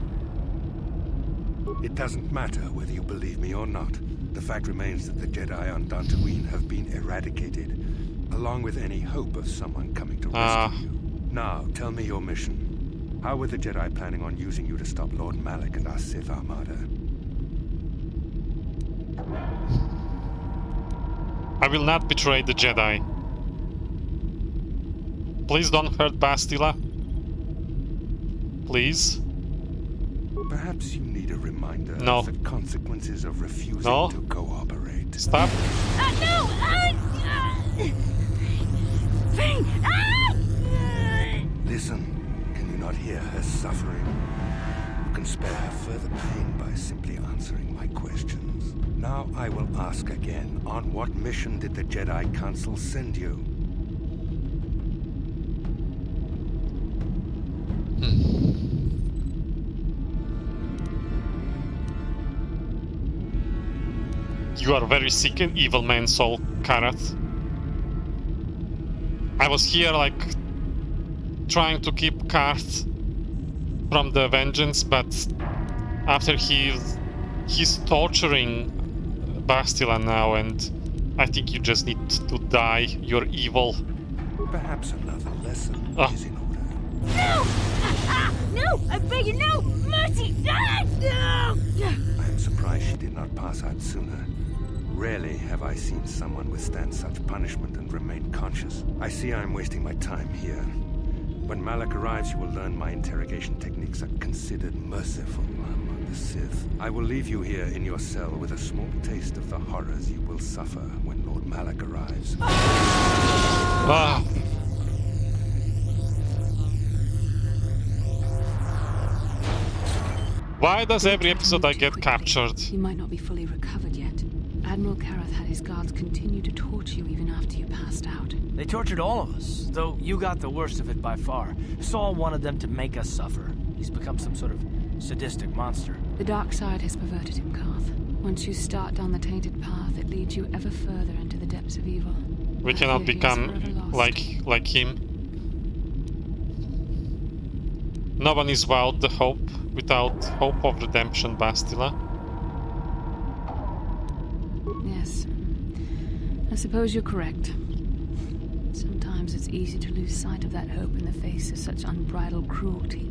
[SPEAKER 11] It doesn't matter whether you believe me or not. The fact remains that the Jedi on Dantooine have been eradicated, along with any hope of someone coming to rescue you. Now, tell me your mission. How were the Jedi planning on using you to stop Lord Malak and our Sith Armada?
[SPEAKER 1] I will not betray the Jedi. Please don't hurt Bastila. Please.
[SPEAKER 11] Perhaps you need a reminder
[SPEAKER 1] No.
[SPEAKER 11] of the consequences of refusing
[SPEAKER 1] No.
[SPEAKER 11] to cooperate.
[SPEAKER 1] Stop.
[SPEAKER 13] No!
[SPEAKER 11] Listen. Can you not hear her suffering? You can spare her further pain by simply answering my questions. Now I will ask again. On what mission did the Jedi Council send you?
[SPEAKER 1] You are very sick and evil man, Selkath. I was here, like, trying to keep Karth from the vengeance, but after he's torturing Bastila now, and I think you just need to die. You're evil.
[SPEAKER 11] Perhaps another lesson is in order.
[SPEAKER 17] No! No! I beg you, no! Mercy! No!
[SPEAKER 18] I'm surprised she did not pass out sooner. Rarely have I seen someone withstand such punishment and remain conscious. I see I'm wasting my time here. When Malak arrives, you will learn my interrogation techniques are considered merciful among the Sith. I will leave you here in your cell with a small taste of the horrors you will suffer when Lord Malak arrives.
[SPEAKER 1] Ah. Why does every episode I get captured?
[SPEAKER 14] You might not be fully recovered yet. Admiral Kareth had his guards continue to torture you even after you passed out.
[SPEAKER 15] They tortured all of us, though you got the worst of it by far. Saul wanted them to make us suffer. He's become some sort of sadistic monster.
[SPEAKER 14] The dark side has perverted him, Kath. Once you start down the tainted path, it leads you ever further into the depths of evil.
[SPEAKER 1] We cannot become like him. No one is without hope of redemption, Bastila.
[SPEAKER 14] Yes. I suppose you're correct. Sometimes it's easy to lose sight of that hope in the face of such unbridled cruelty.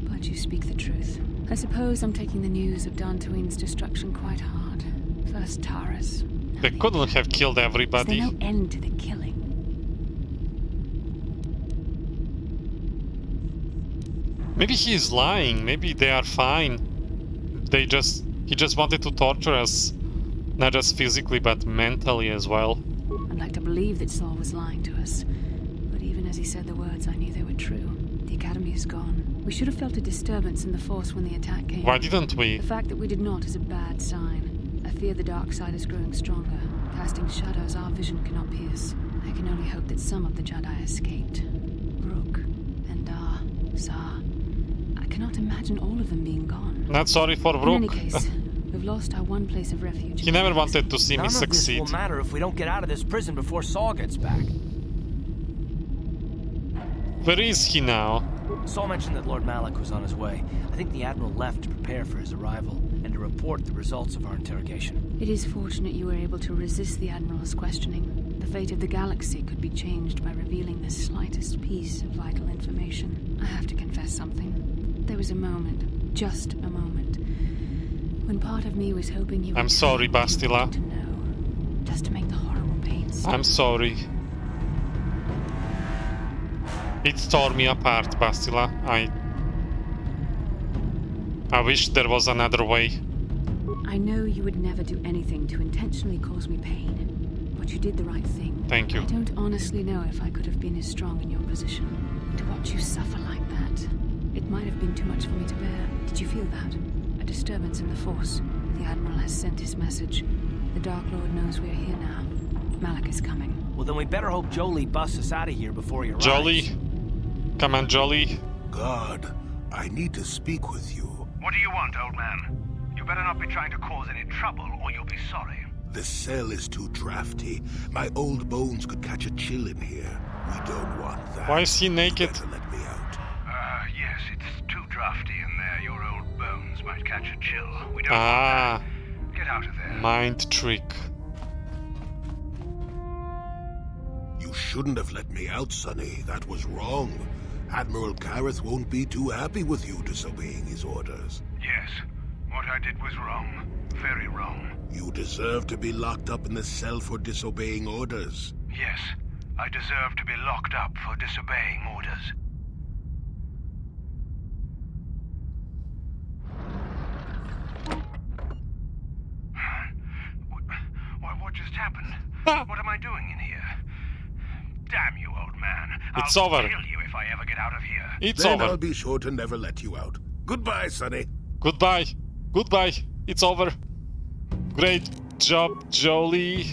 [SPEAKER 14] But you speak the truth. I suppose I'm taking the news of Dantooine's destruction quite hard. First Taurus.
[SPEAKER 1] They couldn't have killed everybody.
[SPEAKER 14] Is there no end to the killing?
[SPEAKER 1] Maybe he's lying. Maybe they are fine. He just wanted to torture us, not just physically but mentally as well.
[SPEAKER 14] I'd like to believe that Saul was lying to us, but even as he said the words, I knew they were true. The Academy is gone. We should have felt a disturbance in the Force when the attack came.
[SPEAKER 1] Why didn't we?
[SPEAKER 14] The fact that we did not is a bad sign. I fear the dark side is growing stronger, casting shadows our vision cannot pierce. I can only hope that some of the Jedi escaped. Rook, Endar, Zar. I cannot imagine all of them being gone.
[SPEAKER 1] Not sorry for Rook.
[SPEAKER 14] In any case, we've lost our one place of refuge.
[SPEAKER 1] He never wanted to see me succeed.
[SPEAKER 15] None of this will matter if we don't get out of this prison before Saul gets back.
[SPEAKER 1] Where is he now?
[SPEAKER 15] Saul mentioned that Lord Malak was on his way. I think the Admiral left to prepare for his arrival and to report the results of our interrogation.
[SPEAKER 14] It is fortunate you were able to resist the Admiral's questioning. The fate of the galaxy could be changed by revealing the slightest piece of vital information. I have to confess something. There was a moment, just a moment, when part of me was hoping you would...
[SPEAKER 1] I'm sorry, Bastila.
[SPEAKER 14] To know, just to make the horrible pain stop.
[SPEAKER 1] I'm sorry. It tore me apart, Bastila. I wish there was another way.
[SPEAKER 14] I know you would never do anything to intentionally cause me pain, but you did the right thing.
[SPEAKER 1] Thank you.
[SPEAKER 14] I don't honestly know if I could have been as strong in your position. To watch you suffer like that, it might have been too much for me to bear. Did you feel that? A disturbance in the Force. The Admiral has sent his message. The Dark Lord knows we're here now. Malak is coming.
[SPEAKER 15] Well, then we better hope Jolie busts us out of here before he arrives.
[SPEAKER 1] Jolie? Come on, Jolie.
[SPEAKER 11] Guard, I need to speak with you.
[SPEAKER 16] What do you want, old man? You better not be trying to cause any trouble, or you'll be sorry.
[SPEAKER 11] The cell is too drafty. My old bones could catch a chill in here. We don't want that.
[SPEAKER 1] Why is he naked?
[SPEAKER 11] You better let me out.
[SPEAKER 16] Yes, it's too drafty in there. Your old bones might catch a chill. We don't want that. Get out of there.
[SPEAKER 1] Mind trick.
[SPEAKER 11] You shouldn't have let me out, Sonny. That was wrong. Admiral Kareth won't be too happy with you disobeying his orders.
[SPEAKER 16] Yes, what I did was wrong. Very wrong.
[SPEAKER 11] You deserve to be locked up in the cell for disobeying orders.
[SPEAKER 16] Yes, I deserve to be locked up for disobeying orders. What just happened? What am I doing in here? Damn you, old man.
[SPEAKER 1] It's
[SPEAKER 16] I'll
[SPEAKER 1] over.
[SPEAKER 16] kill you if I ever get out of here.
[SPEAKER 1] It's
[SPEAKER 11] then
[SPEAKER 1] over.
[SPEAKER 11] I'll be sure to never let you out. Goodbye, Sonny.
[SPEAKER 1] Goodbye. Goodbye. It's over. Great job, Jolie.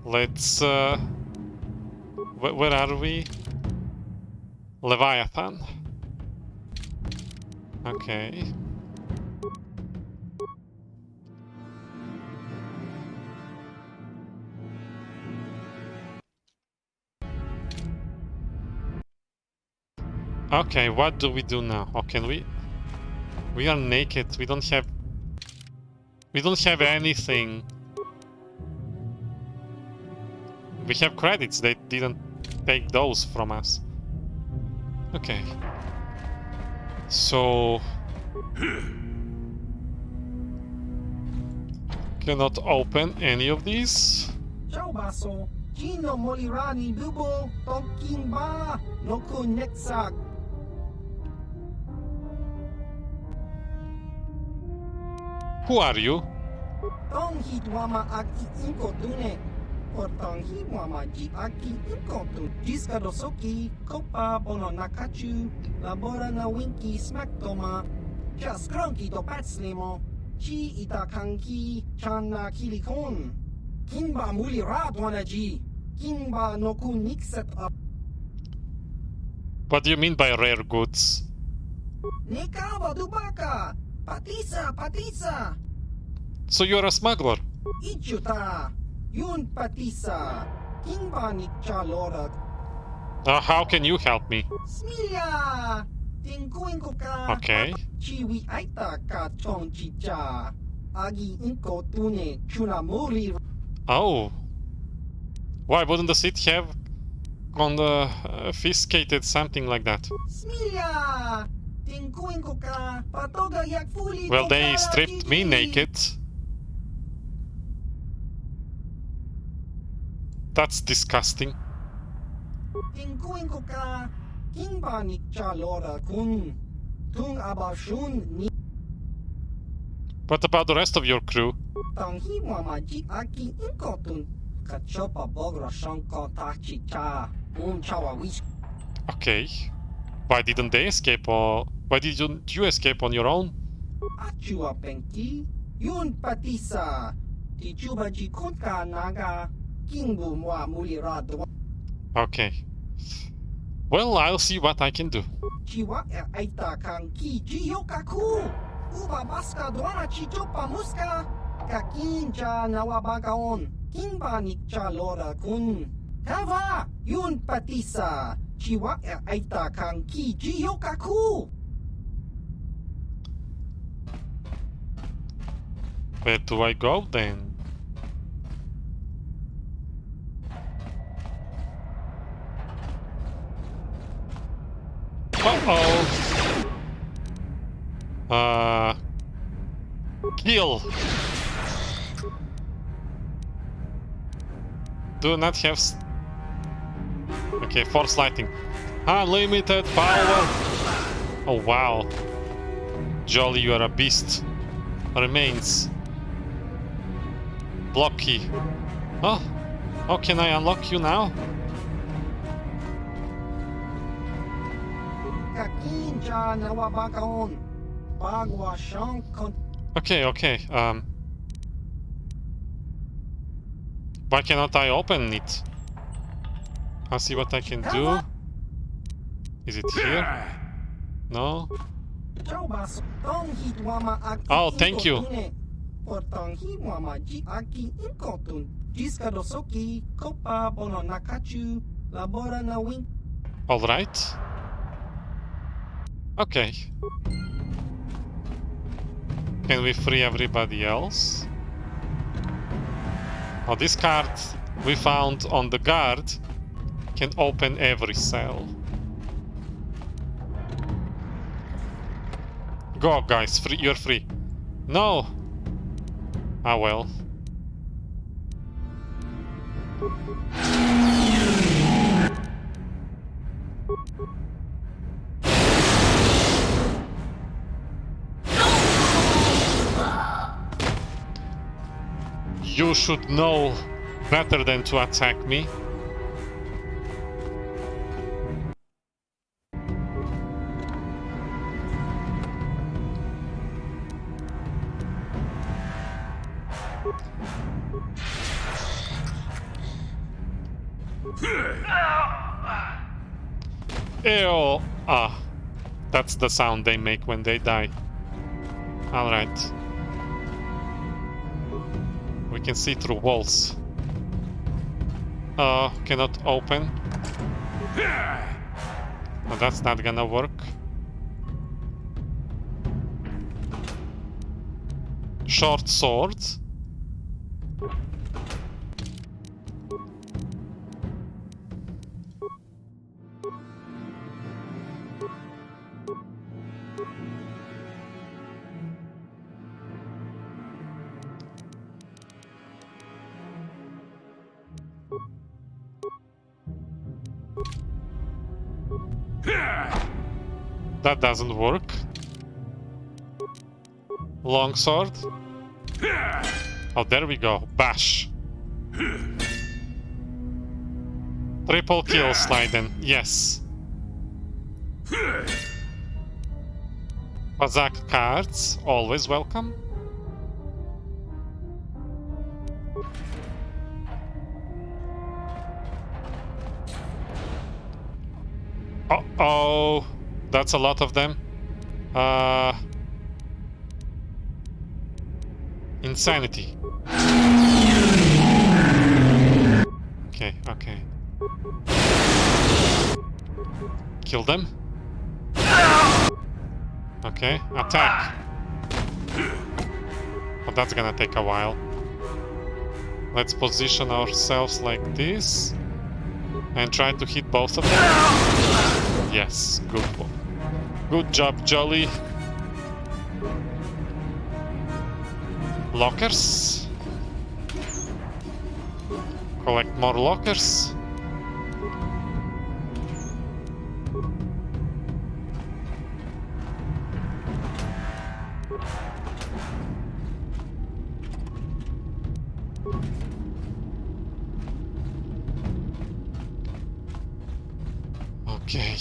[SPEAKER 1] Let's where are we? Leviathan. Okay. Okay, what do we do now? Oh, can we? We are naked. We don't have anything. We have credits, they didn't take those from us. Okay. So... cannot open any of these. Who are you? What do you mean by rare goods? So you're a smuggler? How can you help me? Okay. Oh. Why wouldn't the city have confiscated something like that? Well, they stripped me naked. That's disgusting. What about the rest of your crew? Okay. Why didn't they escape, or why didn't you escape on your own? Okay. Well, I'll see what I can do. Where do I go then? Uh-oh. Kill. Do not have... Okay, force lighting. Unlimited power. Oh, wow. Jolly, you are a beast. Remains. Block key. Oh, how can I unlock you now? Okay, okay. Why cannot I open it? I'll see what I can do. Is it here? No? Oh, thank you. Alright. Okay. Can we free everybody else? Oh, this card we found on the guard can open every cell. Go, guys, free. You're free. No! Ah, well. You should know better than to attack me. Ew. Ah, that's the sound they make when they die. Alright. We can see through walls. Cannot open. Oh, that's not gonna work. Short sword. That doesn't work. Longsword. Oh, there we go. Bash. Triple kill, Slyden. Yes. Bazak cards. Always welcome. Uh-oh. That's a lot of them. Insanity. Okay, okay. Kill them. Okay, attack. But that's gonna take a while. Let's position ourselves like this. And try to hit both of them. Yes, good one. Good job, Jolly. Lockers. Collect more lockers. Okay.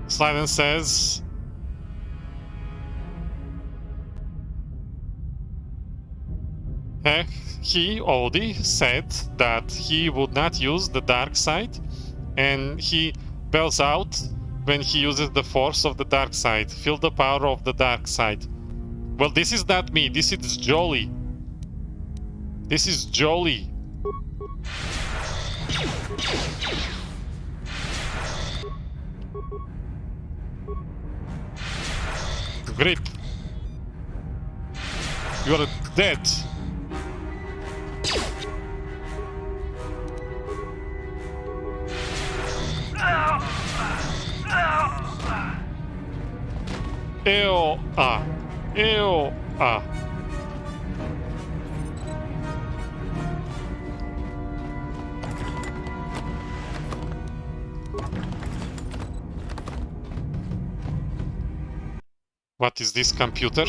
[SPEAKER 1] Slyden says he, Odie, said that he would not use the dark side, and he bells out when he uses the force of the dark side. Feel the power of the dark side. Well, this is not me. This is Jolly. This is Jolly. Grip. You are dead. Ew, ah. Ew, ah. What is this computer?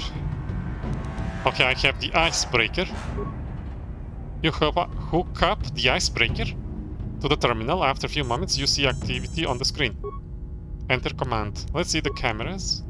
[SPEAKER 1] Okay, I have the icebreaker. You hook up the icebreaker to the terminal. After a few moments, you see activity on the screen. Enter command. Let's see the cameras.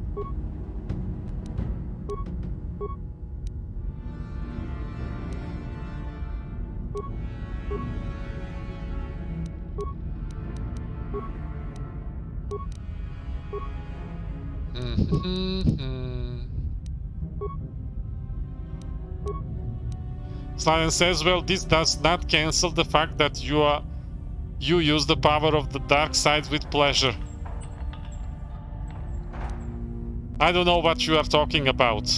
[SPEAKER 1] Slyden says, well, this does not cancel the fact that you use the power of the dark side with pleasure. I don't know what you are talking about.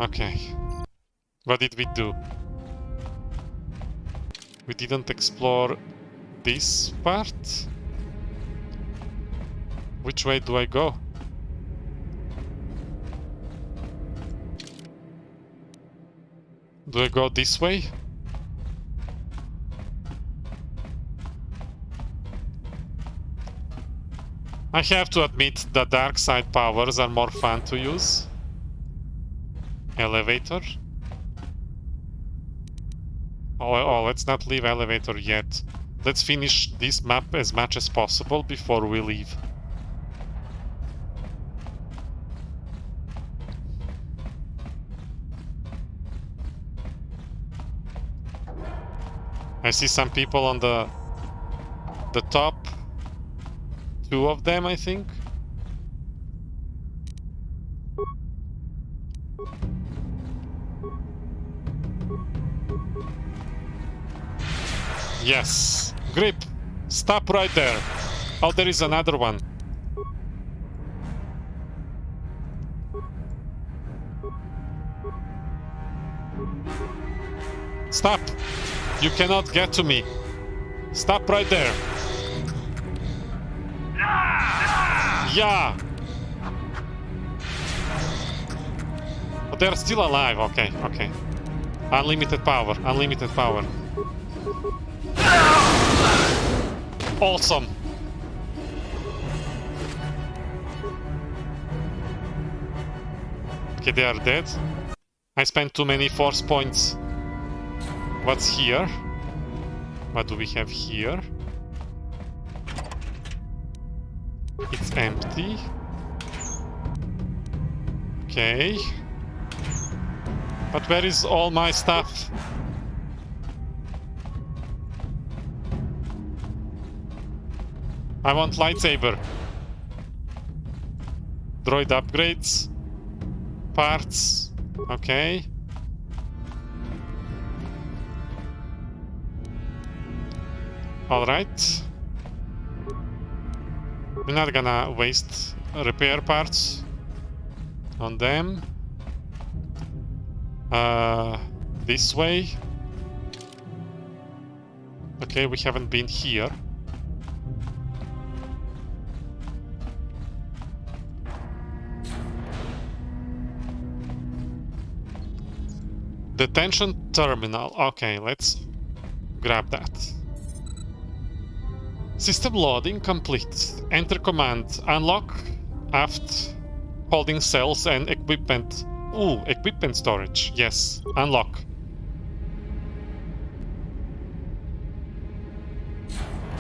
[SPEAKER 1] Okay. What did we do? We didn't explore this part. Which way do I go? Do I go this way? I have to admit that dark side powers are more fun to use. Elevator. Oh, let's not leave elevator yet. Let's finish this map as much as possible before we leave. I see some people on the top. Two of them, I think. Yes. Grip. Stop right there. Oh, there is another one. Stop! You cannot get to me. Stop right there. Yeah! But they're still alive. Okay, okay. Unlimited power, unlimited power. Awesome! Okay, they are dead. I spent too many force points. What's here? What do we have here? It's empty. Okay. But where is all my stuff? I want lightsaber. Droid upgrades. Parts. Okay. Alright. We're not gonna waste repair parts on them. This way. Okay, we haven't been here. Detention terminal. Okay, let's grab that. System loading complete. Enter command. Unlock aft holding cells and equipment. Ooh, equipment storage. Yes, unlock.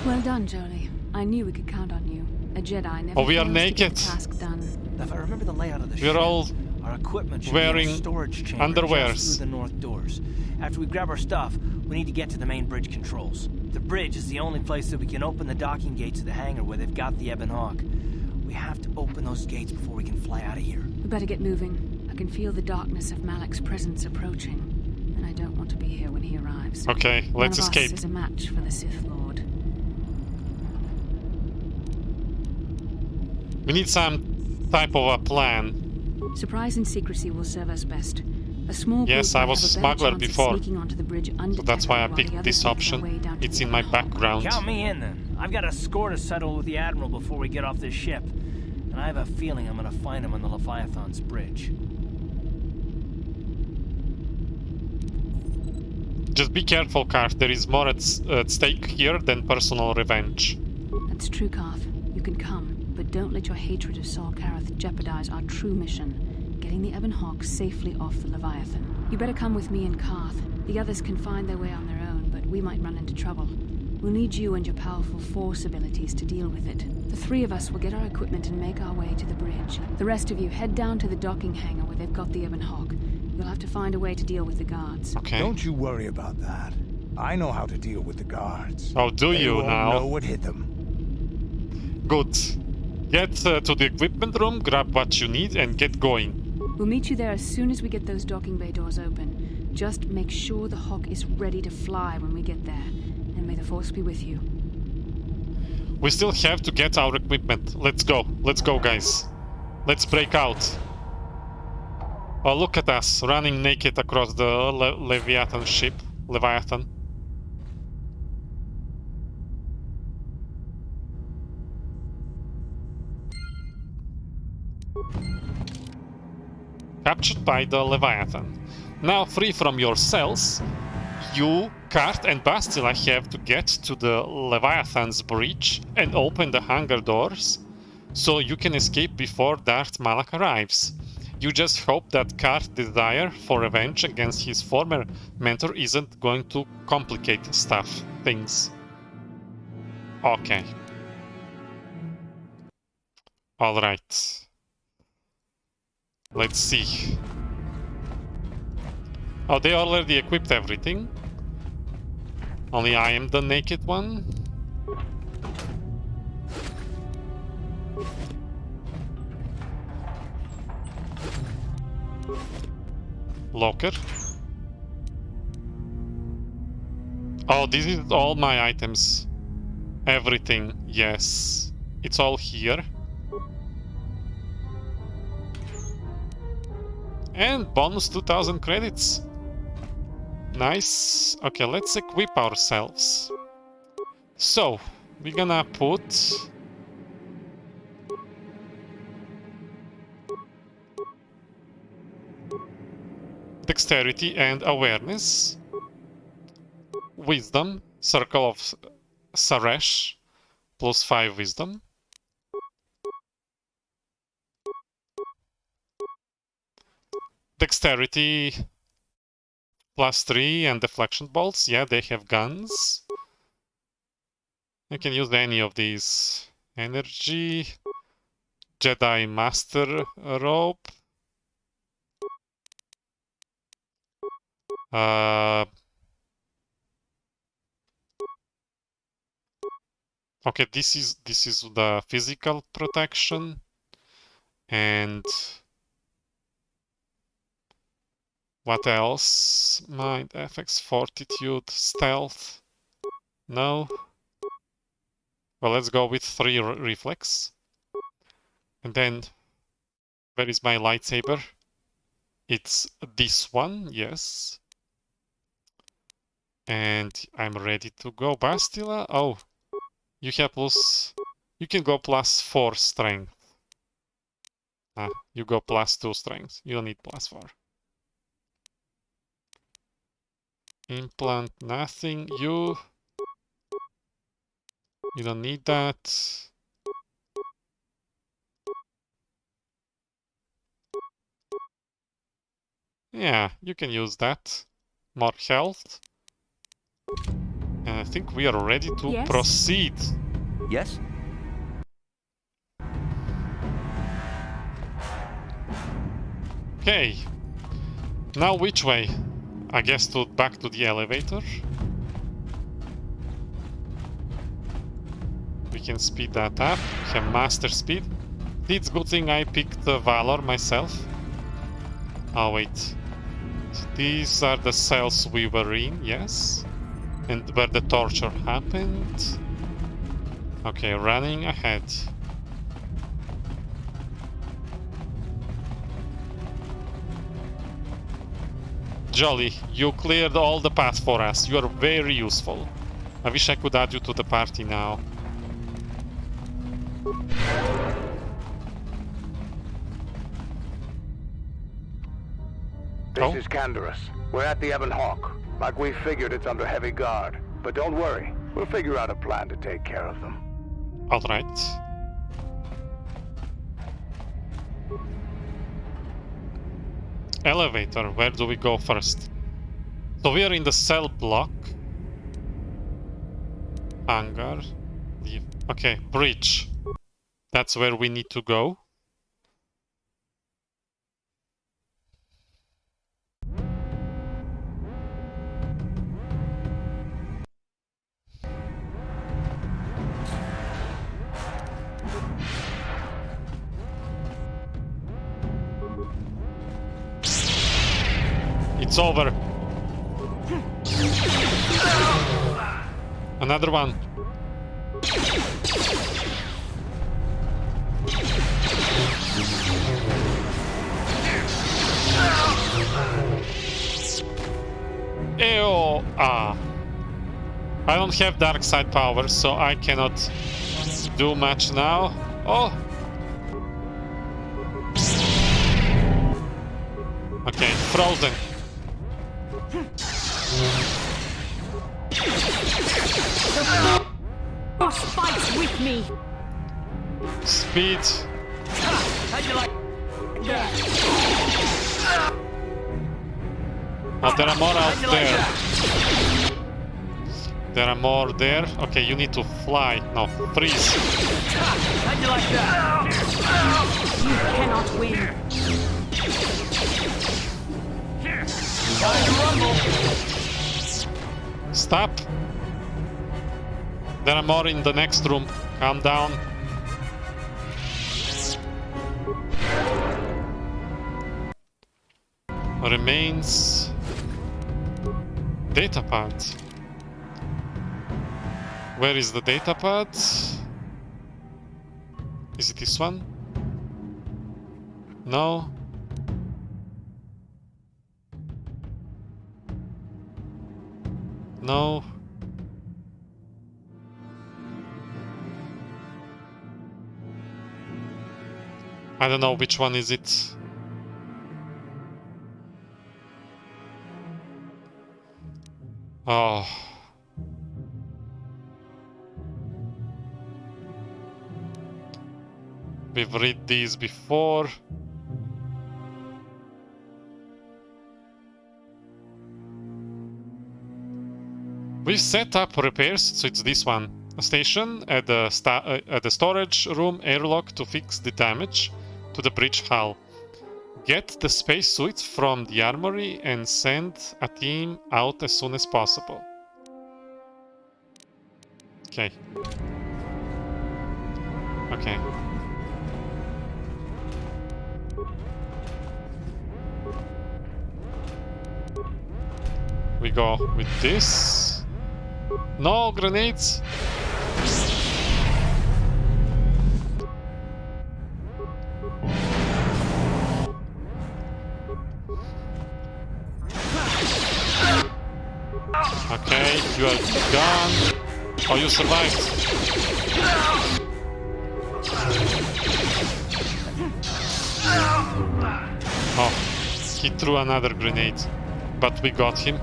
[SPEAKER 14] Well done, Jolie. I knew we could count on you. A Jedi never
[SPEAKER 1] we are
[SPEAKER 14] fails to get
[SPEAKER 1] naked.
[SPEAKER 14] the task done.
[SPEAKER 15] If I remember the layout of the
[SPEAKER 1] We're
[SPEAKER 15] ship,
[SPEAKER 1] all
[SPEAKER 15] our equipment should
[SPEAKER 1] wearing
[SPEAKER 15] be in a storage chamber
[SPEAKER 1] underwears.
[SPEAKER 15] just through the north doors. After we grab our stuff, we need to get to the main bridge controls. The bridge is the only place that we can open the docking gates of the hangar where they've got the Ebon Hawk. We have to open those gates before we can fly out of here.
[SPEAKER 14] We better get moving. I can feel the darkness of Malak's presence approaching, and I don't want to be here when he arrives.
[SPEAKER 1] Okay, let's escape.
[SPEAKER 14] One of us is a match for the Sith Lord.
[SPEAKER 1] We need some type of a plan.
[SPEAKER 14] Surprise and secrecy will serve us best. A small
[SPEAKER 1] Yes,
[SPEAKER 14] group
[SPEAKER 1] I
[SPEAKER 14] will
[SPEAKER 1] was
[SPEAKER 14] have
[SPEAKER 1] a
[SPEAKER 14] a better
[SPEAKER 1] smuggler
[SPEAKER 14] chance of
[SPEAKER 1] before.
[SPEAKER 14] sneaking onto the bridge
[SPEAKER 1] So that's why I
[SPEAKER 14] undetected while
[SPEAKER 1] picked
[SPEAKER 14] the others
[SPEAKER 1] this
[SPEAKER 14] make their way
[SPEAKER 1] option.
[SPEAKER 14] down to
[SPEAKER 1] It's
[SPEAKER 14] the
[SPEAKER 1] in my
[SPEAKER 14] Ebon Hawk.
[SPEAKER 1] background.
[SPEAKER 15] Count me in then. I've got a score to settle with the Admiral before we get off this ship. And I have a feeling I'm gonna find him on the Leviathan's bridge.
[SPEAKER 1] Just be careful, Karth. There is more at stake here than personal revenge.
[SPEAKER 14] That's true, Karth. You can come, but don't let your hatred of Selkath jeopardize our true mission, getting the Ebon Hawk safely off the Leviathan. You better come with me and Karth. The others can find their way on their own, but we might run into trouble. We'll need you and your powerful force abilities to deal with it. The three of us will get our equipment and make our way to the bridge. The rest of you head down to the docking hangar where they've got the Ebon Hawk. You'll have to find a way to deal with the guards.
[SPEAKER 1] Okay.
[SPEAKER 12] Don't you worry about that. I know how to deal with the guards.
[SPEAKER 1] Oh, do
[SPEAKER 12] They
[SPEAKER 1] you
[SPEAKER 12] won't
[SPEAKER 1] now?
[SPEAKER 12] know what hit them.
[SPEAKER 1] Good. Get to the equipment room, grab what you need, and get going.
[SPEAKER 14] We'll meet you there as soon as we get those docking bay doors open. Just make sure the Hawk is ready to fly when we get there. And may the Force be with you.
[SPEAKER 1] We still have to get our equipment. Let's go. Let's go, guys. Let's break out. Oh, look at us, running naked across the Leviathan ship. Leviathan. Captured by the Leviathan. Now free from your cells, you, Karth and Bastila have to get to the Leviathan's breach and open the hangar doors so you can escape before Darth Malak arrives. You just hope that Karth's desire for revenge against his former mentor isn't going to complicate things. Okay. Alright. Let's see. Oh, they already equipped everything. Only I am the naked one. Locker. Oh, this is all my items. Everything, yes. It's all here. And bonus 2000 credits. Nice. Okay, let's equip ourselves. So, we're gonna put... Dexterity and awareness. Wisdom. Circle of Saresh. Plus 5 wisdom. Dexterity plus 3 and deflection bolts. Yeah, they have guns. You can use any of these. Energy. Jedi Master Rope. Okay, this is the physical protection. And what else? Mind, FX, Fortitude, Stealth. No. Well, let's go with 3 reflex. And then, where is my lightsaber? It's this one, yes. And I'm ready to go. Bastila? Oh, you have plus... You can go plus 4 strength. Ah, you go plus 2 strength. You don't need plus 4. Implant, nothing. You don't need that. Yeah, you can use that. More health. And I think we are ready to proceed.
[SPEAKER 19] Yes?
[SPEAKER 1] Okay. Now which way? I guess back to the elevator. We can speed that up. We have master speed. It's good thing I picked Valor myself. Oh wait. These are the cells we were in, yes. And where the torture happened. Okay, running ahead. Jolly, you cleared all the path for us. You are very useful. I wish I could add you to the party now.
[SPEAKER 7] This is Canderous. We're at the Ebon Hawk. Like we figured, it's under heavy guard. But don't worry, we'll figure out a plan to take care of them.
[SPEAKER 1] Alright. Elevator, where do we go first? So we are in the cell block. Hangar. Okay, bridge. That's where we need to go. It's over. Another one. Ew. Ah. I don't have dark side power, so I cannot do much now. Oh. Okay, frozen.
[SPEAKER 17] The boss fights with me.
[SPEAKER 1] Speed.
[SPEAKER 17] How'd you like that?
[SPEAKER 1] Oh, there are more out there. There are more there. Okay, you need to fly. No, freeze.
[SPEAKER 17] How'd you like that? You cannot win. Time to rumble.
[SPEAKER 1] Stop. There are more in the next room. Calm down. Remains datapad. Where is the datapad? Is it this one? No. No. I don't know which one is it. Oh. We've read these before. We've set up repairs, so it's this one. A station at the storage room airlock to fix the damage to the bridge hull. Get the spacesuit from the armory and send a team out as soon as possible. Okay. Okay. We go with this. No grenades. Okay, you are gone. Oh, you survived. Oh, he threw another grenade, but we got him.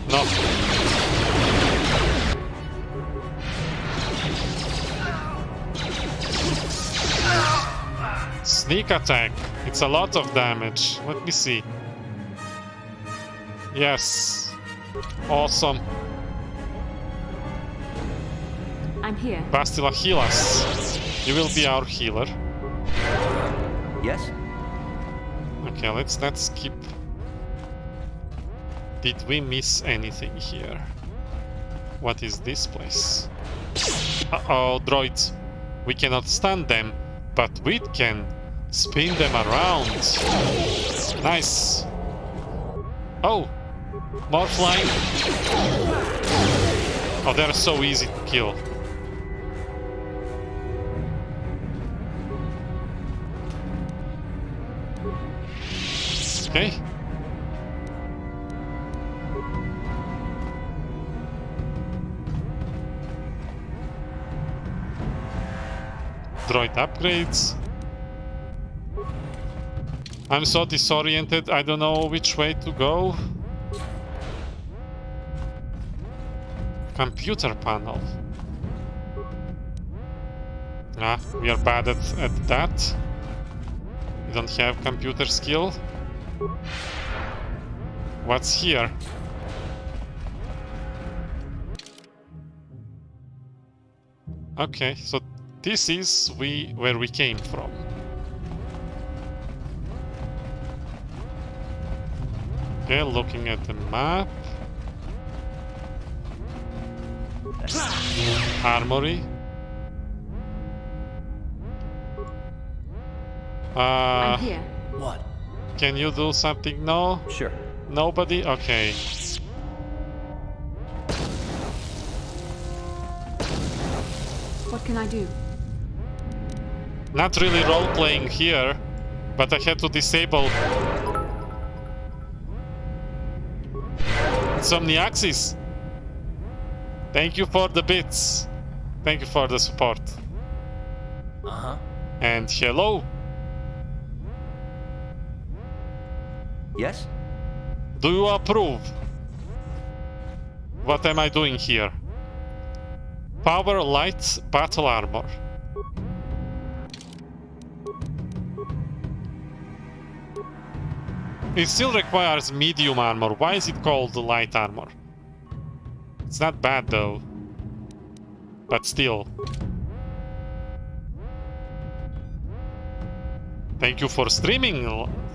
[SPEAKER 1] No. Sneak attack. It's a lot of damage. Let me see. Yes. Awesome.
[SPEAKER 13] I'm here.
[SPEAKER 1] Bastila, heal us. You will be our healer.
[SPEAKER 19] Yes?
[SPEAKER 1] Okay, let's skip. Did we miss anything here? What is this place? Uh-oh, droids. We cannot stun them, but we can spin them around. Nice. Oh, more flying. Oh, they're so easy to kill. Okay. Droid upgrades. I'm so disoriented, I don't know which way to go. Computer panel. Ah, we are bad at that. We don't have computer skill. What's here? Okay, so this is where we came from. Okay, looking at the map. Armory.
[SPEAKER 13] I'm here.
[SPEAKER 15] What?
[SPEAKER 1] Can you do something? No?
[SPEAKER 19] Sure.
[SPEAKER 1] Nobody? Okay.
[SPEAKER 14] What can I do?
[SPEAKER 1] Not really role-playing here, but I had to disable Insomniaxis. Thank you for the bits. Thank you for the support.
[SPEAKER 15] Uh-huh.
[SPEAKER 1] And hello.
[SPEAKER 19] Yes?
[SPEAKER 1] Do you approve? What am I doing here? Power light battle armor. It still requires medium armor. Why is it called light armor? It's not bad though. But still. Thank you for streaming,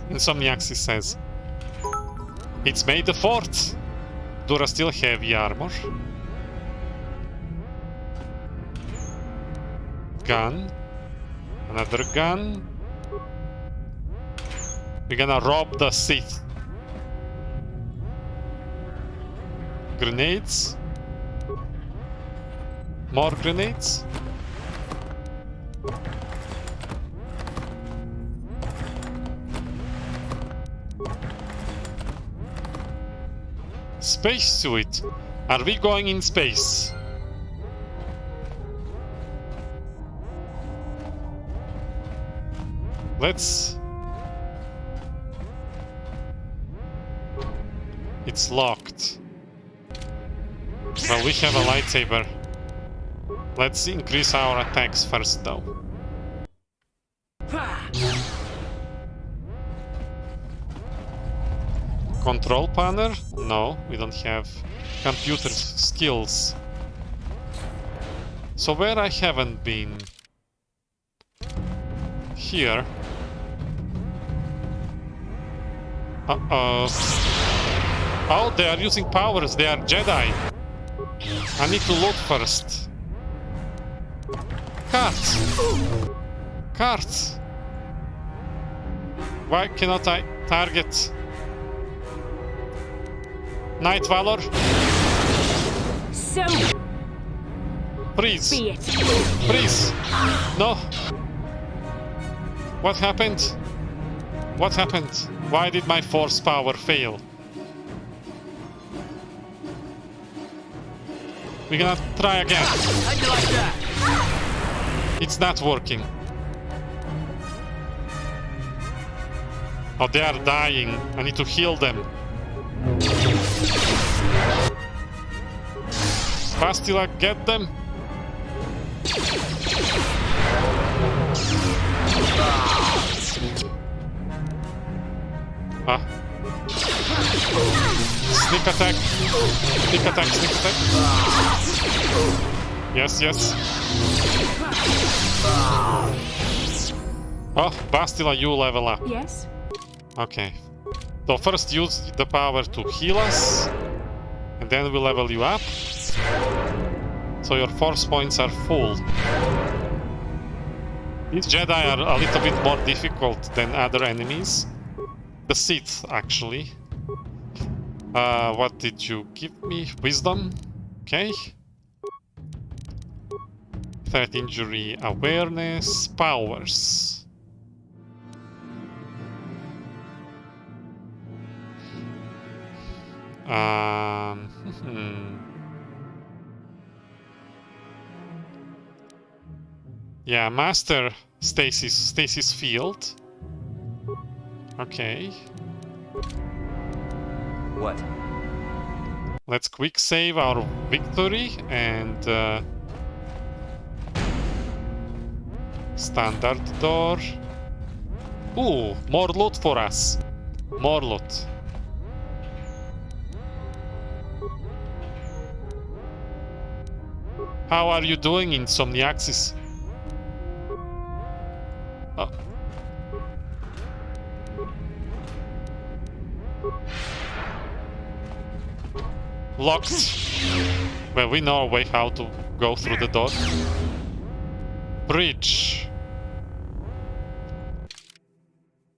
[SPEAKER 1] Insomniaxis says. It's May the 4th. Dura still heavy armor. Gun. Another gun. We're gonna rob the Sith. Grenades. More grenades. Spacesuit. Are we going in space? Let's... It's locked. Well, we have a lightsaber. Let's increase our attacks first, though. Control panel? No, we don't have computer skills. So where I haven't been? Here. Uh-oh. Oh, they are using powers. They are Jedi. I need to loot first. Cards! Cards! Why cannot I target? Night Valor?
[SPEAKER 17] So...
[SPEAKER 1] Freeze!
[SPEAKER 17] Be it.
[SPEAKER 1] Freeze! No! What happened? What happened? Why did my force power fail? We're gonna try again.
[SPEAKER 15] How'd you like that?
[SPEAKER 1] It's not working. Oh, they are dying. I need to heal them. Bastila, get them. Ah. Sneak attack. Sneak attack, sneak attack. Yes, yes. Oh, Bastila, you level up.
[SPEAKER 17] Yes?
[SPEAKER 1] Okay. So first use the power to heal us, and then we'll level you up. So your force points are full. These Jedi are a little bit more difficult than other enemies. The Sith, actually. What did you give me? Wisdom? Okay. Threat injury, awareness, powers. Yeah, master stasis field. Okay.
[SPEAKER 19] What?
[SPEAKER 1] Let's quick save our victory and standard door. Ooh, more loot for us. More loot. How are you doing, Insomniaxis? Oh. Locked. Well, we know a way how to go through the door. Bridge.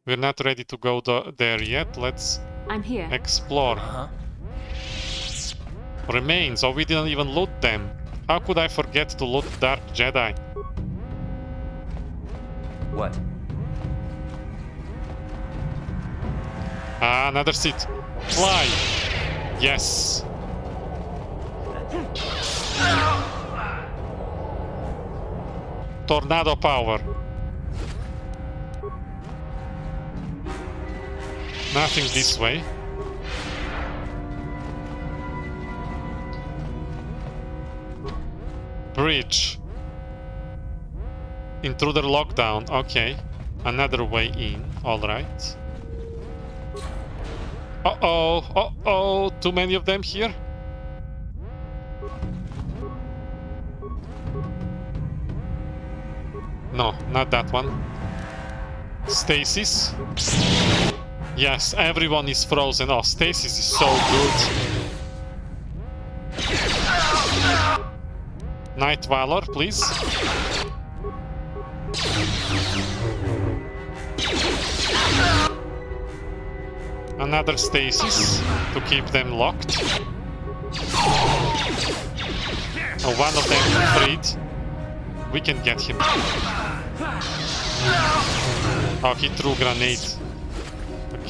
[SPEAKER 1] We're not ready to go there yet. Let's
[SPEAKER 14] I'm here.
[SPEAKER 1] Explore. Remains. Oh, we didn't even loot them. How could I forget to loot Dark Jedi?
[SPEAKER 19] What?
[SPEAKER 1] Ah, another seat. Fly. Yes. Tornado power. Nothing this way. Bridge. Intruder lockdown. Okay. Another way in. Alright. Uh-oh. Uh-oh. Too many of them here. No, not that one. Stasis. Yes, everyone is frozen. Oh, stasis is so good. Night Valor, please. Another stasis to keep them locked. Oh, one of them freed. We can get him. Oh, he threw grenade.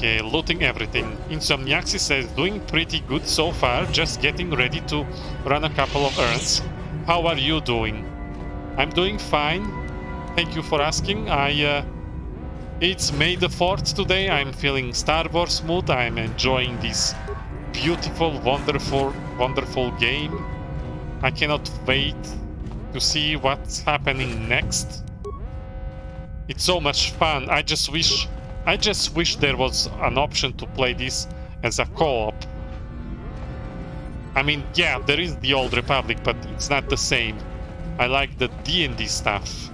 [SPEAKER 1] Okay, looting everything. Insomniaxis says, doing pretty good so far, just getting ready to run a couple of errands. How are you doing? I'm doing fine. Thank you for asking. It's May the 4th today. I'm feeling Star Wars mood. I'm enjoying this beautiful, wonderful game. I cannot wait to see what's happening next. It's so much fun. I just wish there was an option to play this as a co-op. I mean, yeah, there is the Old Republic, but it's not the same. I like the D&D stuff.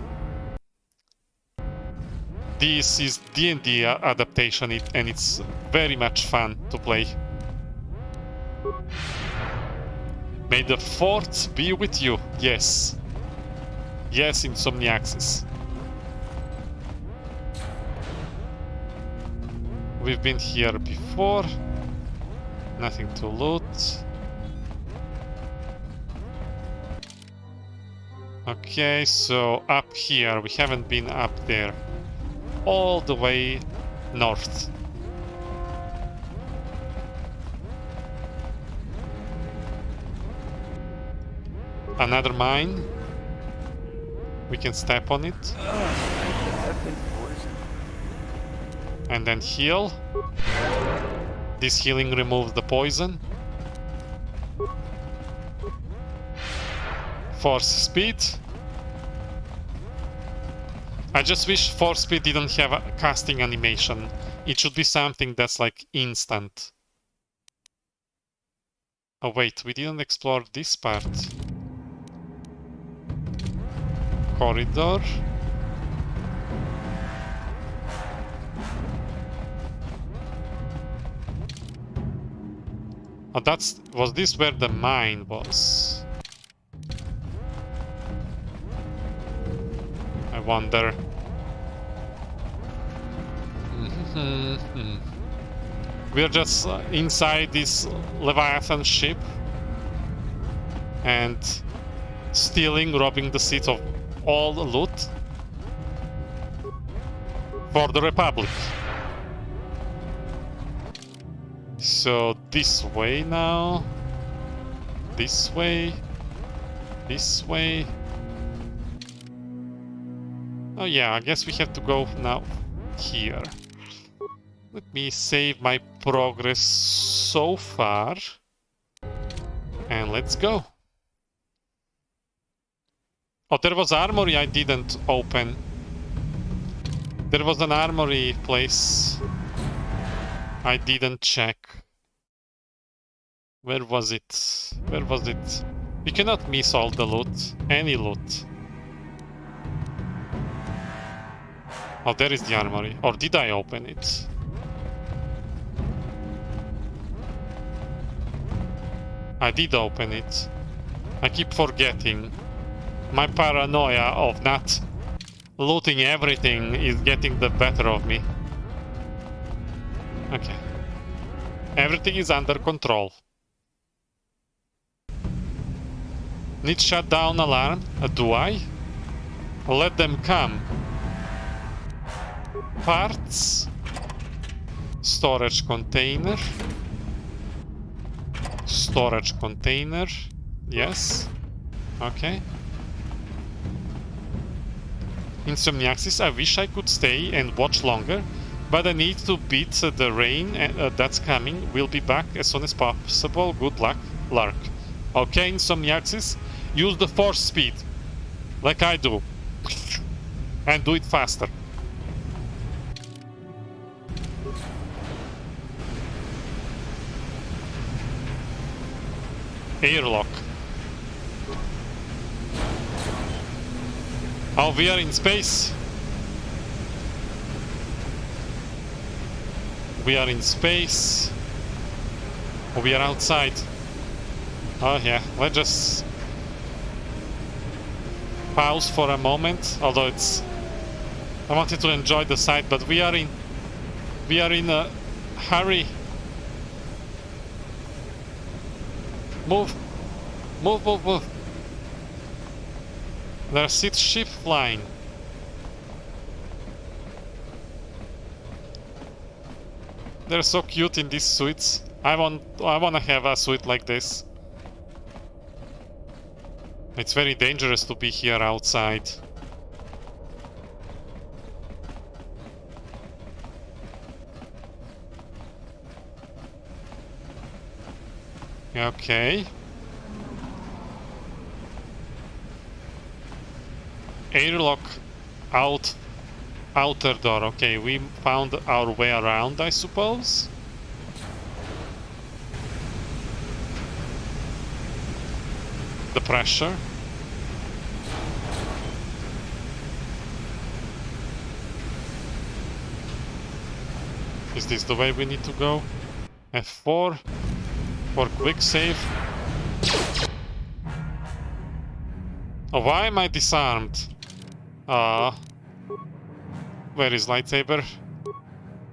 [SPEAKER 1] This is D&D adaptation, and it's very much fun to play. May the 4th be with you. Yes. Yes, Insomniaxis. We've been here before. Nothing to loot. Okay, so up here. We haven't been up there. All the way north. Another mine. We can step on it. And then heal. This healing removes the poison. Force speed. I just wish force speed didn't have a casting animation. It should be something that's like instant. Oh wait, we didn't explore this part. Corridor. Oh, was this where the mine was? I wonder. We're just inside this Leviathan ship and stealing, robbing the seats of all the loot for the Republic. So this way now. This way. This way. Oh yeah, I guess we have to go now here. Let me save my progress so far. And let's go. Oh, there was armory I didn't open. There was an armory place I didn't check. Where was it? Where was it? We cannot miss all the loot. Any loot. Oh, there is the armory. Or did I open it? I did open it. I keep forgetting. My paranoia of not looting everything is getting the better of me. Okay. Everything is under control. Need shutdown alarm? Do I? Let them come. Parts. Storage container. Storage container. Yes. Okay. Insomniaxis, I wish I could stay and watch longer, but I need to beat the rain that's coming. We'll be back as soon as possible. Good luck, Lark. Okay, Insomniaxis, use the force speed, like I do, and do it faster. Airlock. Oh, we are in space. We are in space. Oh, we are outside. Oh yeah, let's just pause for a moment. Although I wanted to enjoy the sight, but we are in a hurry. Move, move, move, move. There's 6 ships flying. They're so cute in these suits. I wanna have a suit like this. It's very dangerous to be here outside. Okay. Airlock outer door. Okay, we found our way around, I suppose. The pressure. Is this the way we need to go? F4 for quick save. Oh, why am I disarmed? Where is lightsaber?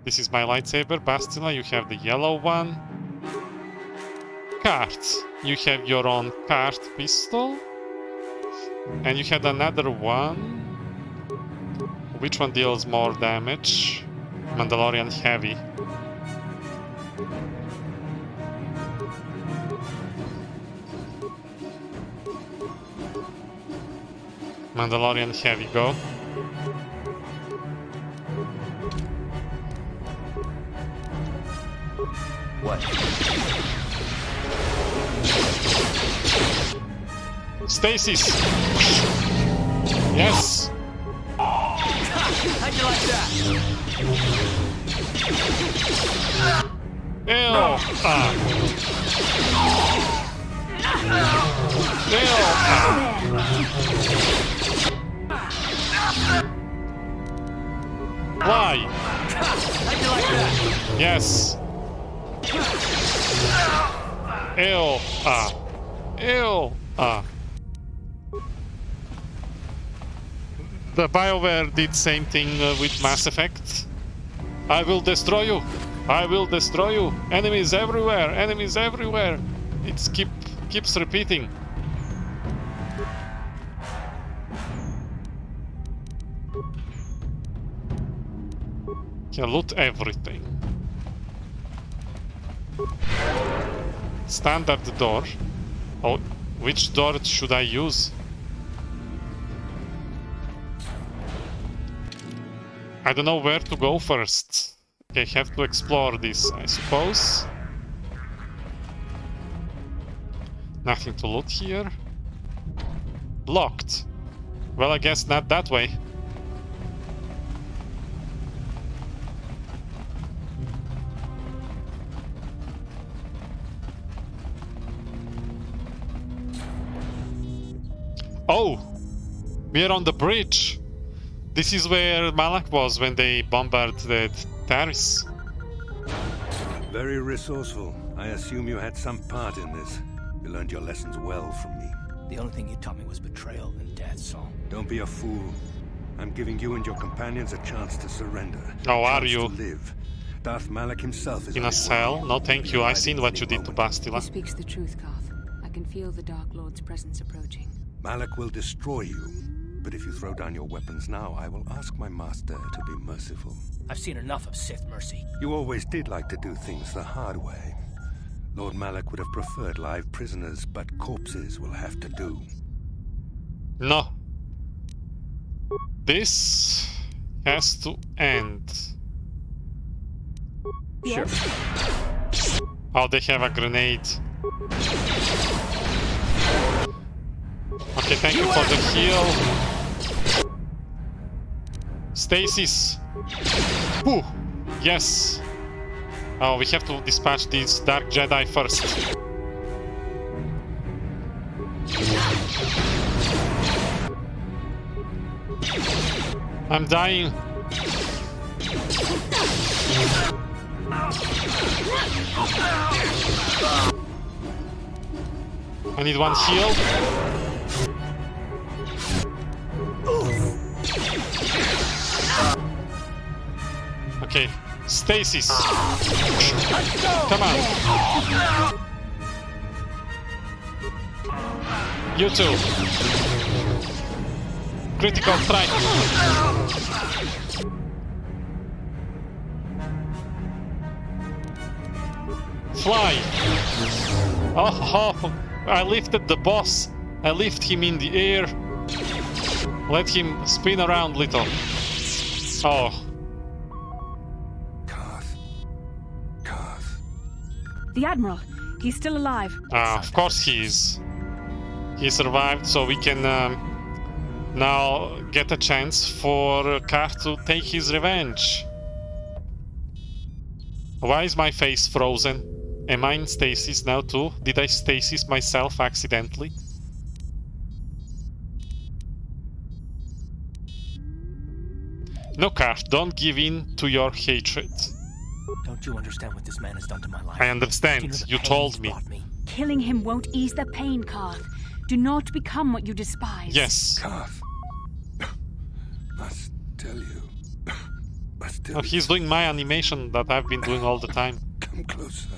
[SPEAKER 1] This is my lightsaber. Bastila, you have the yellow one. Cart. You have your own cart pistol. And you had another one. Which one deals more damage? Mandalorian heavy. Mandalorian heavy, go.
[SPEAKER 19] What?
[SPEAKER 1] Stasis! Yes!
[SPEAKER 15] How'd you like that?
[SPEAKER 1] Ew! Why?
[SPEAKER 15] How'd you like that?
[SPEAKER 1] Yes! Ew! Ew! The BioWare did same thing with Mass Effect. I will destroy you! I will destroy you! Enemies everywhere! Enemies everywhere! It keeps repeating. Can loot everything. Standard door. Oh, which door should I use? I don't know where to go first. Okay, have to explore this, I suppose. Nothing to loot here. Locked. Well, I guess not that way. Oh! We're on the bridge! This is where Malak was when they bombarded Taris.
[SPEAKER 18] Very resourceful. I assume you had some part in this. You learned your lessons well from me.
[SPEAKER 15] The only thing you taught me was betrayal and death, so...
[SPEAKER 18] Don't be a fool. I'm giving you and your companions a chance to surrender.
[SPEAKER 1] Oh, are you?
[SPEAKER 18] To live. Darth Malak himself is
[SPEAKER 1] in a cell? No, thank you. I've seen what you did to Bastila.
[SPEAKER 14] He speaks the truth, Koth. I can feel the Dark Lord's presence approaching.
[SPEAKER 18] Malak will destroy you. But if you throw down your weapons now, I will ask my master to be merciful.
[SPEAKER 15] I've seen enough of Sith mercy.
[SPEAKER 18] You always did like to do things the hard way. Lord Malak would have preferred live prisoners, but corpses will have to do.
[SPEAKER 1] No. This has to end.
[SPEAKER 15] Sure.
[SPEAKER 1] Oh, they have a grenade. Okay, thank you for the heal. Stasis. Ooh, yes. Oh, we have to dispatch these Dark Jedi first. I'm dying. I need one heal. Okay, stasis. Come on. You too. Critical strike. Fly! Oh, I lifted the boss. I lift him in the air. Let him spin around little. Oh.
[SPEAKER 14] The Admiral. He's still alive.
[SPEAKER 1] Of course he is. He survived, so we can now get a chance for Karth to take his revenge. Why is my face frozen? Am I in stasis now too? Did I stasis myself accidentally? No, Karth, don't give in to your hatred.
[SPEAKER 15] Don't you understand what this man has done to my life?
[SPEAKER 1] I understand. You told me.
[SPEAKER 14] Killing him won't ease the pain, Karth. Do not become what you despise.
[SPEAKER 1] Yes.
[SPEAKER 11] Karth. Must tell you. Must tell
[SPEAKER 1] Oh, he's doing my animation that I've been doing all the time.
[SPEAKER 11] Come closer.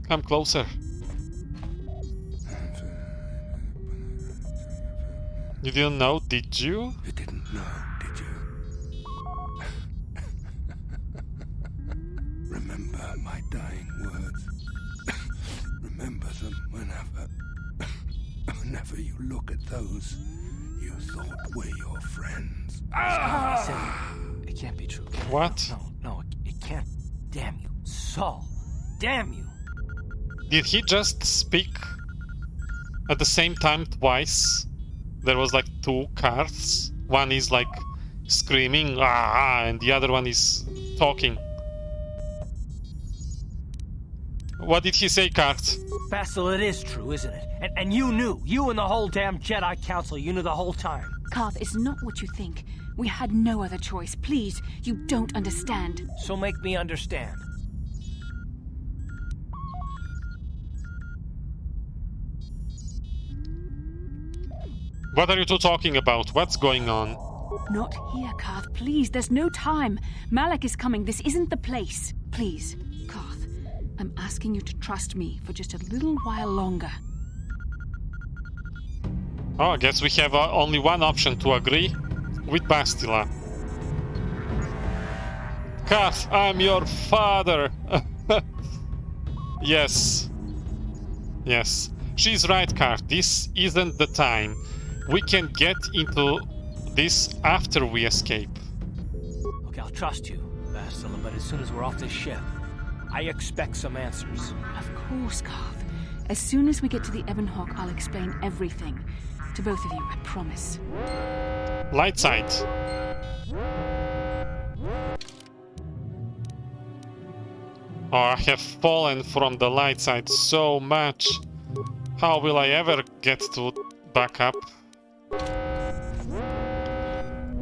[SPEAKER 1] Come closer. You didn't know, did you?
[SPEAKER 11] You didn't know, did you? Remember my dying words. Remember them whenever you look at those you thought were your friends.
[SPEAKER 15] It can't be true.
[SPEAKER 1] What?
[SPEAKER 15] No, it can't. Damn you. Saul. Damn you.
[SPEAKER 1] Did he just speak at the same time twice? There was like two Karths. One is like screaming, and the other one is talking. What did he say, Karth?
[SPEAKER 15] Basil, it is true, isn't it? And you knew. You and the whole damn Jedi Council, you knew the whole time.
[SPEAKER 14] Karth, it's not what you think. We had no other choice. Please, you don't understand.
[SPEAKER 15] So make me understand.
[SPEAKER 1] What are you two talking about? What's going on?
[SPEAKER 14] Not here, Karth. Please, there's no time. Malak is coming. This isn't the place. Please, Karth, I'm asking you to trust me for just a little while longer.
[SPEAKER 1] Oh, I guess we have only one option to agree with Bastila. Karth, I'm your father! Yes. Yes. She's right, Karth. This isn't the time. We can get into this after we escape.
[SPEAKER 15] Okay, I'll trust you, Bastila, but as soon as we're off this ship, I expect some answers.
[SPEAKER 14] Of course, Karth. As soon as we get to the Ebon Hawk, I'll explain everything. To both of you, I promise.
[SPEAKER 1] Light side. Oh, I have fallen from the light side so much. How will I ever get to back up?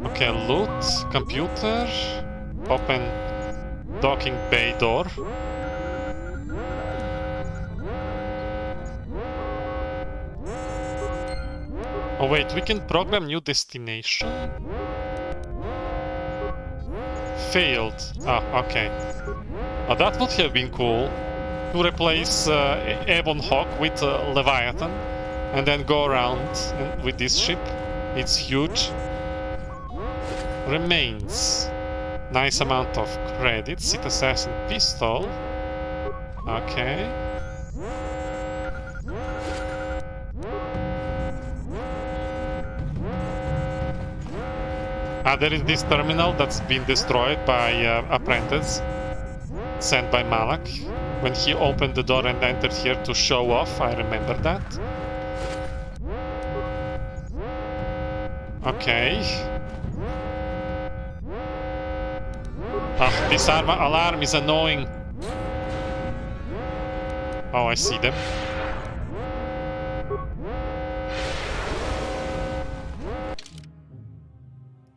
[SPEAKER 1] Okay, loot, computer, open docking bay door. Oh wait, we can program new destination? Failed. Ah, okay. Oh, that would have been cool. To replace Ebon Hawk with Leviathan and then go around with this ship. It's huge. Remains. Nice amount of credits. Sith Assassin Pistol. Okay. There is this terminal that's been destroyed by apprentice sent by Malak when he opened the door and entered here to show off. I remember that. Okay. This alarm is annoying. Oh, I see them.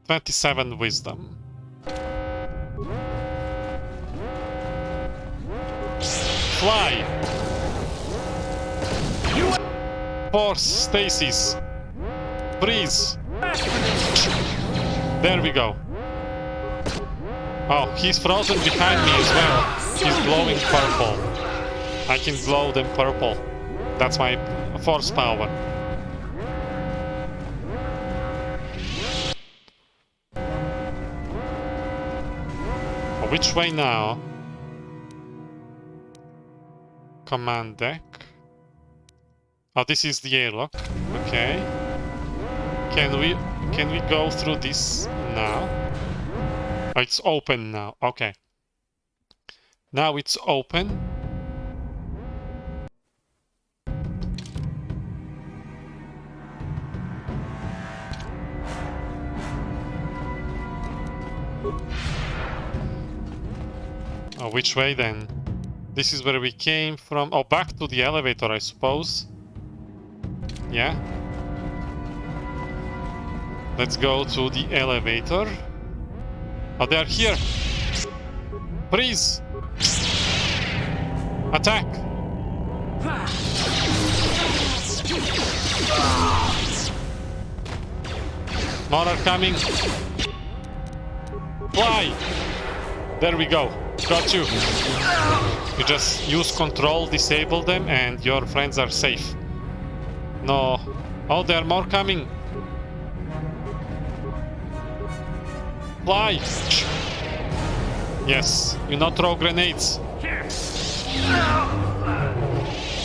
[SPEAKER 1] $27 wisdom. Fly! Force stasis. Freeze. There we go. Oh, he's frozen behind me as well. He's glowing purple. I can glow them purple. That's my force power. Which way now? Command deck. Oh, this is the airlock. Okay. Can we go through this now? Oh, it's open now. Okay. Now it's open. Oh, which way then? This is where we came from. Oh, back to the elevator, I suppose. Yeah. Let's go to the elevator. Oh, they're here. Freeze! Attack! More are coming. Fly! There we go. Got you. You just use control, disable them, and your friends are safe. No. Oh, there are more coming. Fly! Yes, you not throw grenades.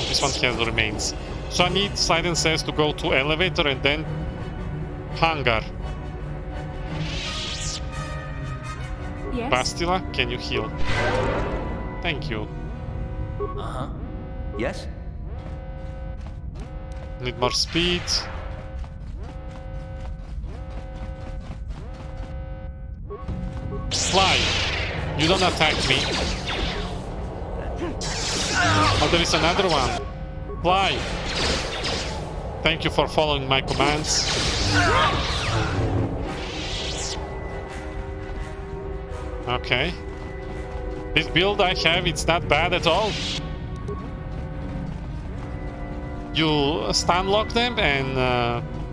[SPEAKER 1] This one has remains. So I need Silence says to go to elevator and then hangar.
[SPEAKER 14] Yes?
[SPEAKER 1] Bastila, can you heal? Thank you.
[SPEAKER 19] Uh-huh. Yes?
[SPEAKER 1] Need more speed. Fly! You don't attack me. Oh, there is another one. Fly! Thank you for following my commands. Okay. This build I have, it's not bad at all. You stun lock them and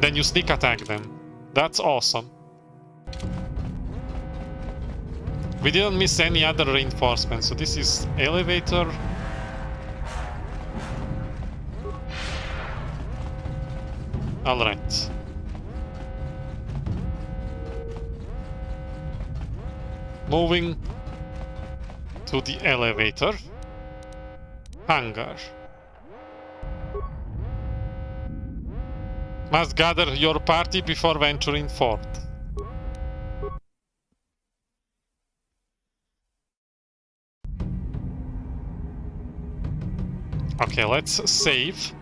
[SPEAKER 1] then you sneak attack them. That's awesome. We didn't miss any other reinforcements, so this is elevator. Alright. Moving to the elevator. Hangar. Must gather your party before venturing forth. Okay, let's save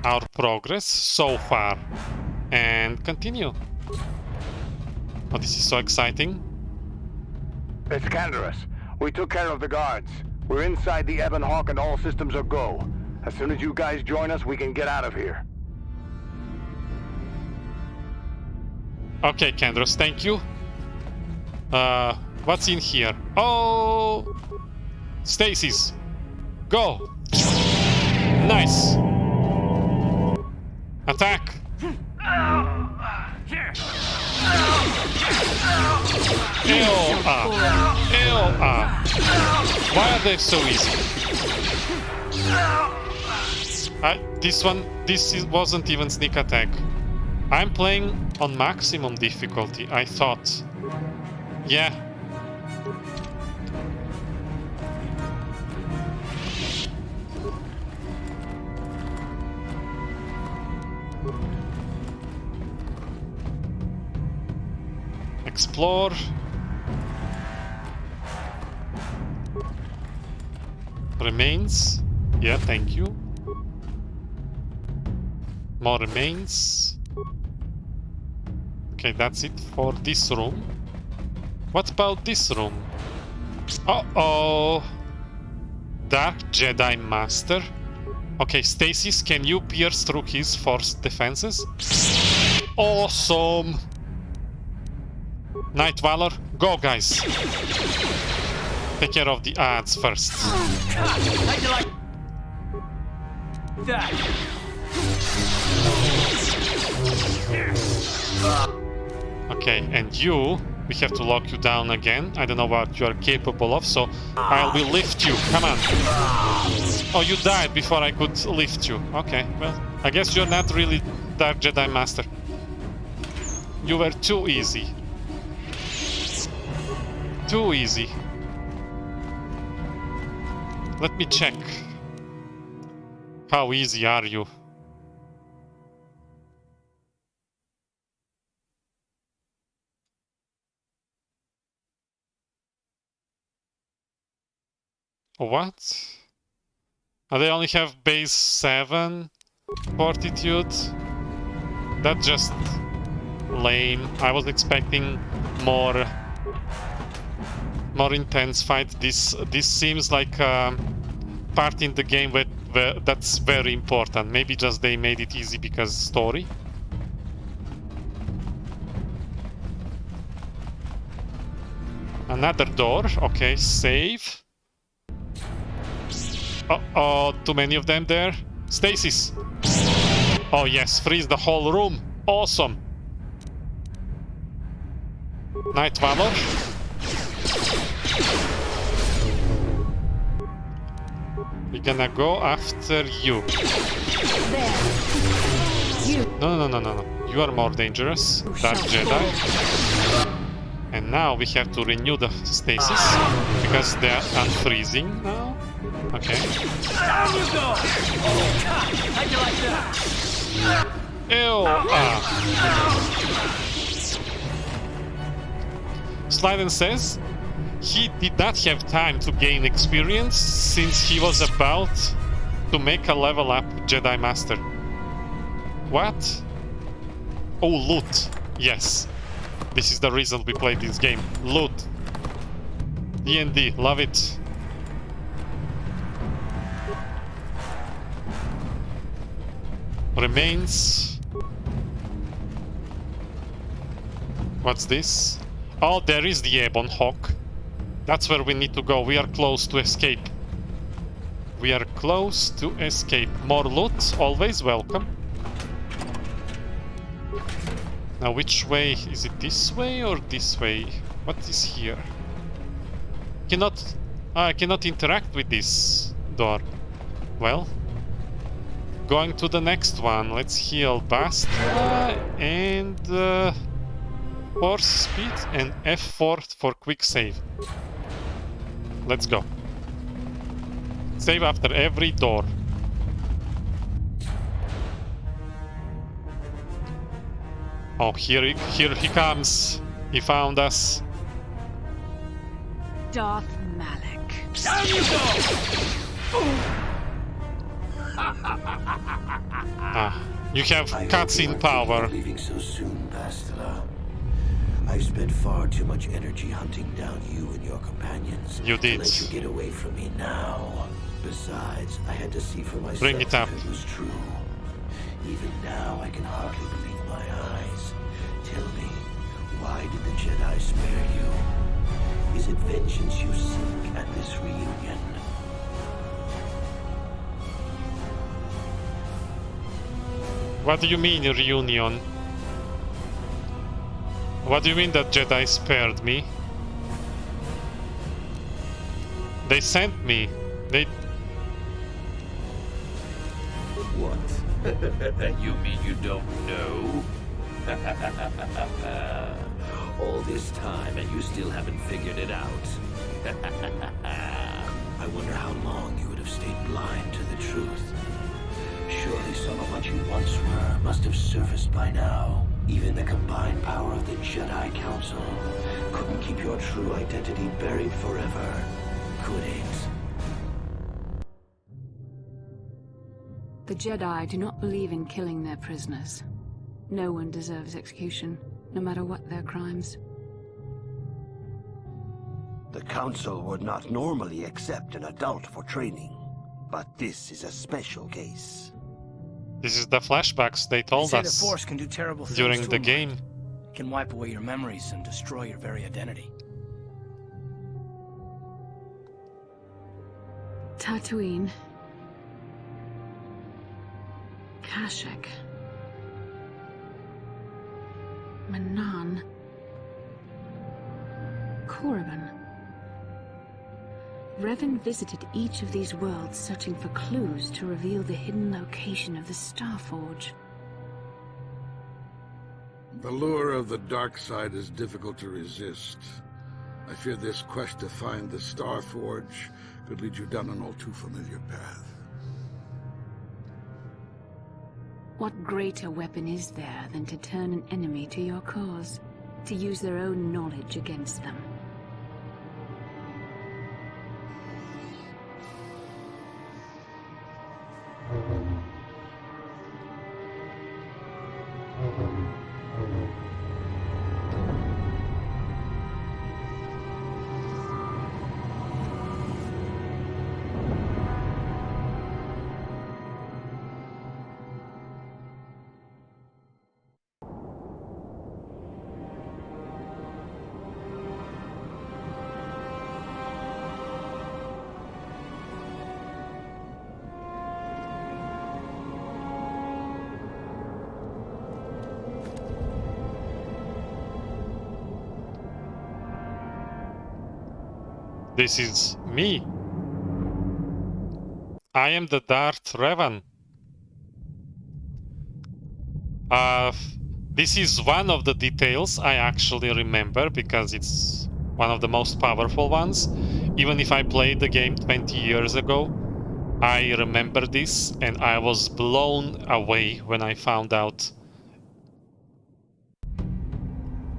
[SPEAKER 1] our progress so far and continue. Oh, this is so exciting.
[SPEAKER 7] It's Canderous. We took care of the guards. We're inside the Ebon Hawk and all systems are go. As soon as you guys join us, we can get out of here.
[SPEAKER 1] Okay, Canderous, thank you. What's in here? Oh! Stasis! Go! Nice! Attack! Why are they so easy? This wasn't even sneak attack. I'm playing on maximum difficulty, I thought. Yeah. Explore. Remains. Yeah, thank you. More remains. Okay, that's it for this room. What about this room? Uh-oh. Dark Jedi Master. Okay, Stasis, can you pierce through his force defenses? Awesome! Night Valor, go guys! Take care of the ads first. Okay, and you, we have to lock you down again. I don't know what you are capable of, so I will lift you. Come on. Oh, you died before I could lift you. Okay, well, I guess you're not really Dark Jedi Master. You were too easy. Too easy. Let me check. How easy are you? What? Oh, they only have base 7 fortitude? That's just lame. I was expecting more intense fight. This seems like part in the game where that's very important. Maybe just they made it easy because story. Another door. Okay, save. Uh-oh, too many of them there. Stasis. Oh yes, freeze the whole room. Awesome. Night Valor. We're gonna go after you. No. You are more dangerous. That Jedi. And now we have to renew the stasis because they are unfreezing now. Okay.
[SPEAKER 2] Down you go! How'd you like that?
[SPEAKER 1] Ew! Slyden says he did not have time to gain experience since he was about to make a level up Jedi Master. What? Oh, loot. Yes. This is the reason we played this game. Loot. D&D. Love it. Remains. What's this? Oh, there is the Ebon Hawk. That's where we need to go. We are close to escape. We are close to escape. More loot, always welcome. Now, which way? Is it this way or this way? What is here? I cannot interact with this door. Well, going to the next one. Let's heal Bastra and force speed and F4 for quick save. Let's go. Save after every door. Oh, here he comes. He found us.
[SPEAKER 14] Darth Malak.
[SPEAKER 2] Down you go!
[SPEAKER 1] You have cutscene power.
[SPEAKER 20] Leaving so soon, Bastra. I've spent far too much energy hunting down you and your companions.
[SPEAKER 1] You did.
[SPEAKER 20] To let you get away from me now. Besides, I had to see for myself
[SPEAKER 1] Bring it up.
[SPEAKER 20] if it was true. Even now, I can hardly believe my eyes. Tell me, why did the Jedi spare you? Is it vengeance you seek at this reunion?
[SPEAKER 1] What do you mean, reunion? What do you mean that Jedi spared me? They sent me. They...
[SPEAKER 20] What? You mean you don't know? All this time and you still haven't figured it out. I wonder how long you would have stayed blind to the truth. Surely some of what you once were must have surfaced by now. Even the combined power of the Jedi Council couldn't keep your true identity buried forever, could it?
[SPEAKER 14] The Jedi do not believe in killing their prisoners. No one deserves execution, no matter what their crimes.
[SPEAKER 20] The Council would not normally accept an adult for training, but this is a special case.
[SPEAKER 1] This is the flashbacks they told
[SPEAKER 15] They say
[SPEAKER 1] us
[SPEAKER 15] the Force can do terrible things
[SPEAKER 1] during
[SPEAKER 15] to
[SPEAKER 1] the
[SPEAKER 15] a mind.
[SPEAKER 1] game.
[SPEAKER 15] It can wipe away your memories and destroy your very identity.
[SPEAKER 14] Tatooine. Kashyyyk. Manaan. Korriban. Revan visited each of these worlds searching for clues to reveal the hidden location of the Starforge.
[SPEAKER 11] The lure of the dark side is difficult to resist. I fear this quest to find the Starforge Could lead you down an all too familiar path.
[SPEAKER 14] What greater weapon is there than to turn an enemy to your cause? To use their own knowledge against them?
[SPEAKER 1] This is me. I am the Darth Revan. This is one of the details I actually remember because it's one of the most powerful ones. Even if I played the game 20 years ago, I remember this and I was blown away when I found out.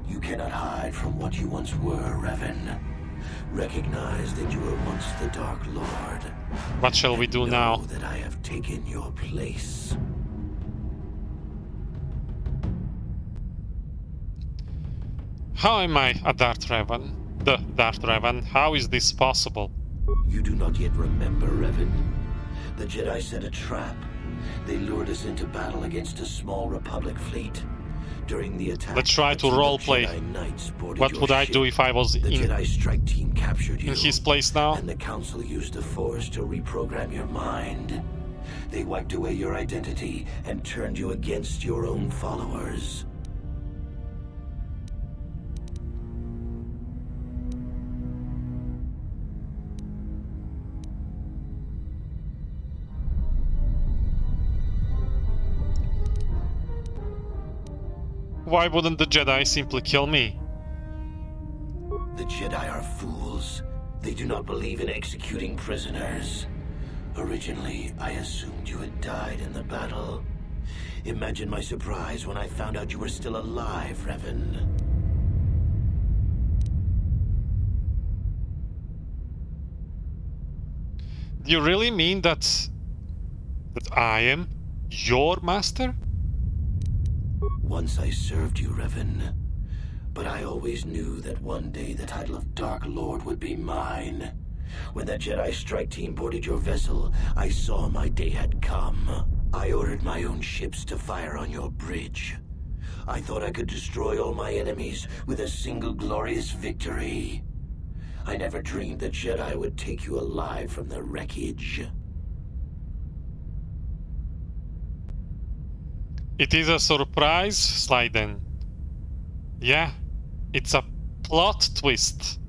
[SPEAKER 20] You cannot hide from what you once were, Revan. Recognize that you were once the Dark Lord.
[SPEAKER 1] What shall we do now?
[SPEAKER 20] That I have taken your place.
[SPEAKER 1] How am I a Darth Revan? The Darth Revan? How is this possible?
[SPEAKER 20] You do not yet remember, Revan. The Jedi set a trap. They lured us into battle against a small Republic fleet. During the attack,
[SPEAKER 1] let's try to roleplay. What would I do if I was in
[SPEAKER 20] Jedi strike team captured you,
[SPEAKER 1] in his place now?
[SPEAKER 20] And the Council used the Force to reprogram your mind. They wiped away your identity and turned you against your own followers.
[SPEAKER 1] Why wouldn't the Jedi simply kill me?
[SPEAKER 20] The Jedi are fools. They do not believe in executing prisoners. Originally, I assumed you had died in the battle. Imagine my surprise when I found out you were still alive, Revan.
[SPEAKER 1] Do you really mean that I am your master?
[SPEAKER 20] Once I served you, Revan. But I always knew that one day the title of Dark Lord would be mine. When that Jedi strike team boarded your vessel, I saw my day had come. I ordered my own ships to fire on your bridge. I thought I could destroy all my enemies with a single glorious victory. I never dreamed the Jedi would take you alive from the wreckage.
[SPEAKER 1] It is a surprise, Slyden. Yeah, it's a plot twist.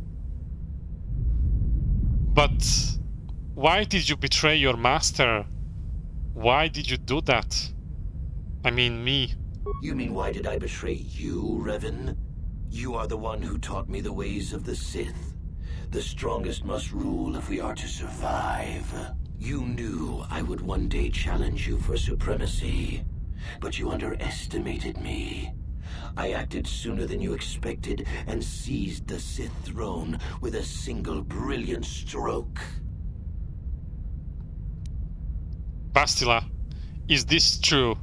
[SPEAKER 1] But why did you betray your master? Why did you do that? I mean, me.
[SPEAKER 20] You mean why did I betray you, Revan? You are the one who taught me the ways of the Sith. The strongest must rule if we are to survive. You knew I would one day challenge you for supremacy. But you underestimated me. I acted sooner than you expected and seized the Sith throne with a single brilliant stroke.
[SPEAKER 1] Bastila, is this true?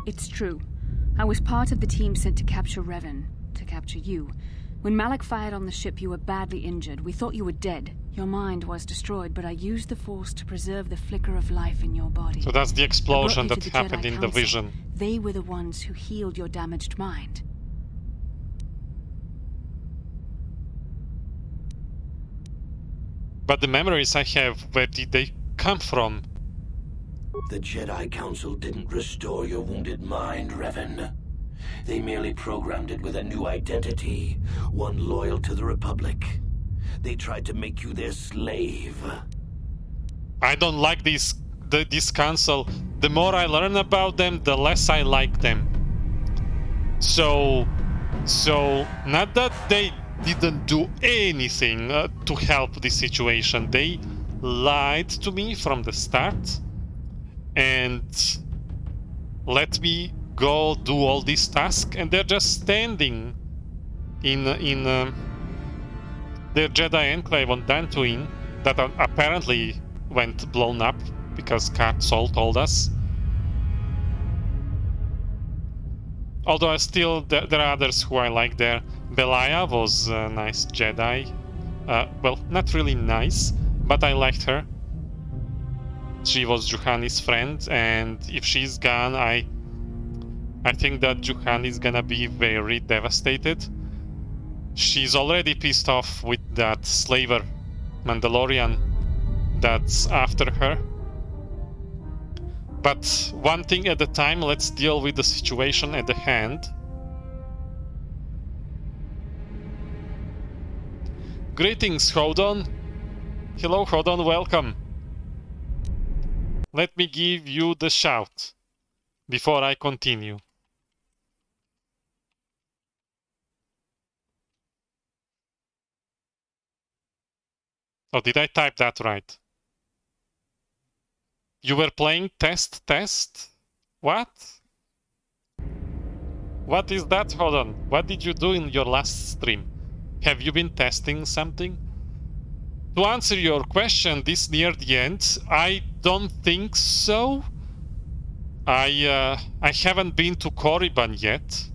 [SPEAKER 14] It's true. I was part of the team sent to capture Revan, to capture you. When Malak fired on the ship, you were badly injured. We thought you were dead. Your mind was destroyed, but I used the Force to preserve the flicker of life in your body.
[SPEAKER 1] So that's the explosion that happened in the vision.
[SPEAKER 14] They were the ones who healed your damaged mind.
[SPEAKER 1] But the memories I have, where did they come from?
[SPEAKER 20] The Jedi Council didn't restore your wounded mind, Revan. They merely programmed it with a new identity, one loyal to the Republic. They tried to make you their slave.
[SPEAKER 1] I don't like this council. The more I learn about them, the less I like them. So not that they didn't do anything to help the situation. They lied to me from the start and let me go do all these tasks, and they're just standing in their Jedi enclave on Dantooine that apparently went blown up because Kat Sol told us. Although there are others who I like there. Belaya was a nice Jedi. Well, not really nice, but I liked her. She was Juhani's friend, and if she's gone, I think that Juhani is gonna be very devastated. She's already pissed off with that slaver Mandalorian that's after her. But one thing at a time, let's deal with the situation at the hand. Greetings, Hodon. Hello, Hodon, welcome. Let me give you the shout before I continue. Oh, did I type that right? You were playing test? What? What is that, Hodon? What did you do in your last stream? Have you been testing something? To answer your question this near the end, I don't think so. I haven't been to Korriban yet.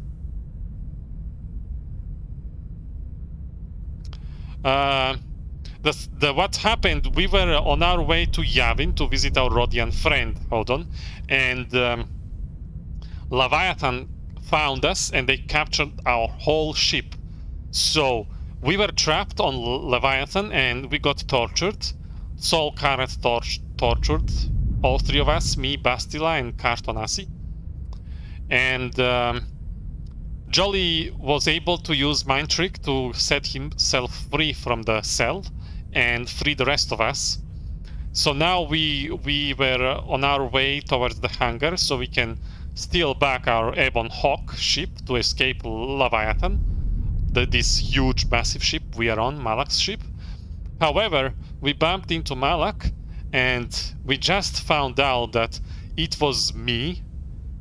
[SPEAKER 1] What happened, we were on our way to Yavin to visit our Rodian friend, hold on, and Leviathan found us and they captured our whole ship. So we were trapped on Leviathan and we got tortured. Selkath tortured all three of us, me, Bastila, and Kartonasi. And Jolly was able to use Mind Trick to set himself free from the cell and free the rest of us. So now we were on our way towards the hangar so we can steal back our Ebon Hawk ship to escape Leviathan, this huge massive ship we are on, Malak's ship. However, we bumped into Malak and we just found out that it was me,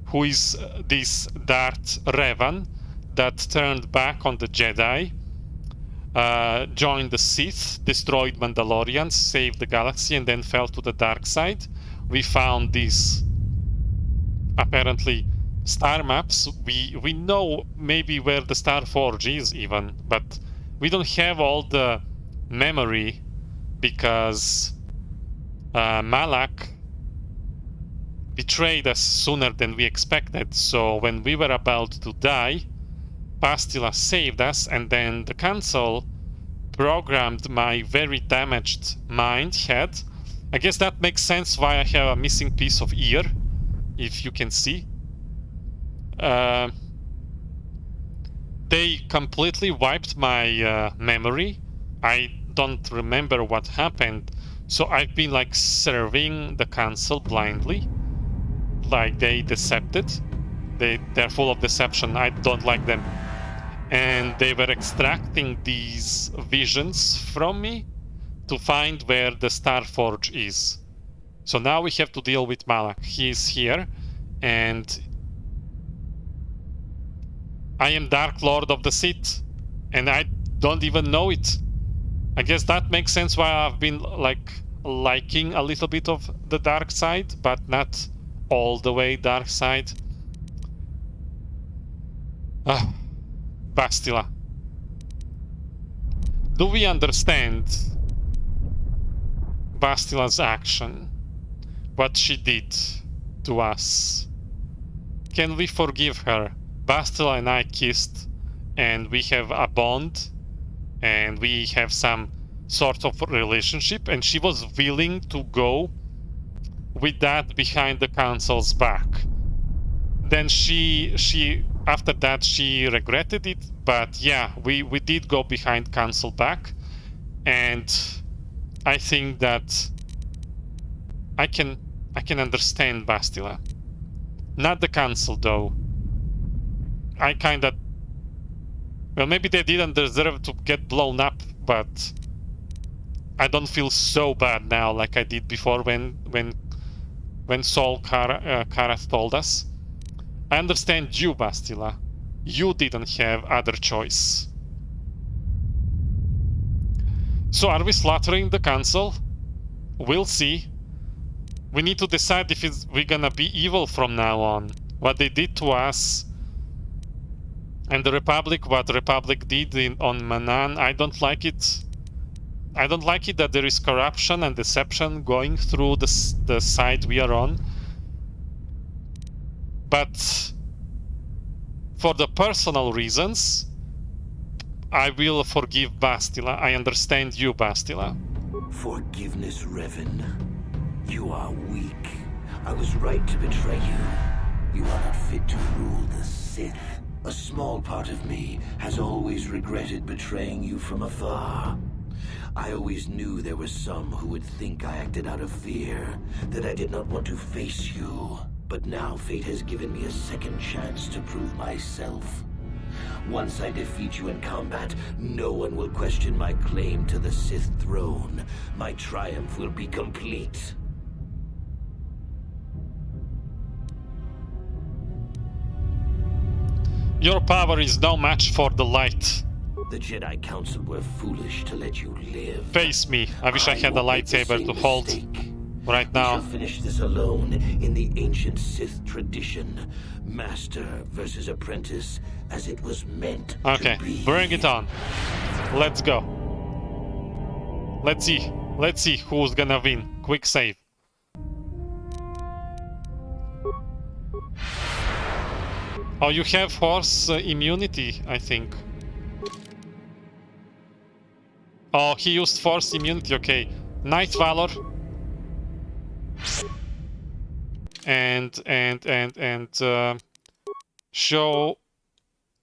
[SPEAKER 1] who is this Darth Revan that turned back on the Jedi, joined the Sith, destroyed Mandalorians, saved the galaxy, and then fell to the dark side. We found these apparently star maps. We know maybe where the Star Forge is even, but we don't have all the memory because Malak betrayed us sooner than we expected. So when we were about to die, Bastila saved us, and then the Council programmed my very damaged head. I guess that makes sense why I have a missing piece of ear, if you can see. They completely wiped my memory. I don't remember what happened, so I've been like serving the Council blindly. Like they decepted. They're full of deception. I don't like them. And they were extracting these visions from me to find where the Star Forge is. So now we have to deal with Malak. He is here, and I am Dark Lord of the Sith, and I don't even know it. I guess that makes sense why I've been like liking a little bit of the dark side, but not all the way dark side. Bastila. Do we understand Bastila's action? What she did to us? Can we forgive her? Bastila and I kissed, and we have a bond, and we have some sort of relationship, and she was willing to go with that behind the Council's back. Then she after that she regretted it, but yeah, we did go behind Council back, and I think that I can understand Bastila. Not the Council though. I kinda, well, maybe they didn't deserve to get blown up, but I don't feel so bad now like I did before when Sol Karath told us. I understand you, Bastila. You didn't have other choice. So are we slaughtering the council? We'll see. We need to decide if we're gonna be evil from now on. What they did to us and the Republic, what the Republic did on Manaan, I don't like it. I don't like it that there is corruption and deception going through the side we are on. But for the personal reasons, I will forgive Bastila. I understand you, Bastila.
[SPEAKER 20] Forgiveness, Revan. You are weak. I was right to betray you. You are not fit to rule the Sith. A small part of me has always regretted betraying you from afar. I always knew there were some who would think I acted out of fear, that I did not want to face you. But now fate has given me a second chance to prove myself. Once I defeat you in combat, no one will question my claim to the Sith throne. My triumph will be complete.
[SPEAKER 1] Your power is no match for the light.
[SPEAKER 20] The Jedi Council were foolish to let you live.
[SPEAKER 1] Face me. I wish I had a lightsaber to hold right now.
[SPEAKER 20] We shall finish this alone in the ancient Sith tradition. Master versus apprentice, as it was meant
[SPEAKER 1] to be. Bring it on. Let's go. Let's see. Let's see who's gonna win. Quick save. Oh, you have Force immunity, I think. Oh, he used Force immunity, okay. Night Valor. And show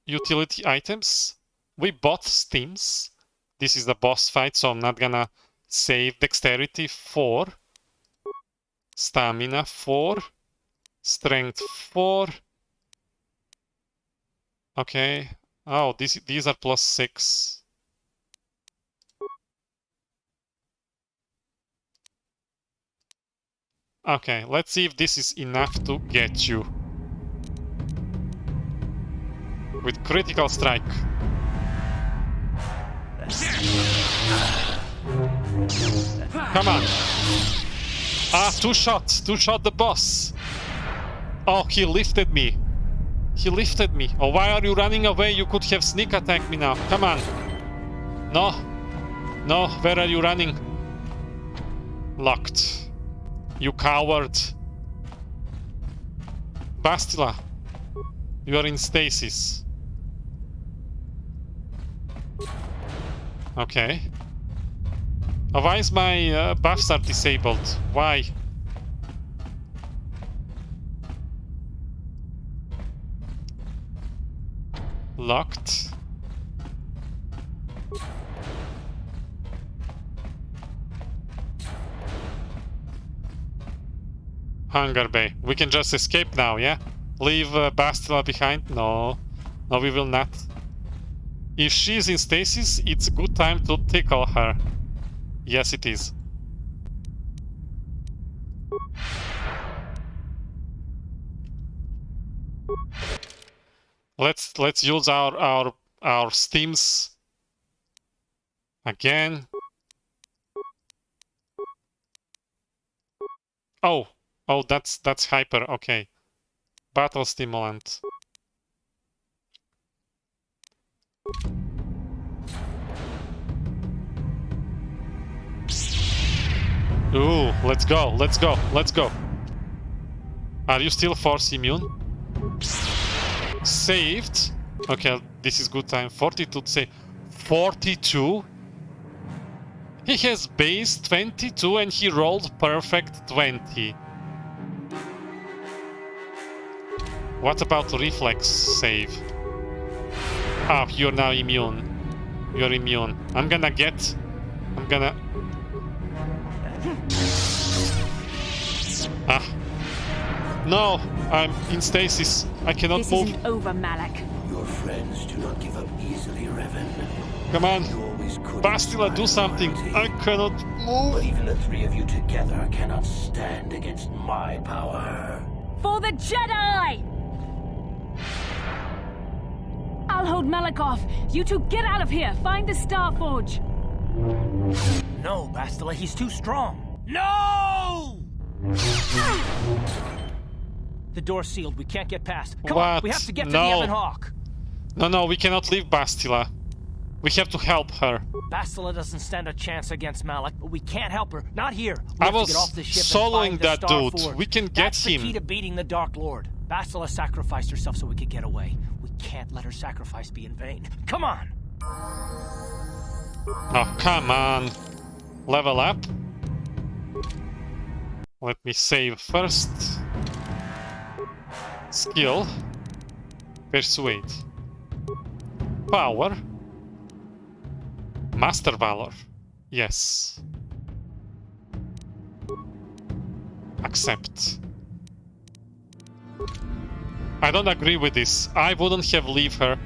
[SPEAKER 1] utility items. We bought Steams. This is the boss fight, so I'm not gonna save Dexterity 4. Stamina 4. Strength 4. Okay. Oh, these are +6. Okay, let's see if this is enough to get you. With critical strike. Come on. Ah, two shots the boss. Oh, he lifted me. He lifted me. Oh, why are you running away? You could have sneak attacked me now. Come on. No. No, where are you running? Locked. You coward. Bastila. You are in stasis. Okay. Oh, why is my buffs are disabled? Why? Locked. Hunger Bay. We can just escape now, yeah? Leave Bastila behind? No. No, we will not. If she's in stasis, it's a good time to tickle her. Yes, it is. Let's use our steams again. Oh, that's hyper. Okay, battle stimulant. Ooh, let's go. Are you still force immune? Saved. Okay, this is good time. 42 save. 42? He has base 22 and he rolled perfect 20. What about reflex save? Ah, you're now immune. You're immune. I'm gonna... Ah. No! I'm in stasis. I cannot move.
[SPEAKER 17] This isn't over, Malak.
[SPEAKER 20] Your friends do not give up easily, Revan.
[SPEAKER 1] Come on.
[SPEAKER 20] You always memories could
[SPEAKER 1] Bastila, do something. I cannot move.
[SPEAKER 20] But even the three of you together cannot stand against my power.
[SPEAKER 17] For the Jedi!
[SPEAKER 14] I'll hold Malak off. You two get out of here. Find the Star Forge.
[SPEAKER 15] No, Bastila, he's too strong. No! The door's sealed. We can't get past. Come on, we have to get to the Ebon Hawk.
[SPEAKER 1] No, we cannot leave Bastila. We have to help her.
[SPEAKER 15] Bastila doesn't stand a chance against Malak, but we can't help her. Not here.
[SPEAKER 1] I was soloing that dude. We can get
[SPEAKER 15] That's
[SPEAKER 1] him.
[SPEAKER 15] the key to beating the Dark Lord. Bastila sacrificed herself so we could get away. We can't let her sacrifice be in vain. Come on!
[SPEAKER 1] Oh, come on. Level up. Let me save first. Skill. Persuade. Power. Master Valor. Yes. Accept. I don't agree with this. I wouldn't have leave her.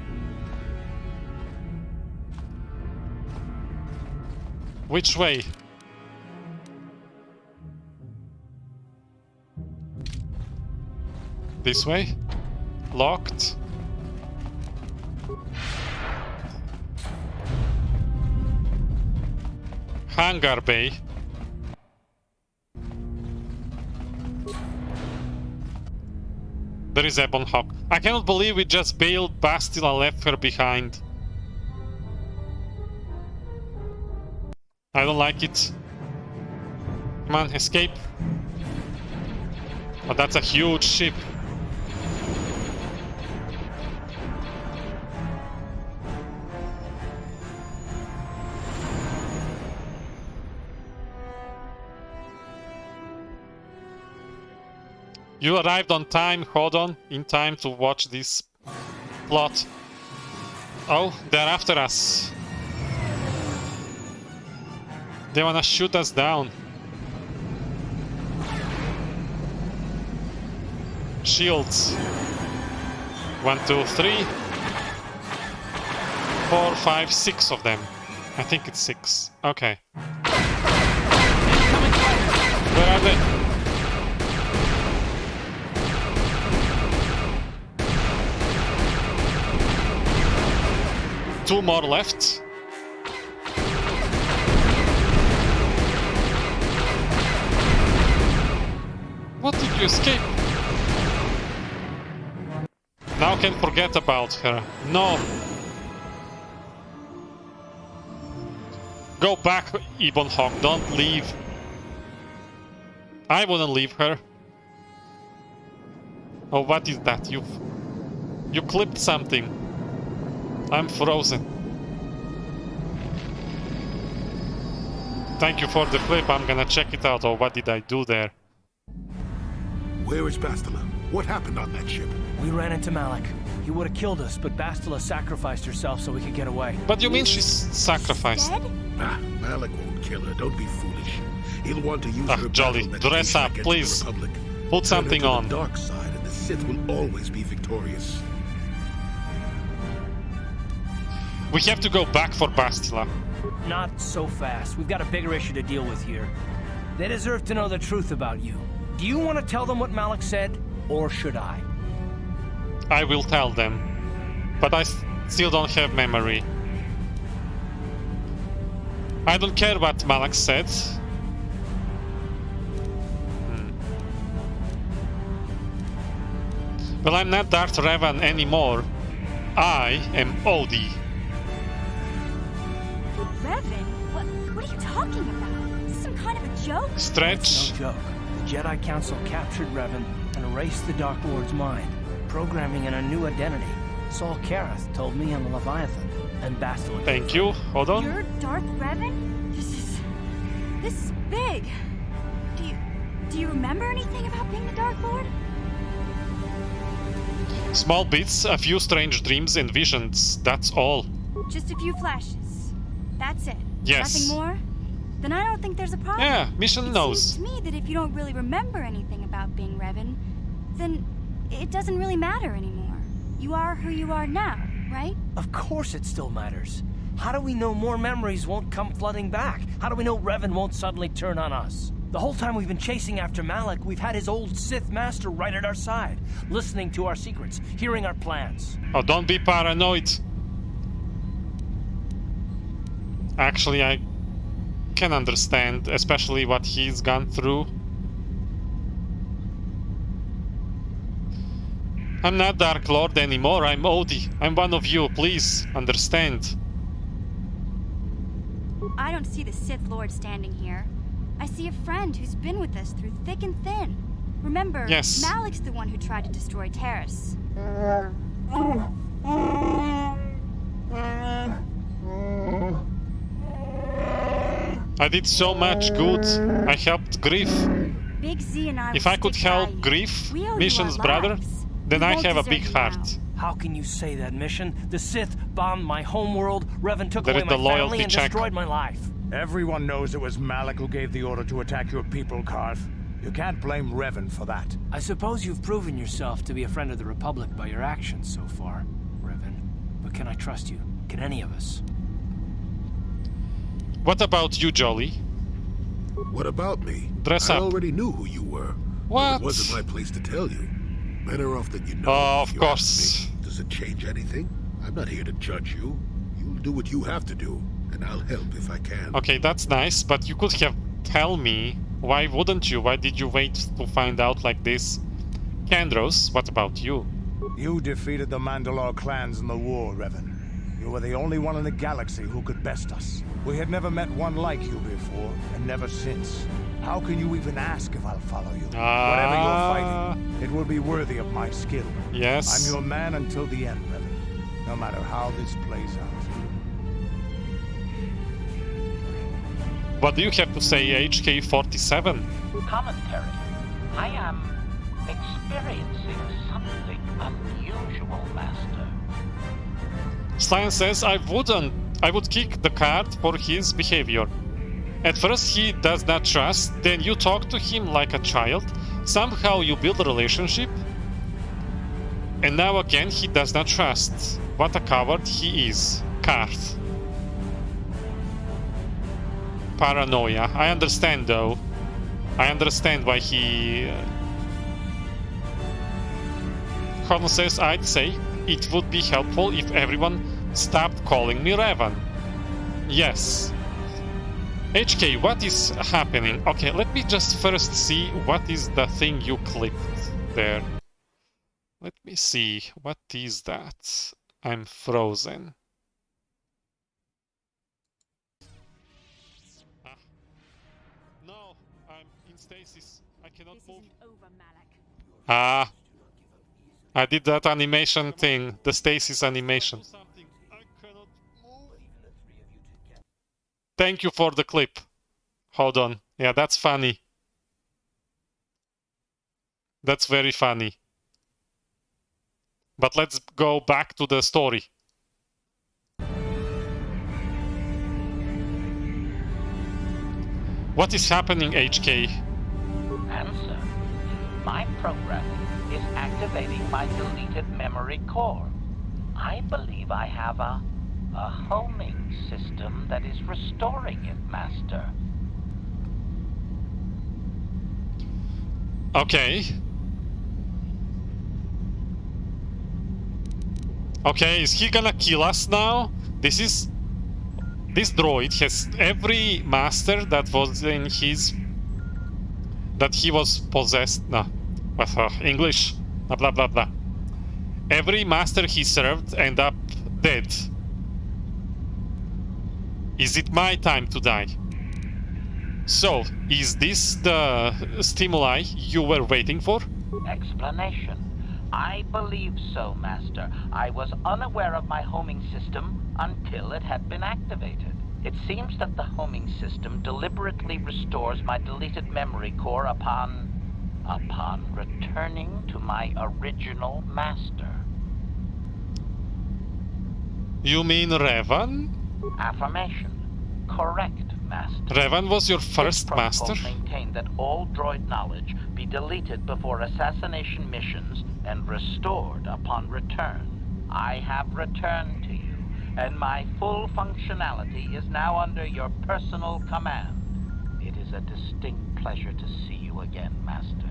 [SPEAKER 1] Which way? This way? Locked. Hangar bay. There is Ebon Hawk. I cannot believe we just bailed Bastila, left her behind. I don't like it. Come on, escape. Oh, that's a huge ship. You arrived on time, hold on, in time to watch this plot. Oh, they're after us. They wanna shoot us down. Shields. 1, 2, 3. 4, 5, 6 of them. I think it's 6. Okay. Where are they? Two more left. What did you escape? Now can forget about her. No. Go back, Ebon Hawk. Don't leave. I wouldn't leave her. Oh, what is that? You clipped something. I'm frozen. Thank you for the clip. I'm gonna check it out. Oh, what did I do there?
[SPEAKER 11] Where is Bastila? What happened on that ship?
[SPEAKER 15] We ran into Malak. He would have killed us, but Bastila sacrificed herself so we could get away.
[SPEAKER 1] But you mean she's sacrificed?
[SPEAKER 11] Ah, Malak won't kill her. Don't be foolish. He'll want to use her
[SPEAKER 1] Jolly, dress up, please. Put something on.
[SPEAKER 11] The dark side, and the Sith will always be victorious.
[SPEAKER 1] We have to go back for Bastila.
[SPEAKER 15] Not so fast. We've got a bigger issue to deal with here. They deserve to know the truth about you. Do you want to tell them what Malak said, or should I?
[SPEAKER 1] I will tell them, but I still don't have memory. I don't care what Malak said. Well, I'm not Darth Revan anymore. I am Odie.
[SPEAKER 17] Revan? What are you talking about? Is this some kind of a joke?
[SPEAKER 1] Stretch.
[SPEAKER 15] It's no joke. The Jedi Council captured Revan and erased the Dark Lord's mind, programming in a new identity. Saul Karath told me I'm a Leviathan, and Bastila.
[SPEAKER 1] Thank you. Hold on.
[SPEAKER 17] You're Darth Revan? This is big. Do you remember anything about being the Dark Lord?
[SPEAKER 1] Small bits, a few strange dreams and visions. That's all.
[SPEAKER 17] Just a few flashes. That's it.
[SPEAKER 1] Yes.
[SPEAKER 17] Nothing more? Then I don't think there's a problem.
[SPEAKER 1] Yeah, mission knows.
[SPEAKER 17] It seems to me that if you don't really remember anything about being Revan, then it doesn't really matter anymore. You are who you are now, right?
[SPEAKER 15] Of course it still matters. How do we know more memories won't come flooding back? How do we know Revan won't suddenly turn on us? The whole time we've been chasing after Malak, we've had his old Sith master right at our side, listening to our secrets, hearing our plans.
[SPEAKER 1] Oh, don't be paranoid. Actually, I can understand, especially what he's gone through. I'm not Dark Lord anymore, I'm Odie. I'm one of you, please understand.
[SPEAKER 17] I don't see the Sith Lord standing here. I see a friend who's been with us through thick and thin. Remember,
[SPEAKER 1] yes.
[SPEAKER 17] Malak's the one who tried to destroy Terrace.
[SPEAKER 1] I did so much good. I helped Griff.
[SPEAKER 17] Big Z and I
[SPEAKER 1] if I could help Griff, Mission's brother, then I have a big heart.
[SPEAKER 15] How can you say that, Mission? The Sith bombed my homeworld, Revan took away my
[SPEAKER 1] the loyalty
[SPEAKER 15] family, and
[SPEAKER 1] check.
[SPEAKER 15] destroyed my life.
[SPEAKER 12] Everyone knows it was Malak who gave the order to attack your people, Karth. You can't blame Revan for that.
[SPEAKER 15] I suppose you've proven yourself to be a friend of the Republic by your actions so far, Revan. But can I trust you? Can any of us?
[SPEAKER 1] What about you, Jolly?
[SPEAKER 11] What about me?
[SPEAKER 1] Dress
[SPEAKER 11] I
[SPEAKER 1] up.
[SPEAKER 11] already knew who you were.
[SPEAKER 1] What?
[SPEAKER 11] It wasn't my place to tell you. Better off that you know.
[SPEAKER 1] Oh, of course.
[SPEAKER 11] Does it change anything? I'm not here to judge you. You'll do what you have to do, and I'll help if I can.
[SPEAKER 1] Okay, that's nice, but you could have tell me. Why wouldn't you? Why did you wait to find out like this? Kandros, what about you?
[SPEAKER 12] You defeated the Mandalore clans in the war, Revan. You were the only one in the galaxy who could best us. We had never met one like you before, and never since. How can you even ask if I'll follow you? Whatever you're fighting, it will be worthy of my skill.
[SPEAKER 1] Yes.
[SPEAKER 12] I'm your man until the end, Revan. No matter how this plays out.
[SPEAKER 1] What do you have to say, HK-47?
[SPEAKER 5] Commentary. I am experiencing something unusual, Master.
[SPEAKER 1] Science says I would kick the card for his behavior. At first he does not trust, then you talk to him like a child, somehow you build a relationship, and now again he does not trust. What a coward he is. Card. Paranoia. I understand though. I understand why he... Colonel says I'd say it would be helpful if everyone stopped calling me Revan. Yes. HK, what is happening? Okay, let me just first see what is the thing you clicked there. Let me see. What is that? I'm frozen. No, I'm in stasis. I cannot move. Ah. I did that animation thing, the stasis animation. Thank you for the clip. Hold on. Yeah, that's funny. That's very funny. But let's go back to the story. What is happening, HK?
[SPEAKER 5] Answer. My programming is activating my deleted memory core. I believe I have a homing system that is restoring it, Master.
[SPEAKER 1] Okay. Okay, is he gonna kill us now? This droid has every master that was in his... that he was possessed... No. English. Blah, blah, blah, blah. Every master he served ended up dead. Is it my time to die? So, is this the stimuli you were waiting for?
[SPEAKER 5] Explanation. I believe so, Master. I was unaware of my homing system until it had been activated. It seems that the homing system deliberately restores my deleted memory core upon returning to my original master.
[SPEAKER 1] You mean Revan?
[SPEAKER 5] Affirmation. Correct, Master.
[SPEAKER 1] Revan was your first
[SPEAKER 5] this
[SPEAKER 1] master?
[SPEAKER 5] Maintain that all droid knowledge be deleted before assassination missions and restored upon return. I have returned to you, and my full functionality is now under your personal command. It is a distinct pleasure to see you again, Master.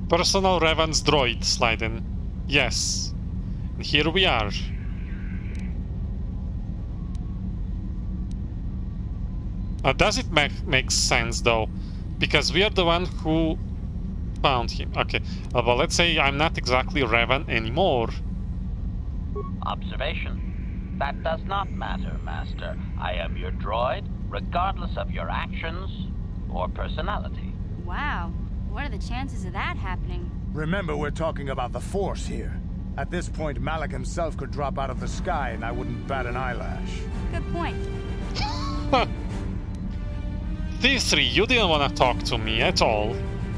[SPEAKER 1] Personal Revan's droid, Slyden. Yes. And here we are. Does it make sense, though? Because we are the one who found him. Okay, well, let's say I'm not exactly Revan anymore.
[SPEAKER 5] Observation. That does not matter, Master. I am your droid, regardless of your actions or personality.
[SPEAKER 17] Wow. What are the chances of that happening?
[SPEAKER 12] Remember, we're talking about the Force here. At this point, Malak himself could drop out of the sky and I wouldn't bat an eyelash.
[SPEAKER 17] Good point.
[SPEAKER 1] These three, you didn't want to talk to me at all.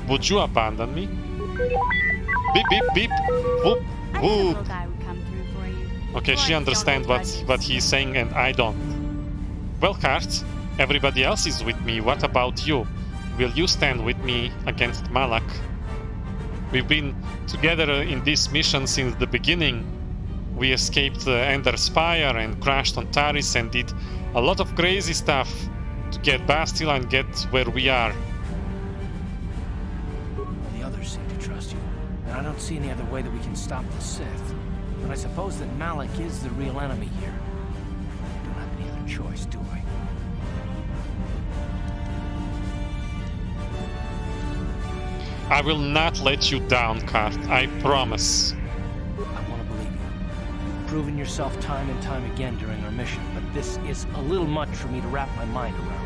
[SPEAKER 1] Would you abandon me? Beep, beep, beep. Whoop, whoop. Okay, she understands what he's saying and I don't. Well, Kart, everybody else is with me. What about you? Will you stand with me against Malak? We've been together in this mission since the beginning. We escaped Ender Spire and crashed on Taris and did a lot of crazy stuff to get Bastila and get where we are.
[SPEAKER 15] Well, the others seem to trust you, and I don't see any other way that we can stop the Sith. But I suppose that Malak is the real enemy here. We don't have any other choice, do we?
[SPEAKER 1] I will not let you down, Kart. I promise.
[SPEAKER 15] I want to believe you. You've proven yourself time and time again during our mission, but this is a little much for me to wrap my mind around.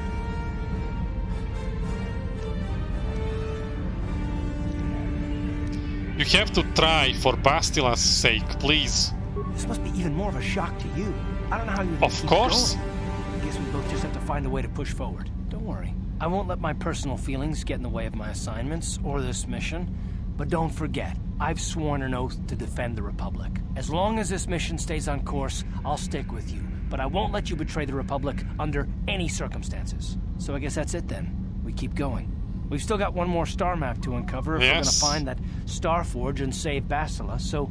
[SPEAKER 1] You have to try for Bastila's sake, please.
[SPEAKER 15] This must be even more of a shock to you. I don't know how you.
[SPEAKER 1] Of course.
[SPEAKER 15] I guess we both just have to find a way to push forward. Don't worry. I won't let my personal feelings get in the way of my assignments or this mission. But don't forget, I've sworn an oath to defend the Republic. As long as this mission stays on course, I'll stick with you. But I won't let you betray the Republic under any circumstances. So I guess that's it then. We keep going. We've still got one more star map to uncover if we're gonna find that Star Forge and save Bastila, so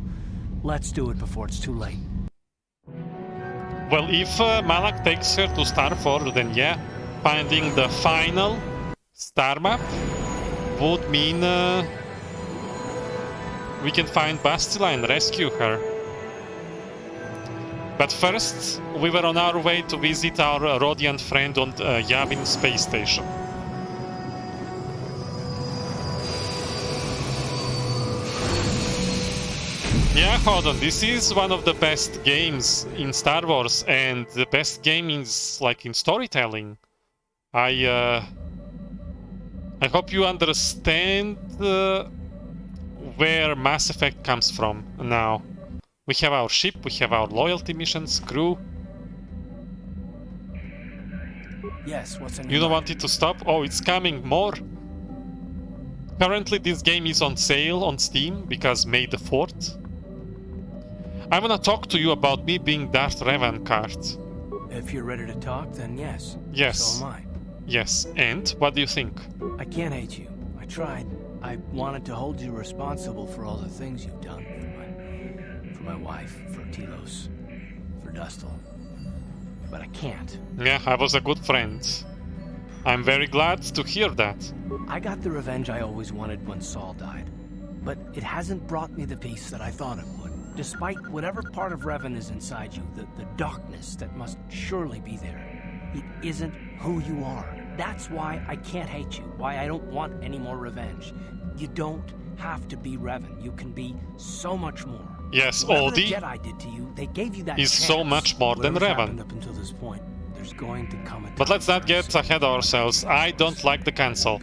[SPEAKER 15] let's do it before it's too late.
[SPEAKER 1] Well, if Malak takes her to Star Forge, then yeah, finding the final star map would mean we can find Bastila and rescue her. But first, we were on our way to visit our Rodian friend on Yavin space station. Yeah, hold on, this is one of the best games in Star Wars, and the best game is like in storytelling. I hope you understand where Mass Effect comes from now. We have our ship, we have our loyalty missions, crew.
[SPEAKER 15] Yes, what's in
[SPEAKER 1] You don't want it to stop? Oh, it's coming more. Currently this game is on sale on Steam because May the 4th. I wanna talk to you about me being Darth Revan, Kart.
[SPEAKER 15] If you're ready to talk, then yes.
[SPEAKER 1] Yes.
[SPEAKER 15] So am I.
[SPEAKER 1] Yes, and what do you think?
[SPEAKER 15] I can't hate you. I tried. I wanted to hold you responsible for all the things you've done. For my wife, for Telos, for Dustil. But I can't.
[SPEAKER 1] Yeah, I was a good friend. I'm very glad to hear that.
[SPEAKER 15] I got the revenge I always wanted when Saul died. But it hasn't brought me the peace that I thought it would. Despite whatever part of Revan is inside you, the darkness that must surely be there, it isn't who you are. That's why I can't hate you, why I don't want any more revenge. You don't have to be Revan. You can be so much more.
[SPEAKER 1] Yes,
[SPEAKER 15] Whatever the
[SPEAKER 1] Odie
[SPEAKER 15] Jedi did to you, they gave you that
[SPEAKER 1] is
[SPEAKER 15] chance.
[SPEAKER 1] so much more than
[SPEAKER 15] Whatever's
[SPEAKER 1] Revan.
[SPEAKER 15] happened up until this point, there's going to come a time.
[SPEAKER 1] But let's not get ahead of ourselves. I don't like the Council.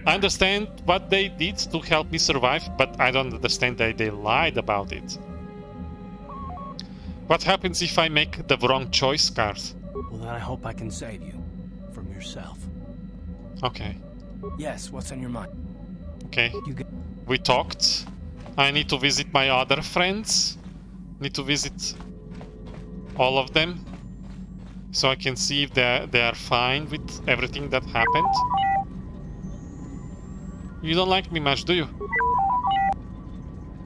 [SPEAKER 1] I understand what they did to help me survive, but I don't understand that they lied about it. What happens if I make the wrong choice, Garth?
[SPEAKER 15] Well, then I hope I can save you. From yourself.
[SPEAKER 1] Okay.
[SPEAKER 15] Yes, what's on your mind?
[SPEAKER 1] Okay. We talked. I need to visit my other friends. Need to visit all of them. So I can see if they are fine with everything that happened. You don't like me much, do you?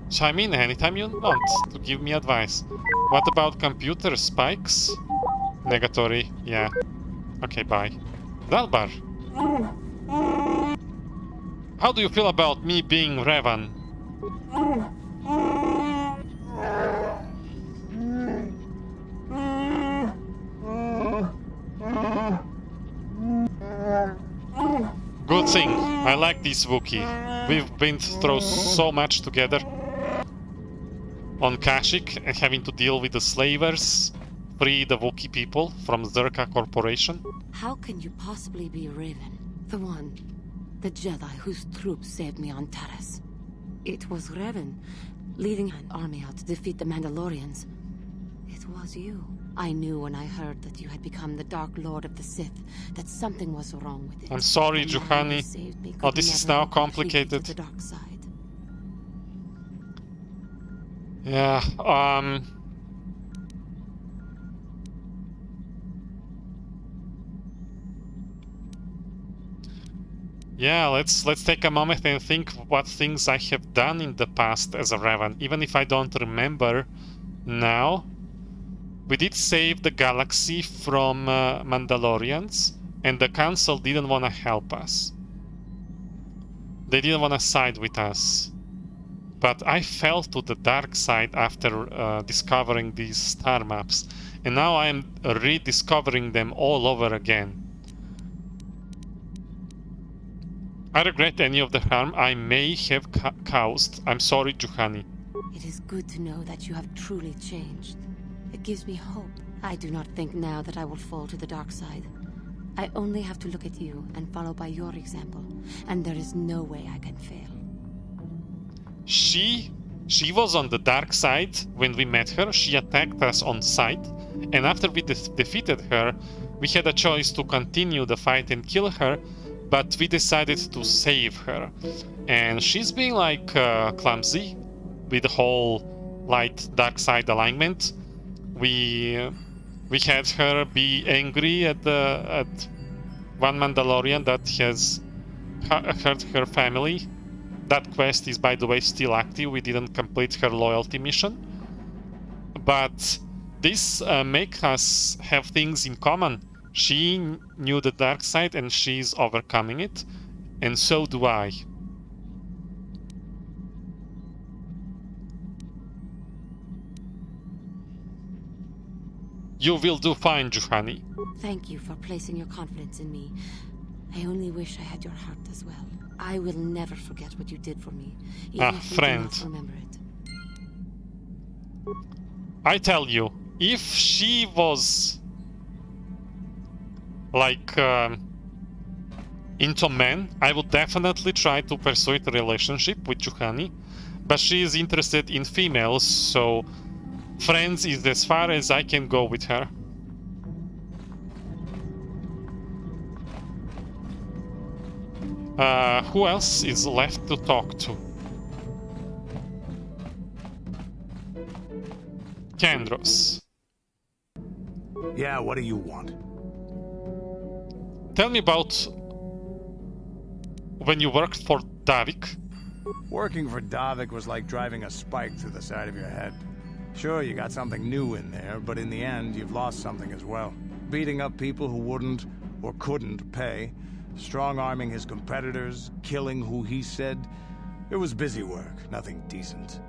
[SPEAKER 1] Chime in anytime you want to give me advice. What about computer spikes? Negatory, yeah. Okay, bye. Dalbar. How do you feel about me being Revan? Good thing. I like this Wookiee. We've been through so much together. On Kashyyyk, and having to deal with the slavers, free the Wookiee people from Zerka Corporation.
[SPEAKER 13] How can you possibly be Raven? The Jedi whose troops saved me on Taris. It was Raven, leading an army out to defeat the Mandalorians. It was you. I knew when I heard that you had become the Dark Lord of the Sith, that something was wrong with it.
[SPEAKER 1] I'm sorry, Juhani. Oh, this is now complicated.
[SPEAKER 13] The dark side.
[SPEAKER 1] Yeah, yeah, let's take a moment and think what things I have done in the past as a Revan, even if I don't remember now. We did save the galaxy from Mandalorians, and the Council didn't want to help us. They didn't want to side with us. But I fell to the dark side after discovering these star maps, and now I am rediscovering them all over again. I regret any of the harm I may have caused. I'm sorry, Juhani.
[SPEAKER 13] It is good to know that you have truly changed. It gives me hope. I do not think now that I will fall to the dark side. I only have to look at you and follow by your example, and there is no way I can fail.
[SPEAKER 1] She was on the dark side when we met her. She attacked us on sight, and after we defeated her, we had a choice to continue the fight and kill her, but we decided to save her. And she's being like clumsy with the whole light dark side alignment. We had her be angry at one Mandalorian that has hurt her family. That quest is, by the way, still active. We didn't complete her loyalty mission. But this makes us have things in common. She knew the dark side and she's overcoming it. And so do I. You will do fine, Juhani.
[SPEAKER 13] Thank you for placing your confidence in me. I only wish I had your heart as well. I will never forget what you did for me, even if you do not remember it.
[SPEAKER 1] I tell you, if she was like into men, I would definitely try to persuade a relationship with Juhani, but she is interested in females, so friends is as far as I can go with her. Who else is left to talk to? Kandros.
[SPEAKER 12] Yeah, what do you want?
[SPEAKER 1] Tell me about when you worked for Davik.
[SPEAKER 12] Working for Davik was like driving a spike through the side of your head. Sure, you got something new in there, but in the end, you've lost something as well. Beating up people who wouldn't or couldn't pay, strong-arming his competitors, killing who he said. It was busy work, nothing decent.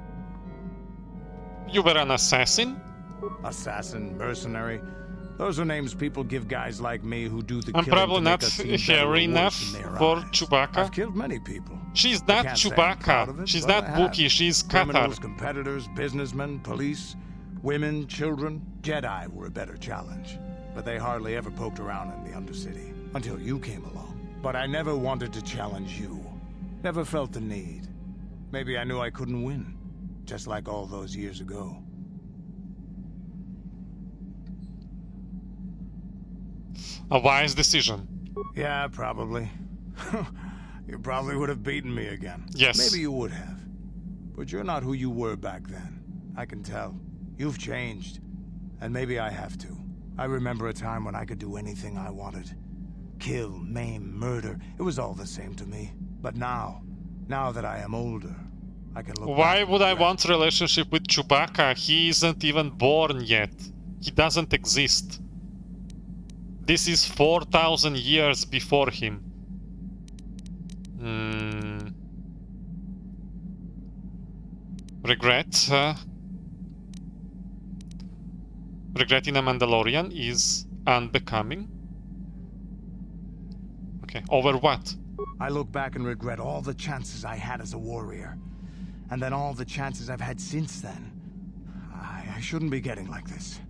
[SPEAKER 1] You were an assassin?
[SPEAKER 12] Assassin, mercenary. Those are names people give guys like me who do the
[SPEAKER 1] I'm
[SPEAKER 12] killing
[SPEAKER 1] probably
[SPEAKER 12] to
[SPEAKER 1] not
[SPEAKER 12] make us seem better
[SPEAKER 1] hairy
[SPEAKER 12] or
[SPEAKER 1] enough
[SPEAKER 12] worse in their
[SPEAKER 1] for
[SPEAKER 12] eyes.
[SPEAKER 1] Chewbacca.
[SPEAKER 12] I've killed many people.
[SPEAKER 1] She's
[SPEAKER 12] I
[SPEAKER 1] not
[SPEAKER 12] can't say I'm proud of
[SPEAKER 1] Chewbacca.
[SPEAKER 12] it,
[SPEAKER 1] She's
[SPEAKER 12] but
[SPEAKER 1] not
[SPEAKER 12] I have.
[SPEAKER 1] Wookiee. She's
[SPEAKER 12] Criminals,
[SPEAKER 1] KotOR.
[SPEAKER 12] competitors, businessmen, police, women, children. Jedi were a better challenge, but they hardly ever poked around in the Undercity until you came along. But I never wanted to challenge you. Never felt the need. Maybe I knew I couldn't win, just like all those years ago.
[SPEAKER 1] A wise decision.
[SPEAKER 12] Yeah, probably. You probably would have beaten me again.
[SPEAKER 1] Yes.
[SPEAKER 12] Maybe you would have. But you're not who you were back then. I can tell. You've changed. And maybe I have to. I remember a time when I could do anything I wanted. Kill, maim, murder. It was all the same to me. But now that I am older, I can look
[SPEAKER 1] Why
[SPEAKER 12] back
[SPEAKER 1] would I
[SPEAKER 12] and
[SPEAKER 1] want a relationship with Chewbacca? He isn't even born yet. He doesn't exist. This is 4,000 years before him. Regret. Regretting a Mandalorian is unbecoming. Okay, over what?
[SPEAKER 12] I look back and regret all the chances I had as a warrior. And then all the chances I've had since then. I shouldn't be getting like this.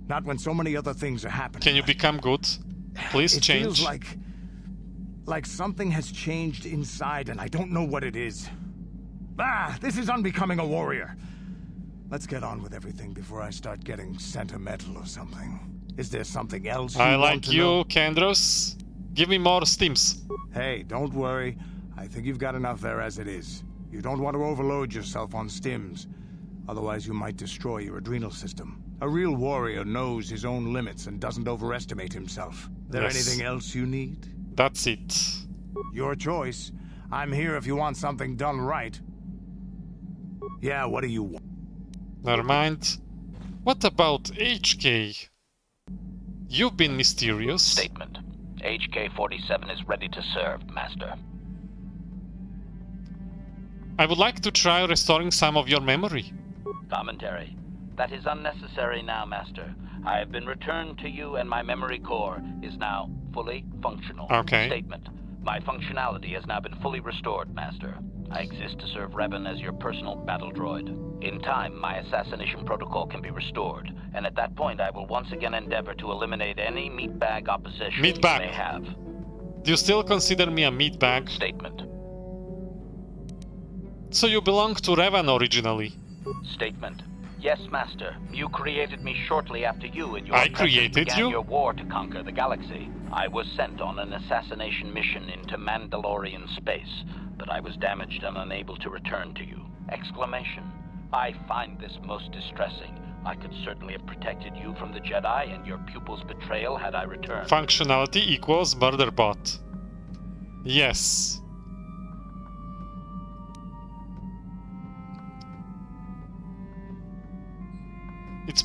[SPEAKER 12] Not when so many other things are happening.
[SPEAKER 1] Can you become good? Please change.
[SPEAKER 12] It feels like something has changed inside and I don't know what it is. This is unbecoming a warrior. Let's get on with everything before I start getting sentimental or something. Is there something else
[SPEAKER 1] I like you, Kandros. Give me more stims.
[SPEAKER 12] Hey, don't worry. I think you've got enough there as it is. You don't want to overload yourself on stims. Otherwise, you might destroy your adrenal system. A real warrior knows his own limits and doesn't overestimate himself. There anything else you need?
[SPEAKER 1] That's it.
[SPEAKER 12] Your choice. I'm here if you want something done right. Yeah, what do you want?
[SPEAKER 1] Never mind. What about HK? You've been mysterious.
[SPEAKER 5] Statement. HK-47 is ready to serve, Master.
[SPEAKER 1] I would like to try restoring some of your memory.
[SPEAKER 5] Commentary. That is unnecessary now, Master. I have been returned to you and my memory core is now fully functional.
[SPEAKER 1] Okay.
[SPEAKER 5] Statement. My functionality has now been fully restored, Master. I exist to serve Revan as your personal battle droid. In time, my assassination protocol can be restored, and at that point I will once again endeavor to eliminate any meatbag opposition you may have.
[SPEAKER 1] Do you still consider me a meatbag?
[SPEAKER 5] Statement.
[SPEAKER 1] So you belong to Revan originally?
[SPEAKER 5] Statement. Yes, Master. You created me shortly after you and your
[SPEAKER 1] I created
[SPEAKER 5] began
[SPEAKER 1] you?
[SPEAKER 5] your war to conquer the galaxy. I was sent on an assassination mission into Mandalorian space, but I was damaged and unable to return to you. Exclamation. I find this most distressing. I could certainly have protected you from the Jedi and your pupil's betrayal had I returned.
[SPEAKER 1] Functionality equals murderbot. Yes. It's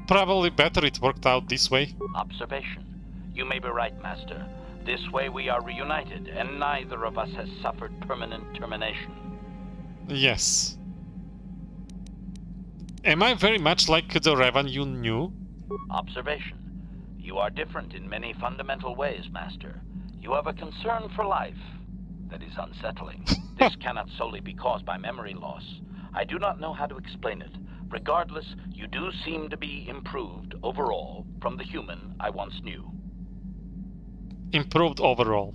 [SPEAKER 1] probably better it worked out this way.
[SPEAKER 5] Observation. You may be right, Master. This way we are reunited, and neither of us has suffered permanent termination.
[SPEAKER 1] Yes. Am I very much like the Revan you knew?
[SPEAKER 5] Observation. You are different in many fundamental ways, Master. You have a concern for life that is unsettling. This cannot solely be caused by memory loss. I do not know how to explain it. Regardless, you do seem to be improved overall from the human I once knew.
[SPEAKER 1] Improved overall.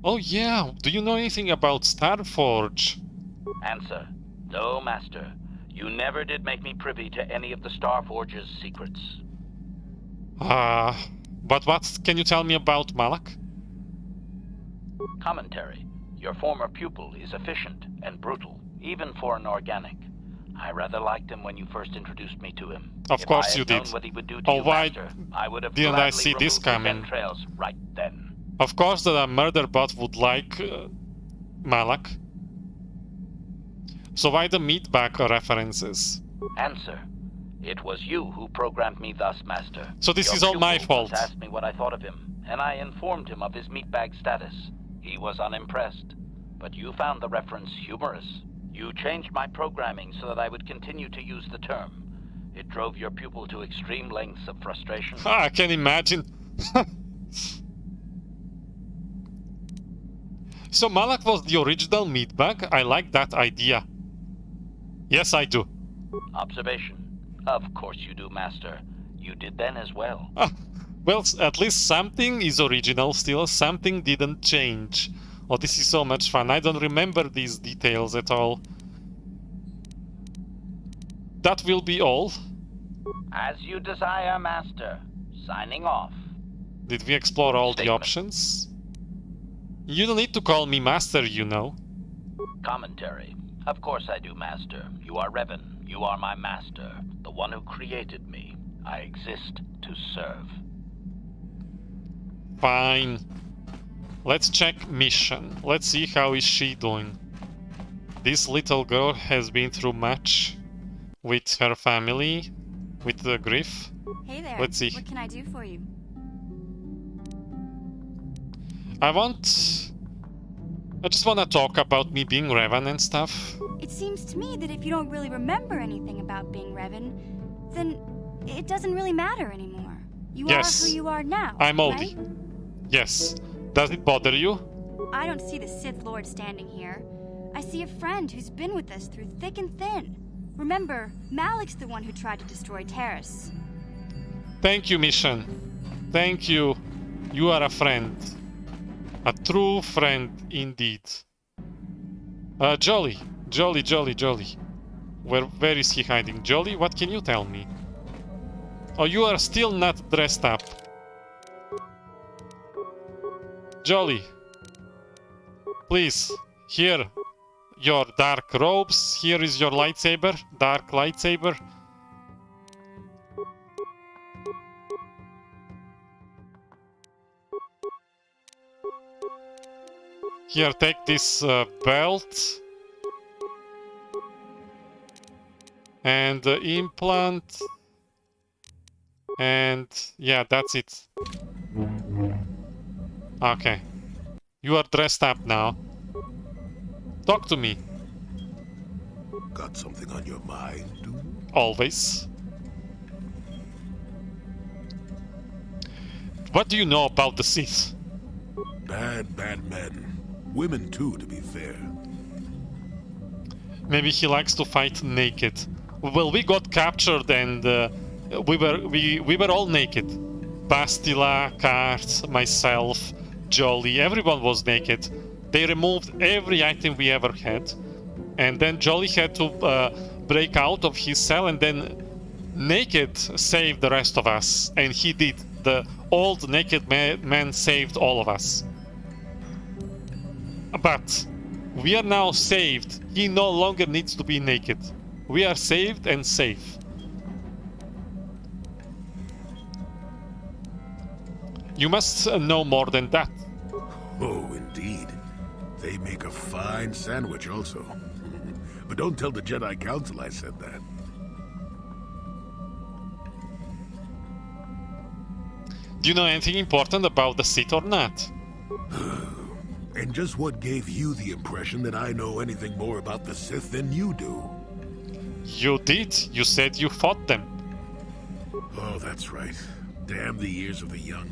[SPEAKER 1] Oh yeah, do you know anything about Starforge?
[SPEAKER 5] Answer. No, Master. You never did make me privy to any of the Starforge's secrets.
[SPEAKER 1] But what can you tell me about Malak?
[SPEAKER 5] Commentary. Your former pupil is efficient and brutal, even for an organic. I rather liked him when you first introduced me to him.
[SPEAKER 1] Of course you did.
[SPEAKER 5] What he would do to
[SPEAKER 1] Oh,
[SPEAKER 5] you,
[SPEAKER 1] why
[SPEAKER 5] Master, I would have
[SPEAKER 1] didn't I see
[SPEAKER 5] gladly
[SPEAKER 1] this
[SPEAKER 5] removed his
[SPEAKER 1] coming?
[SPEAKER 5] entrails right then.
[SPEAKER 1] Of course that a murderbot would like Malak. So why the meatbag references?
[SPEAKER 5] Answer. It was you who programmed me thus, Master.
[SPEAKER 1] So this
[SPEAKER 5] Your
[SPEAKER 1] is all my
[SPEAKER 5] pupil
[SPEAKER 1] fault.
[SPEAKER 5] once asked me what I thought of him, and I informed him of his meatbag status. He was unimpressed, but you found the reference humorous. You changed my programming so that I would continue to use the term. It drove your pupil to extreme lengths of frustration.
[SPEAKER 1] I can imagine. So Malak was the original meatbag? I like that idea. Yes, I do.
[SPEAKER 5] Observation. Of course you do, Master. You did then as well.
[SPEAKER 1] Well, at least something is original still, something didn't change. Oh, this is so much fun. I don't remember these details at all. That will be all.
[SPEAKER 5] As you desire, Master. Signing off.
[SPEAKER 1] Did we explore all the options? You don't need to call me Master, you know.
[SPEAKER 5] Commentary. Of course I do, Master. You are Revan. You are my Master. The one who created me. I exist to serve.
[SPEAKER 1] Fine. Let's check mission. Let's see how is she doing. This little girl has been through much with her family, with the grief.
[SPEAKER 17] Hey there.
[SPEAKER 1] Let's see.
[SPEAKER 17] What can I do for you?
[SPEAKER 1] I just want to talk about me being Revan and stuff.
[SPEAKER 17] It seems to me that if you don't really remember anything about being Revan, then it doesn't really matter anymore. You are who you are now,
[SPEAKER 1] I'm Oldie.
[SPEAKER 17] right?
[SPEAKER 1] Yes. Does it bother you?
[SPEAKER 17] I don't see the Sith Lord standing here. I see a friend who's been with us through thick and thin. Remember, Malak's the one who tried to destroy Terrace.
[SPEAKER 1] Thank you, Mission. Thank you. You are a friend. A true friend indeed. Jolly. Where is he hiding? Jolly, what can you tell me? Oh, you are still not dressed up. Jolly. Please, here. Your dark robes. Here is your lightsaber. Dark lightsaber. Here, take this belt. And the implant. And yeah, that's it. Okay. You are dressed up now. Talk to me.
[SPEAKER 11] Got something on your mind, dude?
[SPEAKER 1] Always. What do you know about the Sith?
[SPEAKER 11] Bad men. Women too, to be fair.
[SPEAKER 1] Maybe he likes to fight naked. Well, we got captured and we were all naked. Bastila, Kart, myself, Jolly, everyone was naked. They removed every item we ever had. And then Jolly had to break out of his cell and then naked saved the rest of us. And he did. The old naked man saved all of us. But we are now saved. He no longer needs to be naked. We are saved and safe. You must know more than that.
[SPEAKER 11] Oh, indeed. They make a fine sandwich also. But don't tell the Jedi Council I said that.
[SPEAKER 1] Do you know anything important about the Sith or not?
[SPEAKER 11] And just what gave you the impression that I know anything more about the Sith than you do?
[SPEAKER 1] You did. You said you fought them.
[SPEAKER 11] Oh, that's right. Damn the ears of the young.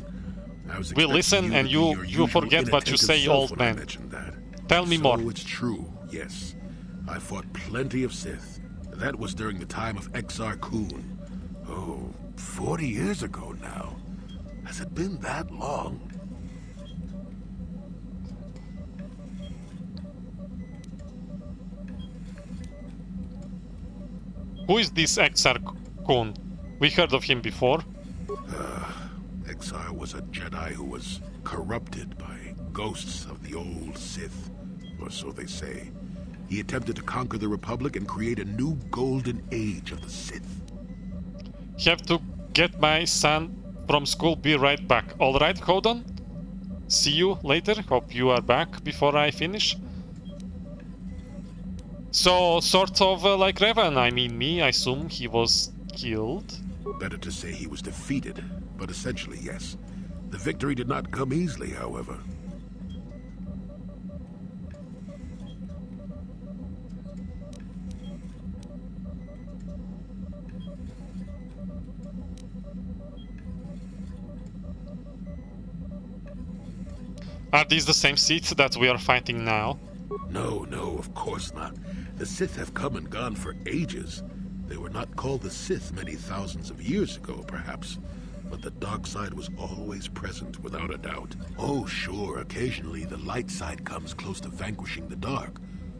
[SPEAKER 1] We listen and you forget what you say, old man. Tell me more.
[SPEAKER 11] So it's true, yes. I fought plenty of Sith. That was during the time of Exar Kun. Oh, 40 years ago now. Has it been that long?
[SPEAKER 1] Who is this Exar Kun? We heard of him before.
[SPEAKER 11] Exar was a Jedi who was corrupted by ghosts of the old Sith, or so they say. He attempted to conquer the Republic and create a new golden age of the Sith.
[SPEAKER 1] Have to get my son from school. Be right back. Alright, KotOR? See you later. Hope you are back before I finish. So, sort of like Revan. I mean, I assume he was killed.
[SPEAKER 11] Better to say he was defeated, but essentially, yes. The victory did not come easily, however.
[SPEAKER 1] Are these the same Sith that we are fighting now?
[SPEAKER 11] No, of course not. The Sith have come and gone for ages. They were not called the Sith many thousands of years ago, perhaps. But the dark side was always present, without a doubt. Oh, sure, occasionally the light side comes close to vanquishing the dark.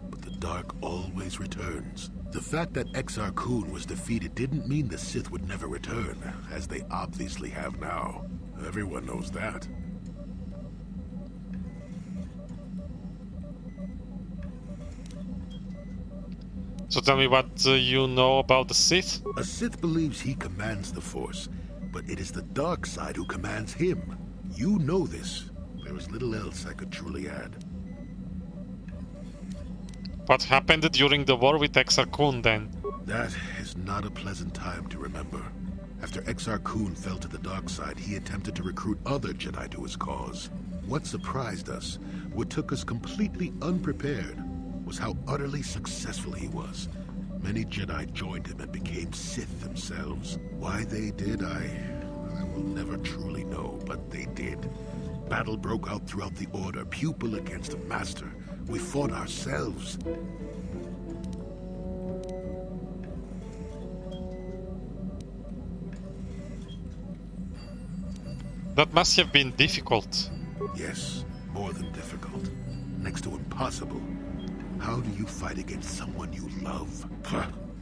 [SPEAKER 11] But the dark always returns. The fact that Exar Kun was defeated didn't mean the Sith would never return, as they obviously have now. Everyone knows that.
[SPEAKER 1] So tell me what you know about the Sith?
[SPEAKER 11] A Sith believes he commands the Force, but it is the dark side who commands him. You know this. There is little else I could truly add.
[SPEAKER 1] What happened during the war with Exar Kun then?
[SPEAKER 11] That is not a pleasant time to remember. After Exar Kun fell to the dark side, he attempted to recruit other Jedi to his cause. What surprised us, what took us completely unprepared, was how utterly successful he was. Many Jedi joined him and became Sith themselves. Why they did, I will never truly know, but they did. Battle broke out throughout the Order, pupil against master. We fought ourselves.
[SPEAKER 1] That must have been difficult.
[SPEAKER 11] Yes, more than difficult. Next to impossible. How do you fight against someone you love?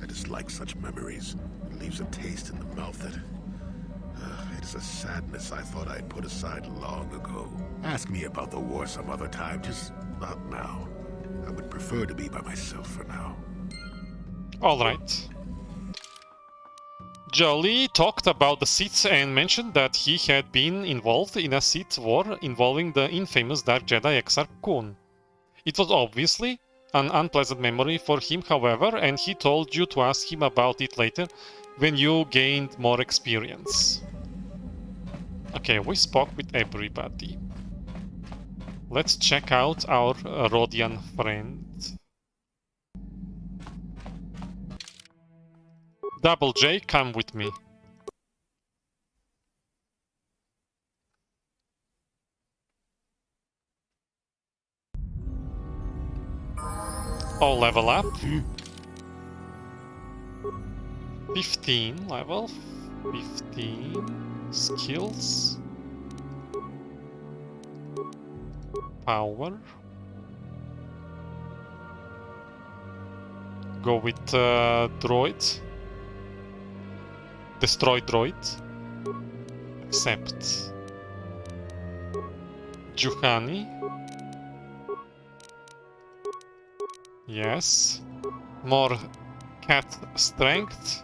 [SPEAKER 11] I dislike such memories. It leaves a taste in the mouth that... it is a sadness I thought I'd put aside long ago. Ask me about the war some other time, just not now. I would prefer to be by myself for now.
[SPEAKER 1] Alright. Jolie talked about the Sith and mentioned that he had been involved in a Sith war involving the infamous Dark Jedi Exar Kun. It was obviously an unpleasant memory for him, however, and he told you to ask him about it later when you gained more experience. Okay, we spoke with everybody. Let's check out our Rodian friend. Double J, come with me. Oh, level up. 15 level. 15 skills. Power. Go with droid. Destroy droid. Accept. Juhani. Yes. More cat strength.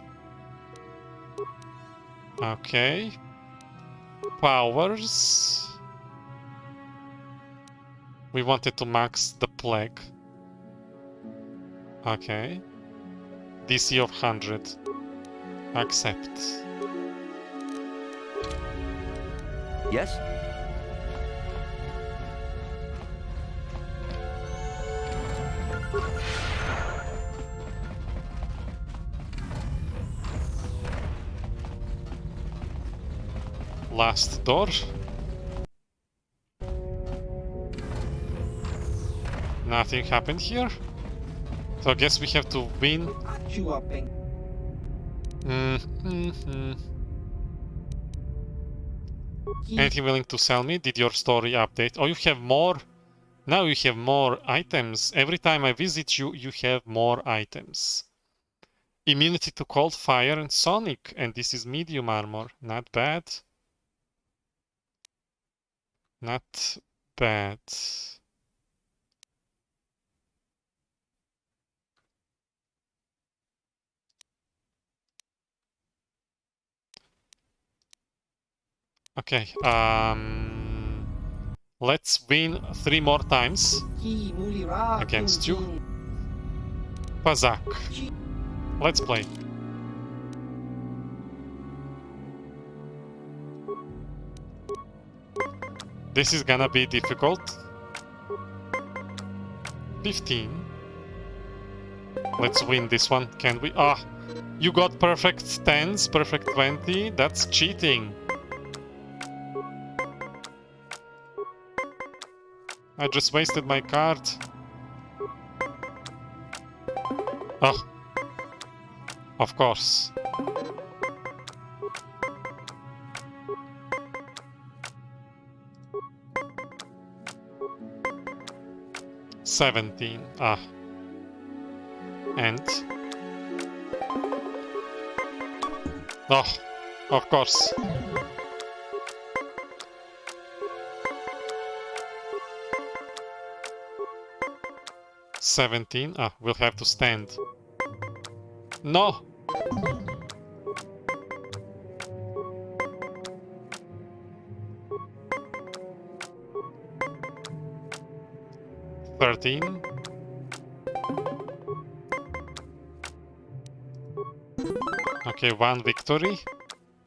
[SPEAKER 1] Okay. Powers. We wanted to max the plague. Okay. DC of 100. Accept.
[SPEAKER 19] Yes?
[SPEAKER 1] Last door. Nothing happened here. So I guess we have to win. Anything willing to sell me? Did your story update? Oh, you have more. Now you have more items. Every time I visit you, you have more items. Immunity to cold, fire, and sonic. And this is medium armor. Not bad. Not bad. Okay, let's win 3 more times against you. Pazak. Let's play. This is gonna be difficult. 15. Let's win this one, can we? Ah, you got perfect 10s, perfect 20. That's cheating. I just wasted my card. Oh. Of course. $17. Ah. And? Oh, of course. $17. Ah, we'll have to stand. No! $13. Okay, one victory.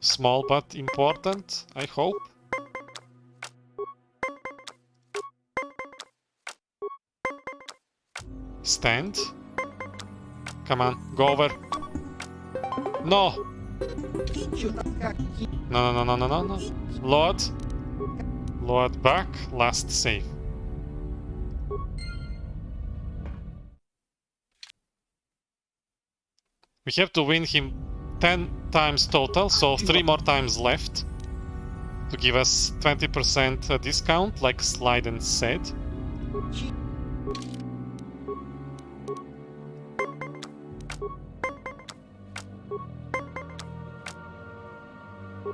[SPEAKER 1] Small but important, I hope. Stand. Come on, go over. No! No, no, no, no, no, no. Load. Load back. Last save. We have to win him 10 times total, so 3 more times left. To give us 20% discount, like Slyden said.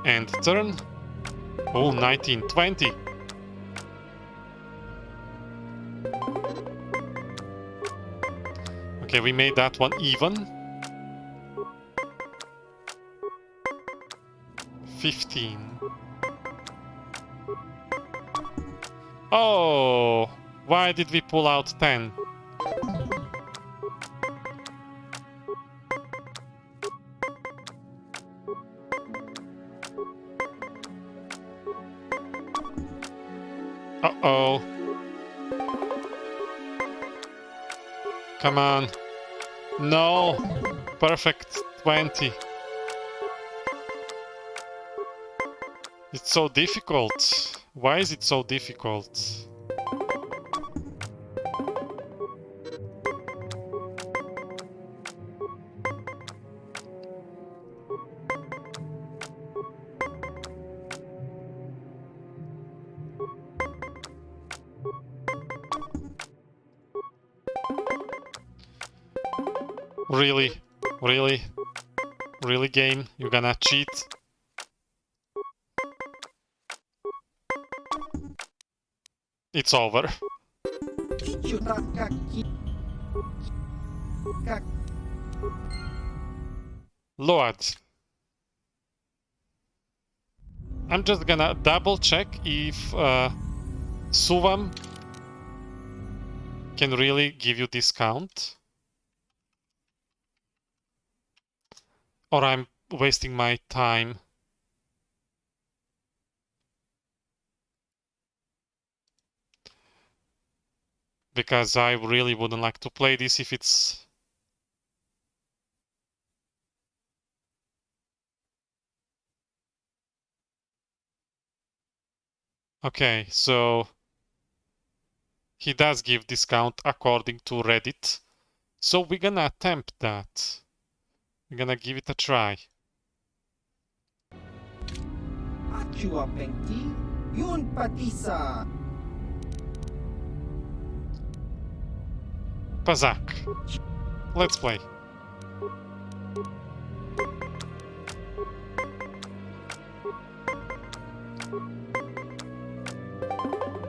[SPEAKER 1] And turn. Oh, 1920. Okay, we made that one even. 15. Oh, why did we pull out 10? Uh-oh. Come on. No. Perfect 20. It's so difficult. Why is it so difficult? Really? Really? Really, game? You gonna cheat? It's over. Lord. I'm just gonna double check if Suvam can really give you discount. Or I'm wasting my time. Because I really wouldn't like to play this if it's... Okay, so... he does give discount according to Reddit. So we're gonna attempt that. We're gonna give it a try. Pazak. Let's play.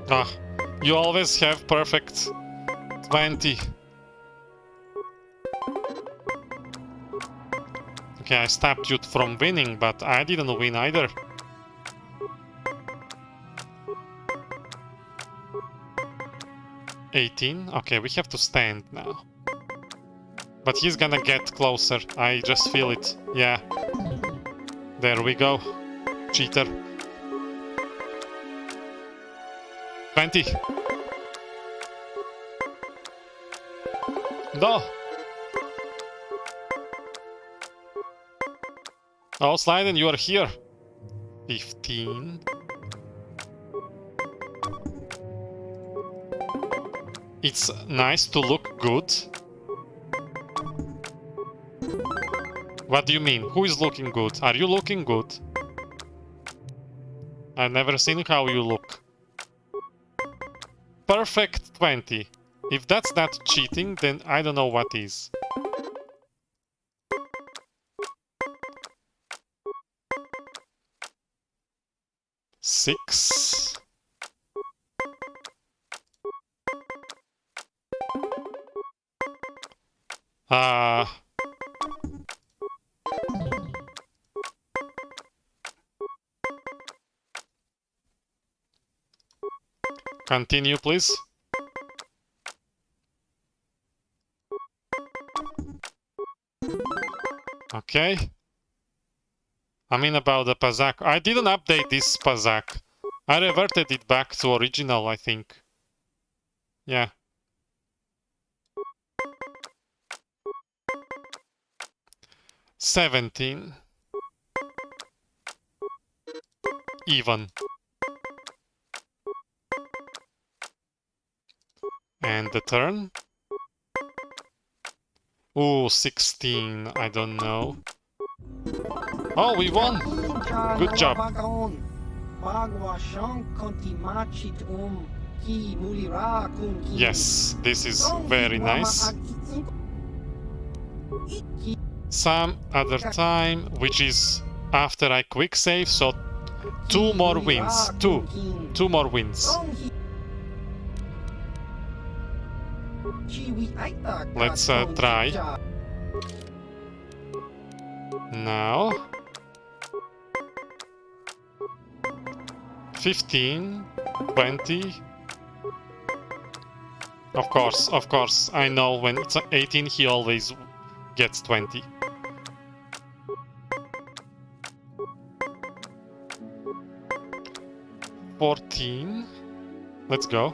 [SPEAKER 1] Ah, you always have perfect 20. Okay, I stopped you from winning, but I didn't win either. $18. Okay, we have to stand now. But he's gonna get closer. I just feel it. Yeah. There we go. Cheater. 20. No. Oh, Slyden, you are here. 15. It's nice to look good. What do you mean? Who is looking good? Are you looking good? I've never seen how you look. Perfect 20. If that's not cheating, then I don't know what is. Six. Continue, please. Okay. I mean about the Pazak. I didn't update this Pazak. I reverted it back to original, I think. Yeah. $17. Even. And the turn? Ooh, 16. I don't know. Oh, we won! Good job. Yes, this is very nice. Some other time, which is after I quick save, so 2 more wins. Two more wins. Let's try. Now. 15, 20. Of course. I know when it's 18, he always gets 20. $14. Let's go.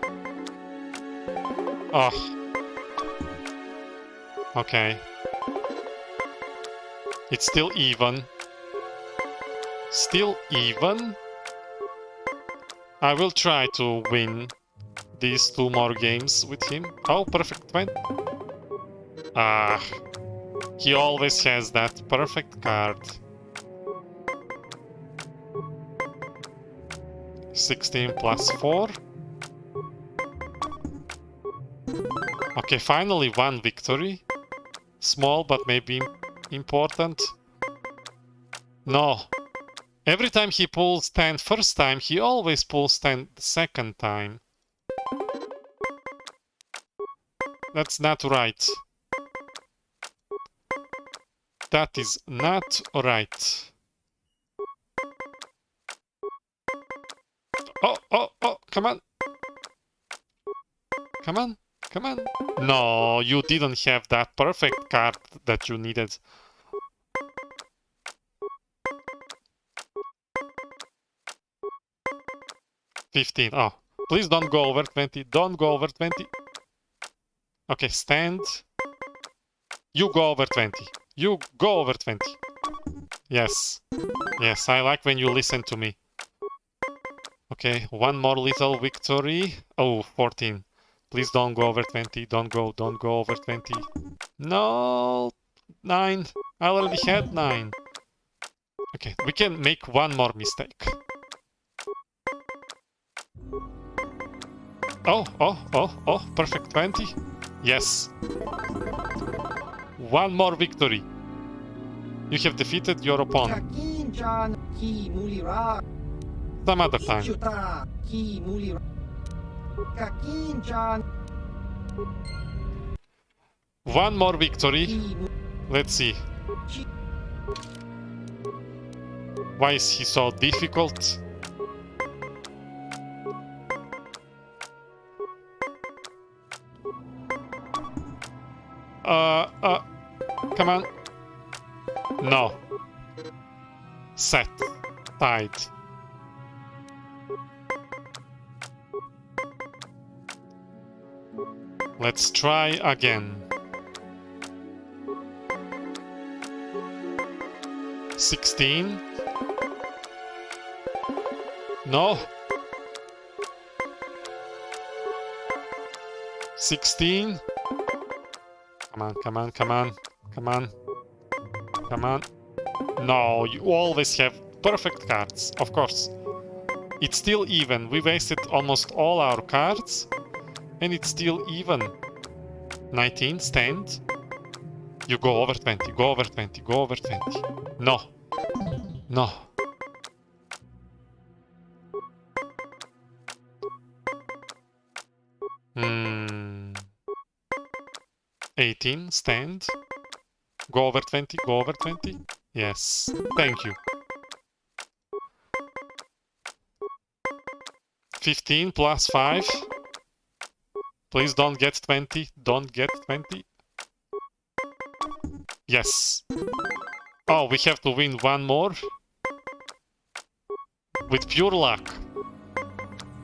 [SPEAKER 1] Oh. Okay. It's still even. Still even? I will try to win these 2 more games with him. Oh, perfect 20. Ah. He always has that perfect card. 16 plus 4. Okay, finally 1 victory. Small, but maybe important. No. Every time he pulls 10 first time, he always pulls 10 the second time. That's not right. That is not right. Oh, come on. Come on. No, you didn't have that perfect card that you needed. $15. Oh, please don't go over 20. Don't go over 20. Okay, stand. You go over 20. You go over 20. Yes. Yes, I like when you listen to me. Okay, 1 more little victory. Oh, 14. Please don't go over 20. Don't go over 20. No! 9. I already had 9. Okay, we can make 1 more mistake. Oh, perfect 20. Yes. 1 more victory. You have defeated your opponent. Some other time. One more victory. Let's see. Why is he so difficult? Come on. No. Set. Tied. Let's try again. 16. No. 16. Come on. No, you always have perfect cards, of course. It's still even. We wasted almost all our cards, and it's still even. 19, stand. You go over 20, go over 20, go over 20. No. 18, stand. Go over 20, go over 20. Yes, thank you. 15 plus 5. Please don't get 20, don't get 20. Yes. Oh, we have to win one more. with pure luck.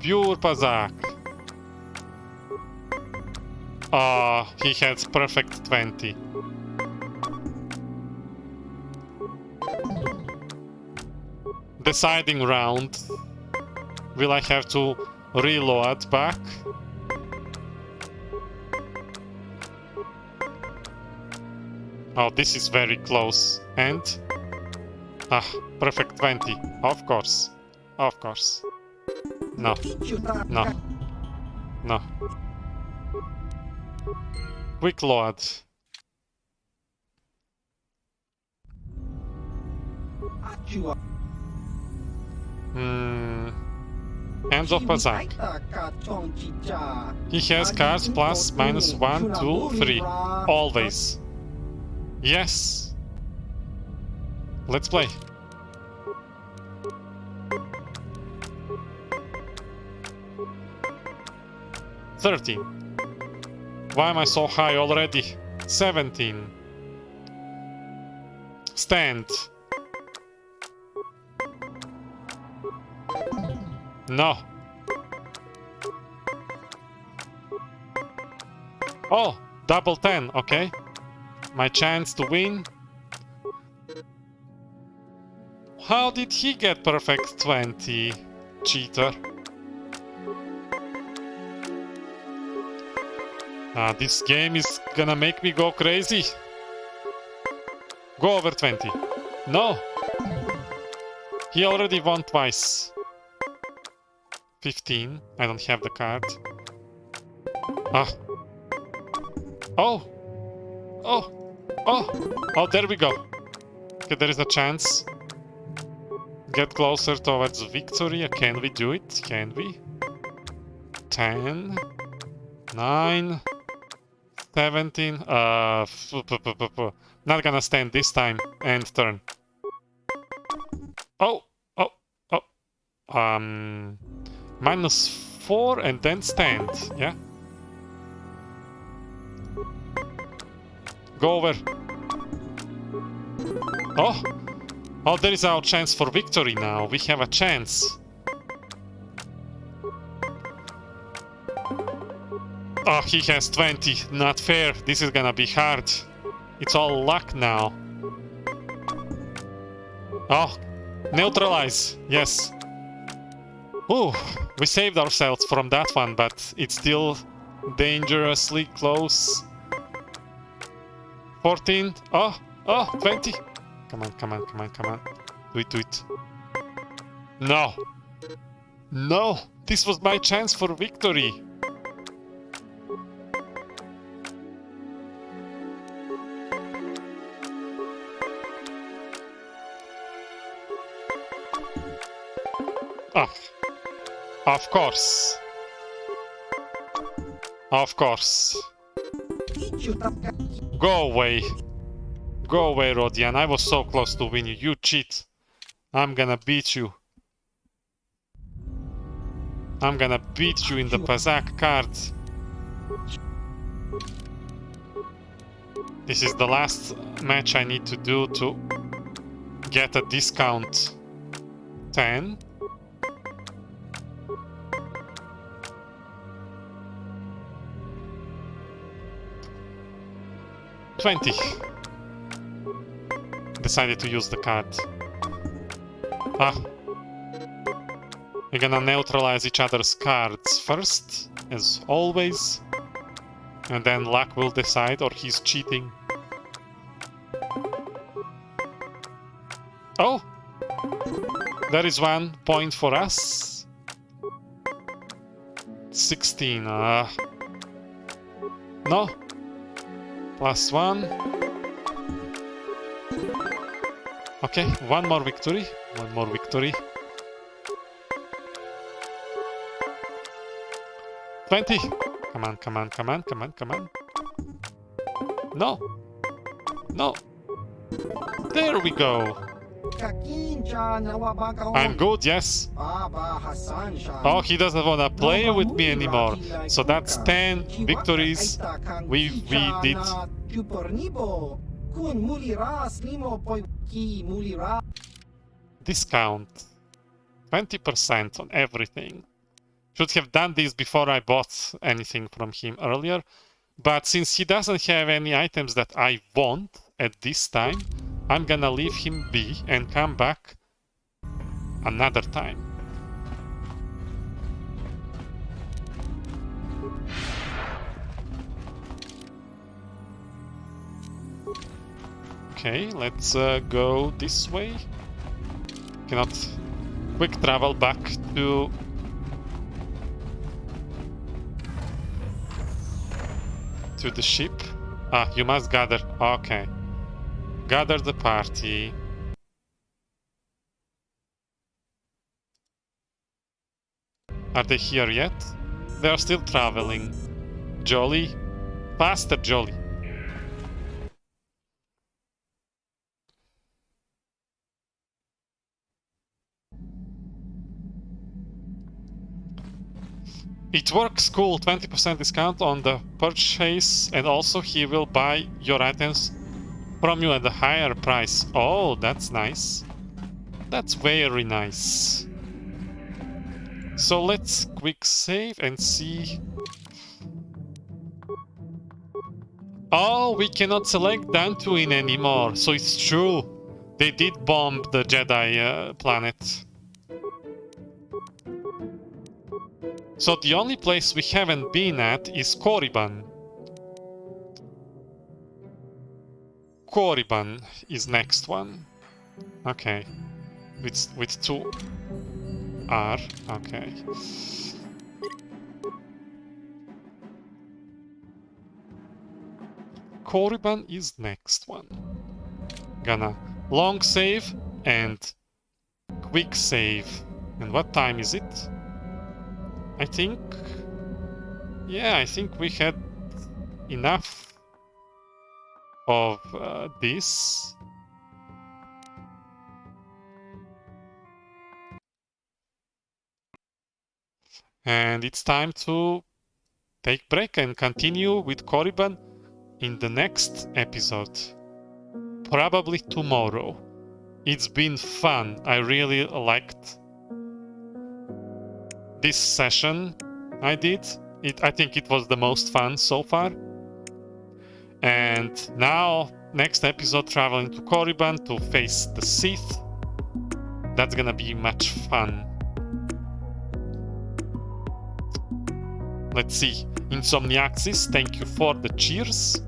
[SPEAKER 1] Pure Pazak. Ah, he has perfect 20. Deciding round. Will I have to reload back? Oh, this is very close. And? Ah, perfect 20. Of course. Of course. No. No. No. Quick load. Hands of Pazak. He has cards plus minus 1, 2, 3. Always. Yes. Let's play. $13. Why am I so high already? 17. Stand. No. Oh, double 10, okay. My chance to win. How did he get perfect 20? Cheater. This game is gonna make me go crazy. Go over 20. No. He already won twice. 15. I don't have the card. Ah. Oh. Oh. Oh. Oh, there we go. Okay, there is a chance. Get closer towards victory. Can we do it? Can we? 10. 9. 17. Not gonna stand this time. End turn. Oh. Oh. Oh. Minus 4 and then stand. Yeah. Go over. Oh. Oh, there is our chance for victory now. We have a chance. Oh, he has 20. Not fair. This is gonna be hard. It's all luck now. Oh, neutralize. Yes. Ooh, we saved ourselves from that one, but it's still dangerously close. 14. Oh, 20. Come on, come on, come on, come on. Do it, do it. No. No, this was my chance for victory. Ah. Of course. Of course. Go away. Go away, Rodian. I was so close to win you. You cheat. I'm gonna beat you. I'm gonna beat you in the Pazak cards. This is the last match I need to do to get a discount. 10. $20. Decided to use the card. Ah. We're gonna neutralize each other's cards first, as always. And then luck will decide, or he's cheating. Oh! There is 1 point for us. 16. No. Plus 1. Okay, one more victory. One more victory. 20. Come on, come on, come on, come on, come on. No. No. There we go. I'm good, yes. Oh, he doesn't want to play with me anymore. So that's 10 victories we did. Discount. 20% on everything. Should have done this before I bought anything from him earlier. But since he doesn't have any items that I want at this time, I'm gonna leave him be and come back another time. Okay, let's go this way. Cannot quick travel back to the ship. Ah, you must gather. Okay. Gather the party. Are they here yet? They are still traveling. Jolly. Faster, Jolly. It works cool, 20% discount on the purchase, and also he will buy your items from you at a higher price. Oh, that's nice. That's very nice. So let's quick save and see. Oh, we cannot select Dantooine anymore, so it's true. They did bomb the Jedi planet. So the only place we haven't been at is Korriban. Korriban is next one. Okay. With 2 R. Okay. Korriban is next one. Gonna long save and quick save. And what time is it? I think we had enough of this. And it's time to take break and continue with Korriban in the next episode. Probably tomorrow. It's been fun. I really liked this session I did. I think it was the most fun so far. And now, next episode, traveling to Korriban to face the Sith. That's gonna be much fun. Let's see. Insomniaxis, thank you for the cheers.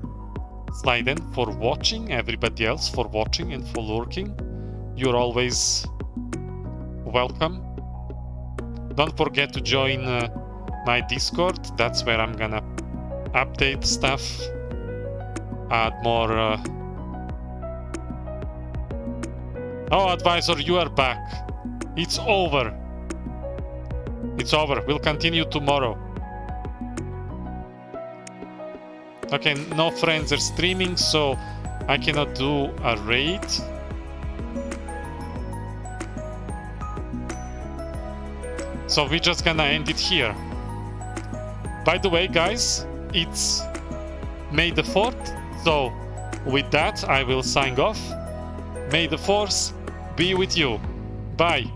[SPEAKER 1] Slyden for watching, everybody else for watching and for lurking. You're always welcome. Don't forget to join my Discord. That's where I'm gonna update stuff, add more. Oh, Advisor, you are back. It's over. It's over. We'll continue tomorrow. Okay, no friends are streaming, so I cannot do a raid. So we're just gonna end it here. By the way, guys, it's May the 4th, so with that I will sign off. May the Force be with you. Bye.